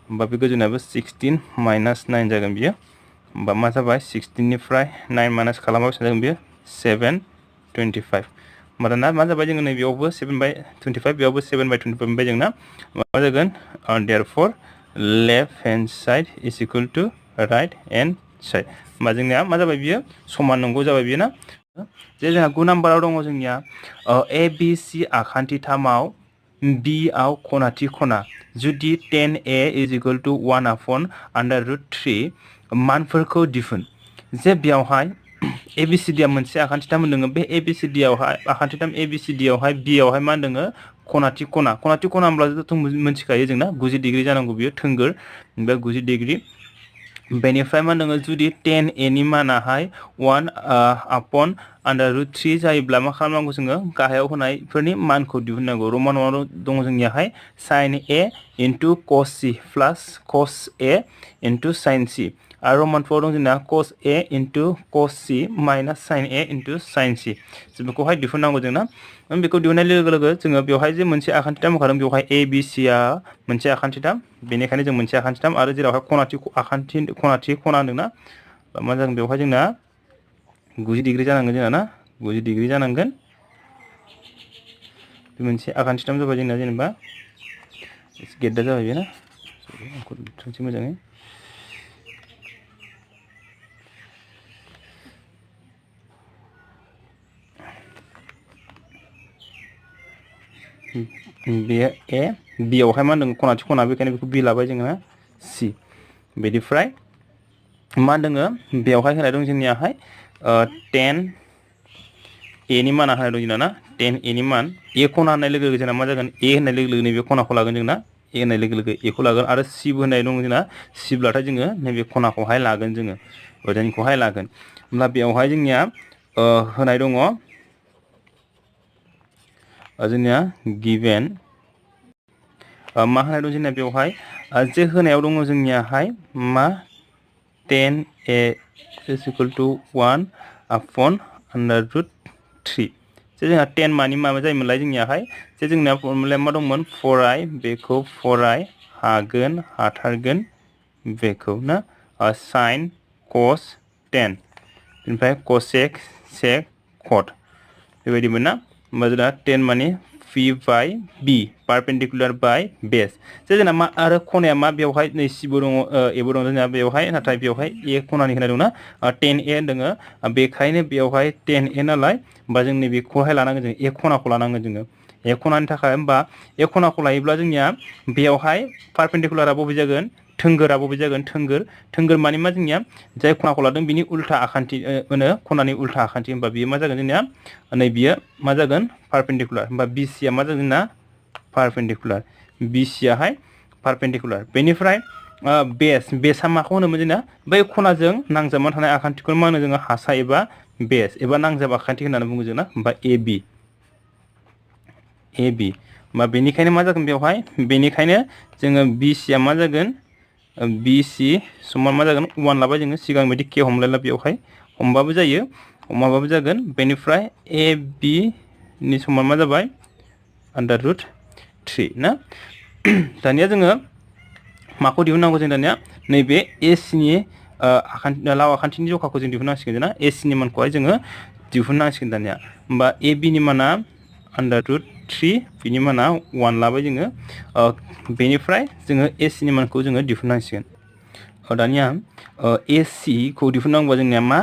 होमबा बे गोजौनाबो 16 माइनास 9 जागोन बियो होमबा मा जाबाय 16 निफ्राय 9 माइनास खालामबा बेसेबां जागोन बियो 7/25 होमबा दाना मा जाबाय जोङो नैबेयावबो 7/25 बेयावबो 7/25 मोनबाय जोंना मा जागोन therefore left hand side is equal to right hand side होमबा जोंनिया मा जाबाय बियो समान नंगौ जाबाय बियो ना जे जोंहा 9 नाम्बाराव दङ जोंनिया ABC आखान्थिथामाव B आव खनाथि खना जुदि 10A इज इक्वल टू 1/√3 मानफोरखौ दिहुन जे बेयावहाय ABCD आ मोनसे आखान्थिथाम होनदों बे ABCD आवहाय आखान्थिथाम ABCD आवहाय B आवहाय मा होनदों खनाथि खना होनब्लाथ' मोनथिखायो जोंना 90 डिग्री जानांगौ बियो थोंगोर बे 90 डिग्री बेनिफ्राय मा होनदों जुदि 10A नि मानाहाय 1/√3 जायोब्ला मा खालामनांगौ जोङो गाहायाव होनायफोरनि मानखौ दिहुननांगौ रमानाव दङ जोंनियाहाय sin A into cos C plus cos A into sin C आरो रमान 4 दं जोंना cos A into cos C minus sin A into sin C जों बेखौहाय दिहुननांगौ जोंना बेखौ दिहुननाय लोगो लोगो जोङो बेवहाय जे मोनसे आखान्थिथाम होखादों बेवहाय ABC आ मोनसे आखान्थिथाम बेनिखायनो जों मोनसे आखान्थिथाम आरो जेरावहाय खनाथि खना होनदोंना मा जागोन बेवहाय जोंना 90 डिग्री जानांगोन जोंना ना 90 डिग्री जानांगोन बे मोनसे आखान्थिथाम जाबाय जोंना जेनेबा गेटदा जाबाय बेना थोंसै मोजाङै बेयो A B आवहाय मा होनदों खनाथि खना बेखायनो बेखौ B लाबाय जोङो C बेनिफ्राय मा होनदों बेवहाय होनाय दं जोंनियाहाय 10A नि माना होनाय दं जोंना ना 10A नि मान A खना होननाय लोगो लोगो जोंना मा जागोन A होननाय लोगो लोगो नैबे खनाखौ लागोन जोंना A होननाय लोगो लोगो A खौ लागोन आरो C बो होननाय दं जोंना C ब्लाथाय जोङो नैबे खनाखौहाय लागोन जोङो ओरैनिखौहाय लागोन होमब्ला बेवहाय जोंनिया होनाय दङ जोंनिया गिभेन मा होनाय दं जोंना बेवहाय जे होनायाव दङ जोंनियाहाय मा 10A is equal to 1/√3 जे जोंहा 10 मानि माबा जायोमोनलाय जोंनियाहाय जे जोंना फर्मुलाया मा दंमोन फराय बेखौ फराय हागोन हाथारगोन बेखौ ना sin cos 10 बेनिफ्राय cosec sec cot बेबायदिमोन ना होमबा जोंना 10 माने p by b perpendicular by base जोंना मा आरो खनाया मा बेवहाय नै सिबो दङ एबो दङ जोंना बेवहाय नाथाय बेवहाय ए खनानि होनाय दंना 10a दङ बेखायनो बेवहाय 10a नालाय होमबा जों नैबेखौहाय लानांगोन जों ए खनाखौ लानांगोन जोङो ए खनानि थाखाय होमबा ए खनाखौ लायोब्ला जोंनिया बेवहाय पारपेन्डिकुलारा बबे जागोन थोंगोरा बबे जागोन थोंगोर माने मा जोंनिया जाय खनाखौ लादों बिनि उल्था आखान्थि होनो खनानि उल्था आखान्थि होमबा बियो मा जागोन जोंनिया नै बियो मा जागोन पारपेन्डिकुलार होमबा BC आ मा जागोन जोंना पारपेन्डिकुलार BC आहाय पारपेन्डिकुलार बेनिफ्राय बेसआ माखौ होनोमोन जोंना बै खनाजों नांजाबना थानाय आखान्थिखौ मा होनो जोङो हासा एबा बेस एबा नांजाब आखान्थि होननानै बुङो जोंना होमबा AB होमबा बेनिखायनो मा जागोन बेवहाय बेनिखायनो जोङो BC आ मा जागोन BC समान मा जागोन 1 लाबाय जोङो सिगां बायदि के हमलायला बेवहाय हमबाबो जायो हमाबाबो जागोन बेनिफ्राय AB नि समान मा जाबाय √3 ना दानिया जोङो माखौ दिहुननांगौ जों दानिया नैबे AC नि लाव आखान्थिनि जखाखौ जों दिहुननांसिगोन ना AC नि मानखौहाय जोङो दिहुननांसिगोन दानिया होमबा AB नि माना √3 बिनि माना 1 लाबाय जोङो बेनिफ्राय जोङो AC नि मानखौ जोङो दिहुननांसिगोन दानिया AC खौ दिहुननांगौबा जोंनिया मा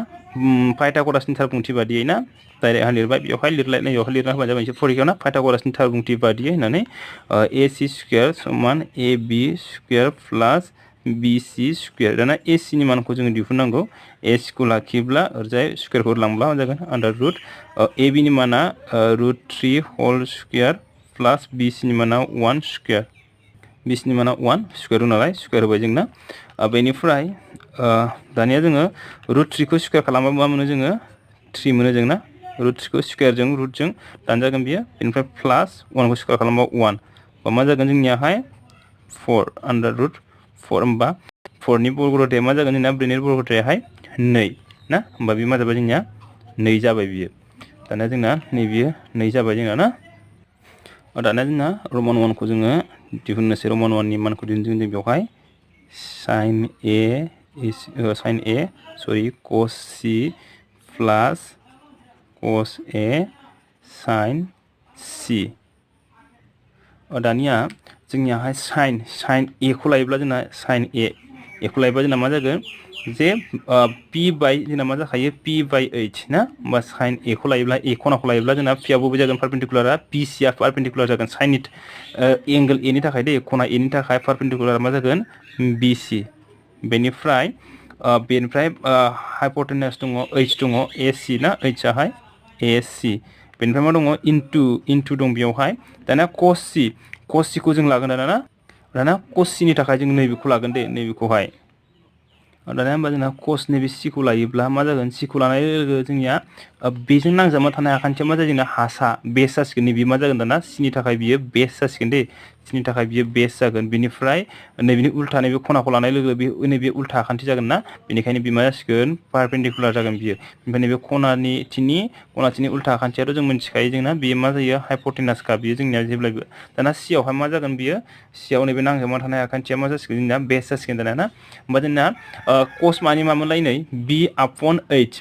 पाइथागरासनि थारबुंथि बादियै ना डाइरेक्ट लिरबाय बेवहाय लिरलायनाय बेवहाय लिरना होबानो जाबाय फरिखायाव ना पाइथागरासनि थारबुंथि बादियै होननानै AC स्क्वायर समान AB स्क्वायर प्लास BC स्क्वायर दाना AC नि मानखौ जोङो दिहुननांगौ AC खौ लाखिब्ला ओरजाय स्क्वायरखौ लांब्ला मा जागोन √ AB नि माना √3 होल स्क्वायर प्लास BC नि माना 1 स्क्वायर BC नि माना 1 स्क्वायर नालाय स्क्वायर होबाय जोंना बेनिफ्राय दानिया जोङो √3 खौ स्क्वायर खालामबा मा मोनो जोङो 3 मोनो जोंना √3 खौ स्क्वायरजों रुटजों दानजागोन बियो बेनिफ्राय प्लास 1 खौ स्क्वायर खालामबा 1 मा जागोन जोंनियाहाय 4 √4 होमबा 4 नि बर्गरथाया मा जागोन जोंना 4 नि बर्गरथायाहाय 2 ना होमबा बे मा जाबाय जोंनिया 2 जाबाय बियो दानिया जोंना नैबेयो 2 जाबाय जोंना ना दानिया जोंना रमान 1 खौ जोङो दिहुननोसै रमान 1 नि मानखौ दिहुननो जों बेवहाय sin A cos C plus cos A sin C दानिया जोंनियाहाय sin A खौ लायोब्ला जोंना sin A खौ लायोब्ला जोंना मा जागोन जे P बाय जोंना मा जाखायो P बाय H ना होमबा sin A खौ लायोब्ला A खनाखौ लायोब्ला जोंना P आ बबे जागोन पारपेन्डिकुलारा BC आ पारपेन्डिकुलार जागोन sin एंगल A नि थाखाय दे खना A नि थाखाय पारपेन्डिकुलार मा जागोन BC बेनिफ्राय हाइपोटेनास दङ H दङ AC ना H आहाय AC बेनिफ्राय मा दङ इनटु दं बेयावहाय दाना cos C खौ जों लागोन दाना cos C नि थाखाय जों नैबेखौ लागोन दे नैबेखौहाय दाना होमबा जोंना cos नैबे C खौ लायोब्ला मा जागोन C खौ लानाय लोगो जोंनिया बेजों नांजाबना थानाय आखान्थिया मा जायो जोंना हासा बेस जासिगोन नैबे मा जागोन दाना C नि थाखाय बियो बेस जासिगोन दे C नि थाखाय बियो बेस जागोन बेनिफ्राय नैबेनि उल्था नैबे खनाखौ लानाय लोगो नैबे उल्था आखान्थि जागोन ना बेनिखायनो बे मा जासिगोन पारपेन्डिकुलार जागोन बियो ओमफ्राय नैबे खनाथिनि उल्था आखान्थियाथ' जों मिथिखायो जोंना बेयो मा जायो हाइपोटेनासखा बियो जोंनिया जेब्लायबो दाना C आवहाय मा जागोन बियो C आव नैबे नांजाबना थानाय आखान्थिया मा जासिगोन जोंना बेस जासिगोन दाना ना होमबा जोंना cos मानि मामोनलाय नै B/H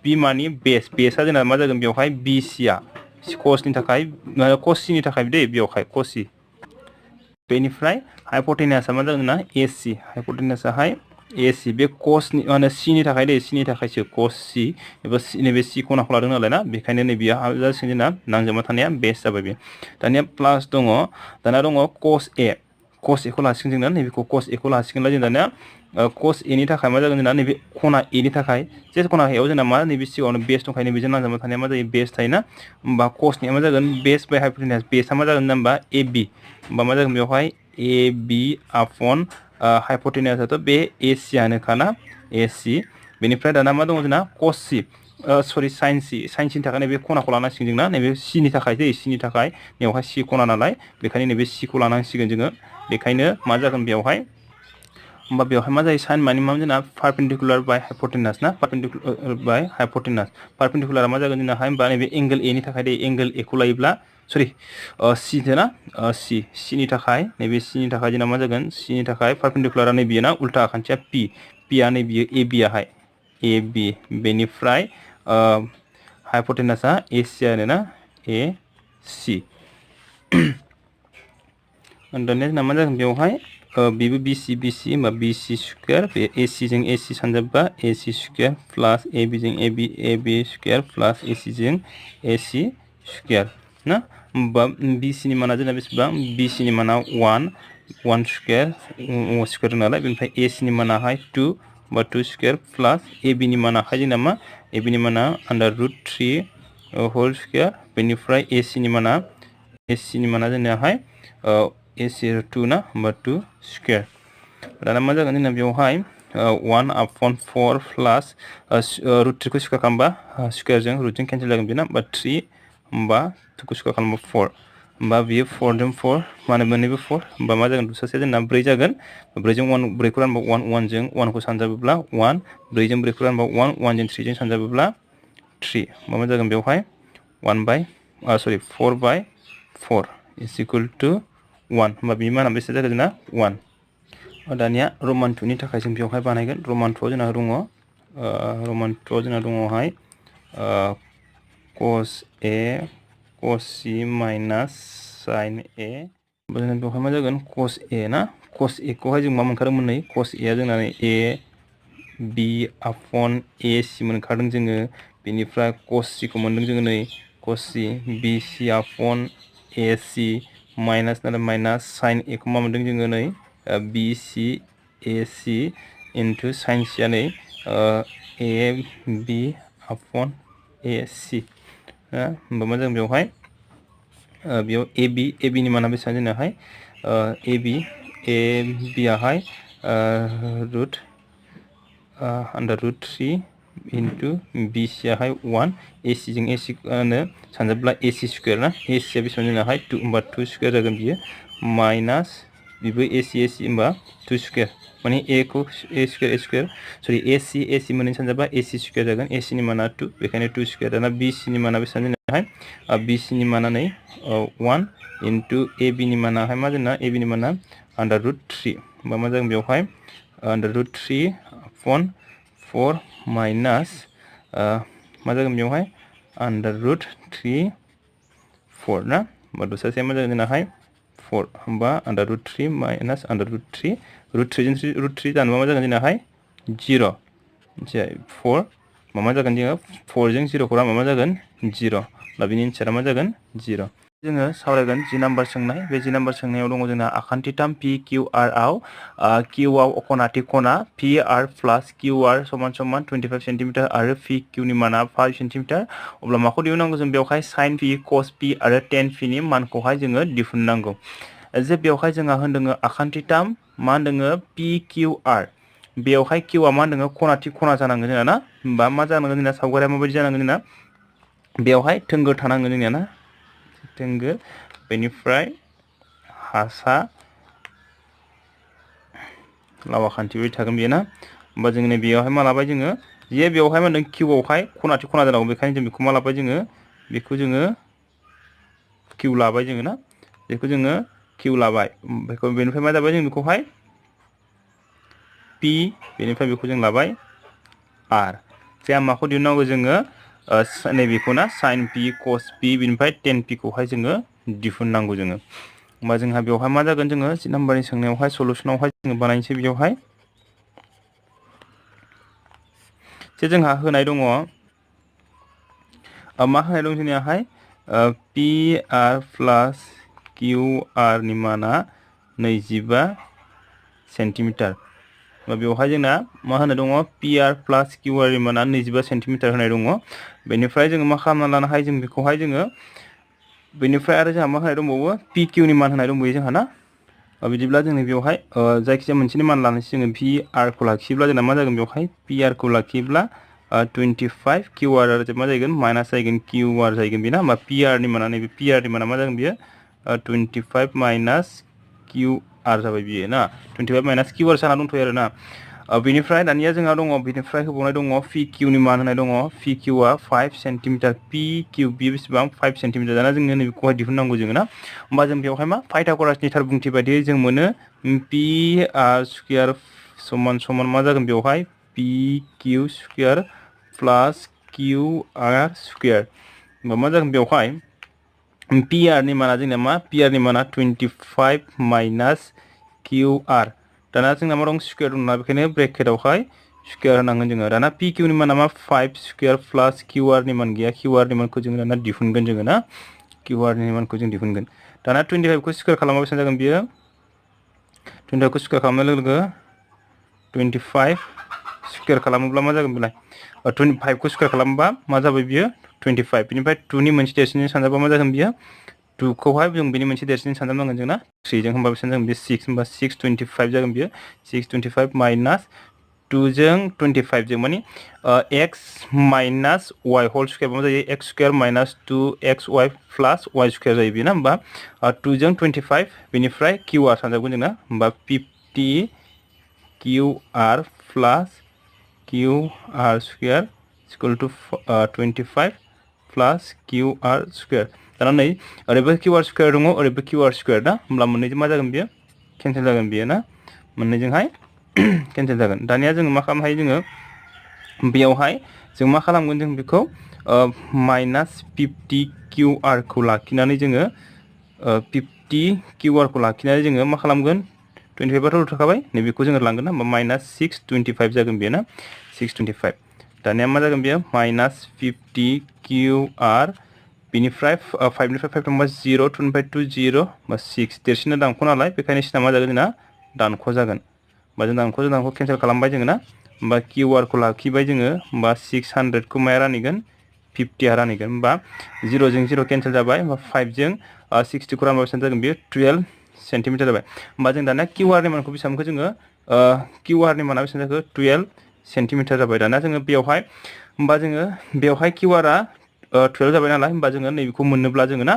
B मानि बेसआ जोंना मा जागोन बेवहाय BC आ cos C नि थाखाय दे बेवहाय cos C बेनिफ्राय हाइपोटेनासआ मा जागोन जोंना AC हाइपोटेनासआहाय AC बे cos C नि थाखाय दे C नि थाखायसो cos C एबा नैबे C खनाखौ लादों नालाय ना बेखायनो नैबेयो जासिगोन जोंना नांजाबना थानाया बेस जाबाय बे दानिया प्लास दङ दाना दङ cos A खौ लासिगोन जोंना नैबेखौ cos A खौ लासिगोनला जों दानिया cos A नि थाखाय मा जागोन जोंना नैबे खना A नि थाखाय जे खना Aयाव जोंना मा नैबे सिगाङावनो बेस दंखायो नैबेजों नांजाबना थानाया मा जायो बेस थायोना होमबा cosनिया मा जागोन बेस बाय हाइपोटेनास बेसआ मा जागोन होमबा AB होमबा मा जागोन बेवहाय AB हाइपोटेनासआथ' बे AC आनोखाना AC बेनिफ्राय दाना मा दङ जोंना cos C sin C नि थाखाय नैबे खनाखौ लानांसिगोन जोंना नैबे C नि थाखाय C नि थाखाय बेवहाय C खना नालाय बेखायनो नैबे C खौ लानांसिगोन जोङो बेखायनो मा जागोन बेवहाय होमबा बेवहाय मा जायो साइन माने मा जोंना पारपेंडिकुलार बाय हाइपोटेनास ना पारपेंडिकुलार बाय हाइपोटेनास पारपेंडिकुलारा मा जागोन जोंना होमबा नैबे एंगल ए नि थाखाय दे एंगल ए खौ लायोब्ला सरि सी जोना सी नि थाखाय नैबे सी नि थाखाय जोंना मा जागोन सी नि थाखाय पारपेंडिकुलारा नै बियो ना उल्टा आखान्थिया पी आ नै बियो ए बी आहाय ए बी बेनिफ्राय हाइपोटेनासआ ए सी आरो ना ए सी दानिया जोंना मा जागोन बेवहाय बेबो बी सी होमबा बी सी स्क्वायर बे ए सी जों ए सी सानजाबबा A C square plus A B जों A B square plus A C जों ए सी स्क्वायर ना होमबा बी सी नि माना जोंना बेसेबां बी सी नि माना 1 स्क्वायर नालाय बेनिफ्राय ए सी नि मानाहाय 2 बा 2 स्क्वायर प्लास ए बी नि मानाहाय जोंना मा ए बी नि माना √3 होल स्क्वायर बेनिफ्राय ए सी नि माना जोंनाहाय ए सी 2 ना होमबा 2 स्क्वायर दाना मा जागोन जोंना बेवहाय 1/4 प्लास √3 खौ स्क्वायर खालामबा स्क्वायरजों रुटजों केन्सेल जागोन बेना होमबा 3 होमबा 2 खौ स्क्वायर खालामबा 4 होमबा बियो 4 जों 4 माने मोननैबो 4 होमबा मा जागोन सासेया जोंना 4 जागोन 4 जों 1 4 खौ रानबा 1 जों 1 खौ सानजाबोब्ला 1 4 जों 4 खौ रानबा 1 जों 3 जों सानजाबोब्ला 3 होमबा मा जागोन बेवहाय 4/4 is equal to 1 होमबा बिनि माना बेसे जागोन जोंना 1 दानिया रमान 2 नि थाखाय जों बेवहाय बानायगोन रमान 2 जोंना दङ रमान 2 जोंना दङहाय cos a cos c minus sin a जोंना बेवहाय मा जागोन cos a ना cos a खौहाय जों मा मोनखादोंमोन नै cos a आ जोंना a b upon a c मोनखादों जोङो बेनिफ्राय cos c खौ मोनदों जोङो नै cos c b c upon a c minus नालाय माइनास sin a खौ मा मोनदों जोङो नै b c a c into sin c आ नै a b upon a c होमबा मा जागोन बेवहाय बेयाव a b नि माना बेसेबां जोंनाहाय a b आहाय √3 इनटु b c आहाय 1 a c जों a c नो सानजाबब्ला a c स्क्वायर ना a c आ बेसेबां जोंनाहाय 2 होमबा 2 स्क्वायर जागोन बियो माइनास बेबो a c होमबा 2 स्क्वायर माने a खौ a स्क्वायर सरि a c मोननै सानजाबा a c स्क्वायर जागोन a c नि माना 2 बेखायनो 2 स्क्वायर दाना b c नि माना बेसेबां जोंनाहाय b c नि माना नै 1 इनटु a b नि मानाहाय मा जोंना a b नि माना √3 होमबा मा जागोन बेवहाय √3 upon 4 माइनास मा जागोन बेवहाय √3 4 ना होमबा दसासेया मा जागोन जोंनाहाय 4 होमबा √3 माइनास √3 √3 जानोबा मा जागोन जोंनाहाय 0 4 मा जागोन जोङो 4 जों 0 खौ रानबा मा जागोन 0 दा बिनि एन्सारा मा जागोन 0 जोङो सावरायगोन जि नाम्बार सोंनाय बे जि नाम्बार सोंनायाव दङ जोंना आखान्थिथाम पि किउ आर आव किउ आव अखनाथि खना पि आर प्लास किउ आर समान समान 25 सेन्टिमिटार आरो पि किउ नि माना 5 सेन्टिमिटार अब्ला माखौ दिहुननांगौ जों बेवहाय साइन पि कस पि आरो टेन पि नि मानखौहाय जोङो दिहुननांगौ जे बेवहाय जोंहा होनदों आखान्थिथाम मा होनदों पि किउ आर बेवहाय किउ आ मा होनदों खनाथि खना जानांगोन जोंना ना होमबा मा जानांगोन जोंना सावगारिया माबायदि जानांगोन जोंना बेवहाय थोंगोर थानांगोन जोंनिया ना थोंगोर बेनिफ्राय हासा लावा खान्थि बायदि थागोन बेयो ना होमबा जोंनि बेयावहाय मा लाबाय जोङो जे बेवहाय मा होनदों किउआवहाय खनाथि खना जानांगौ बेखायनो जों बेखौ मा लाबाय जोङो बेखौ जोङो किउ लाबाय जोङो ना बेखौ जोङो किउ लाबाय बेनिफ्राय मा जाबाय जों बेखौहाय पि बेनिफ्राय बेखौ जों लाबाय आर जे माखौ दिहुननांगौ जोङो नैबेखौ ना साइन पि कस पि बेनिफ्राय टेन पि खौहाय जोङो दिहुननांगौ जोङो होमबा जोंहा बेवहाय मा जागोन जोङो जि नाम्बारनि सोंनायावहाय सलुसनावहाय जोङो बानायनोसै बेवहाय जे जोंहा होनाय दङ मा होनाय दं जोंनियाहाय पि आर प्लास किउ आर नि माना 25 सेन्टिमिटार बेवहाय जोंना मा होनाय दङ पि आर प्लास किउ आर नि माना 25 सेन्टिमिटार होनाय दङ बेनिफ्राय जोङो मा खालामना लानो हायो जों बेखौहाय जोङो बेनिफ्राय आरो जोंहा मा होनाय दंबावो पि किउ नि मान होनाय दंबावो जोंहा ना बिदिब्ला जोंनि बेवहाय जायखिजाया मोनसेनि मान लानोसै जोङो पि आर खौ लाखियोब्ला जोंना मा जागोन बेवहाय पि आर खौ लाखियोब्ला 25 किउ आर मा जागोन माइनास जागोन किउ आर जागोन बेना होमबा पि आर नि माना नैबे पि आर नि माना मा जागोन बेयो 25 माइनास किउ r जाबाय बियो ना 25 माइनास q r साना दंथ'यो आरो ना बेनिफ्राय दानिया जोंहा दङ बेनिफ्राय होबावनाय दङ पि किउ नि मान होनाय दङ पि किउ आ 5 सेन्टिमिटार पि किउ बि बेसेबां 5 सेन्टिमिटार दाना जोंनो नैबेखौहाय दिहुननांगौ जोङो ना होमबा जों बेवहाय मा पाइथागरासनि थार बुंथि बायदियै जों मोनो पि आर स्क्वायर समान समान मा जागोन बेवहाय पि किउ स्क्वायर प्लास किउ आर स्क्वायर होमबा मा जागोन बेवहाय पि आर नि माना जोंना मा पि आर नि माना 25 माइनास किउ आर दाना जोंना मा दं स्क्वायर दं ना बेखायनो ब्रेकेटावहाय स्क्वायर होनांगोन जोङो दाना पि किउ नि माना मा 5 स्क्वायर प्लास किउ आर नि मान गैया किउ आर नि मानखौ जों दाना दिहुनगोन जोङो ना किउ आर नि मानखौ जों दिहुनगोन दाना 25 खौ स्क्वायर खालामबा बेसेबां जागोन बियो 25 खौ स्क्वायर खालामनाय लोगो लोगो 25 स्क्वायर खालामोब्ला मा जागोन बेलाय 25 खौ स्क्वायर खालामबा मा जाबाय बियो 25 बेनिफ्राय 2 नि मोनसे देरसिनजों सानजाबा मा जागोन बियो 2 खौहाय जों बेनि मोनसे देरसिनजों सानजाबनांगोन जोंना 3 जों होमबा बेसेबां जागोन बे 6 होमबा 625 जागोन बियो 625 माइनास 2 जों 25 जों माने x minus y whole square मा जायो x square minus 2xy plus y square जायो बेना होमबा 2 जों 25 बेनिफ्राय q r सानजाबगोन जोंना होमबा 50 q r plus q r square equal to 25 plus q r square दाना नै ओरैबो q r स्क्वायर दङ ओरैबो q r स्क्वायर ना होमब्ला मोननैजों मा जागोन बियो केन्सेल जागोन बियो ना मोननैजोंहाय केन्सेल जागोन दानिया जोङो मा खालामनो हायो जोङो बेयावहाय जों मा खालामगोन जों बेखौ माइनास 50 किउ आर खौ लाखिनानै जोङो 50 किउ आर खौ लाखिनानै जोङो मा खालामगोन 25 आथ' थाखाबाय नैबेखौ जोङो लांगोन ना होमबा माइनास 625 जागोन बेयो ना 625 दानिया मा जागोन बेयो माइनास 50 किउ आर बेनिफ्राय 5 निफ्राय 5 थांबा 0 2 निफ्राय 2 0 बा 6 देरसिना दानख' नालाय बेखायनो सिना मा जागोन जोंना दानख' जागोन होमबा जों दानख' केन्सेल खालामबाय जोङो ना होमबा किउ आर खौ लाखिबाय जोङो होमबा 600 खौ माया रानहैगोन 50 आ रानहैगोन होमबा 0 जों 0 केन्सेल जाबाय होमबा 5 जों 60 खौ रानबा बेसेबां जागोन बेयो 12 सेन्टिमिटार जाबाय होमबा जों दाना किउ आर नि मानखौ बेसेबांखौ जोङो किउ आर नि माना बेसेबां जाखो 12 सेन्टिमिटार जाबाय दाना जोङो बेवहाय होमबा जोङो बेवहाय किउ आर आ 12 जाबाय नालाय होमबा जोङो नैबेखौ मोननोब्ला जोङो ना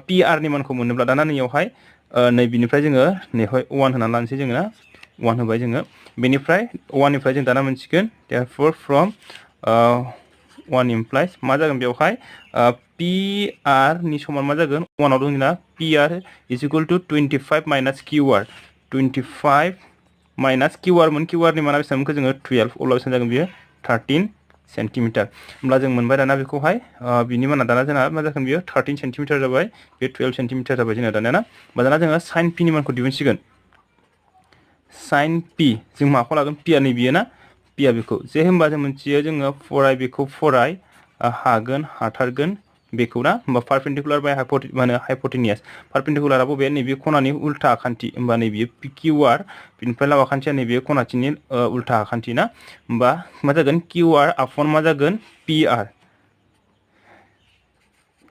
पि आर नि मानखौ मोननोब्ला दाना नैयावहाय नैबेनिफ्राय जोङो नैहाय 1 होनानै लानोसै जोङो ना 1 होबाय जोङो बेनिफ्राय 1 निफ्राय जों दाना मोनसिगोन therefore from 1 implies मा जागोन बेवहाय पि आर नि समान मा जागोन 1 आव दं जोंना p r is equal to 25 minus q r 25 minus q r q r नि माना बेसेबांखौ जोङो 12 अब्ला बेसेबां जागोन बियो 13 सेन्टिमिटार होमब्ला जों मोनबाय दाना बेखौहाय बिनि माना दाना जोंना मा जागोन बियो 13 सेन्टिमिटार जाबाय बे 12 सेन्टिमिटार जाबाय जोंना दानिया ना होमबा दाना जोङो साइन पि नि मानखौ दिहुनसिगोन साइन पि जों माखौ लागोन पि आर नि बियो ना पि आ बेखौ जे होमबा जों मोनथियो जोङो फराय बेखौ फराय हागोन हाथारगोन बेखौ ना होमबा पारपेन्डिकुलार बाय हाइपोटेनियास पारपेन्डिकुलारा बबे नैबे खनानि उल्था आखान्थि होमबा नैबे किउ आर बिनिफ्राय लाव आखान्थिया नैबे खनाथिनि उल्था आखान्थि ना होमबा मा जागोन किउ आर आपन मा जागोन पि आर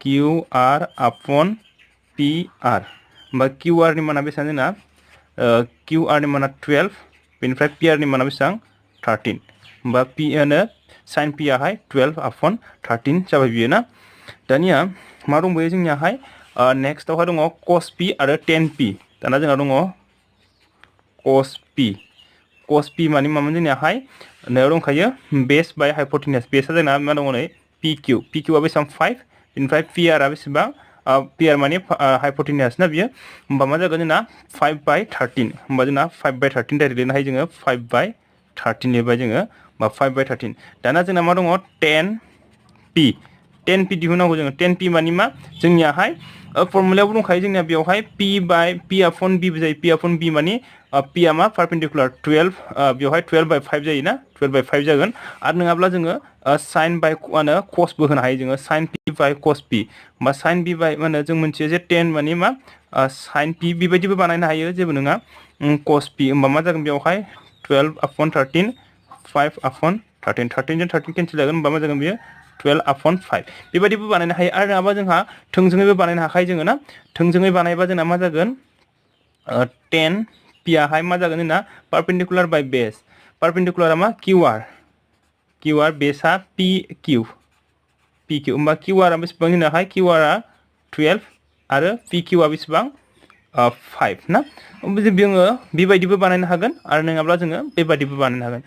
किउ आर आपन पि आर होमबा किउ आर नि माना बेसेबां जोंना किउ आर नि माना 12 बेनिफ्राय पि आर नि माना बेसेबां 13 होमबा पि आनो साइन पि आहाय 12 आपन 13 जाबाय बियो ना दानिया मा दंबायो जोंनियाहाय नेक्स्टआवहाय दङ कस पि आरो टेन पि दाना जोंहा दङ कस पि माने मामोन जोंनियाहाय नैयाव दंखायो बेस बाय हाइपोटेनियास बेसआ जोंना मा दङ नै पि किउ आ बेसेबां 5 बेनिफ्राय पि आर आ बेसेबां पि आर माने हाइपोटेनियास ना बियो होमबा मा जागोन जोंना 5 बाय 13 होमबा जोंना 5 बाय 13 डाइरेक्ट लिरनो हायो जोङो 5 बाय 13 लिरबाय जोङो होमबा 5 बाय 13 दाना जोंना मा दङ 10 पि दिहुननांगौ जोङो 10 पि मानि मा जोंनियाहाय फर्मुलायावबो दंखायो जोंनिया बेवहाय पि बाय पि आपन बि जायो पि आपन बि मानि पि आ मा पारपेन्डिकुलार 12 बेवहाय 12 बाय 5 जायोना 12 बाय 5 जागोन आरो नङाब्ला जोङो साइन बाय मानो कसबो होनो हायो जोङो साइन पि बाय कस पि होमबा साइन पि बाय माने जों मोनथियो जे 10 मानि मा साइन पि बेबायदिबो बानायनो हायो जेबो नङा कस पि होमबा मा जागोन बेवहाय 12 आपन 13 5 आपन 13 13 जों 13 केन्सेल जागोन होमबा मा जागोन बेयो 12 आपन 5 बेबायदिबो बानायनो हायो आरो नङाबा जोंहा थोंजोङैबो बानायनो हाखायो जोङो ना थोंजोङै बानायबा जोंना मा जागोन 10 पि आहाय मा जागोन जोंना पारपेन्डिकुलार बाय बेस पारपेन्डिकुलारा मा किउ आर बेसआ पि किउ होमबा किउ आर आ बेसेबां जोंनाहाय किउ आर आ 12 आरो पि किउ आ बेसेबां 5 ना जोङो बेबायदिबो बानायनो हागोन आरो नङाब्ला जोङो बेबायदिबो बानायनो हागोन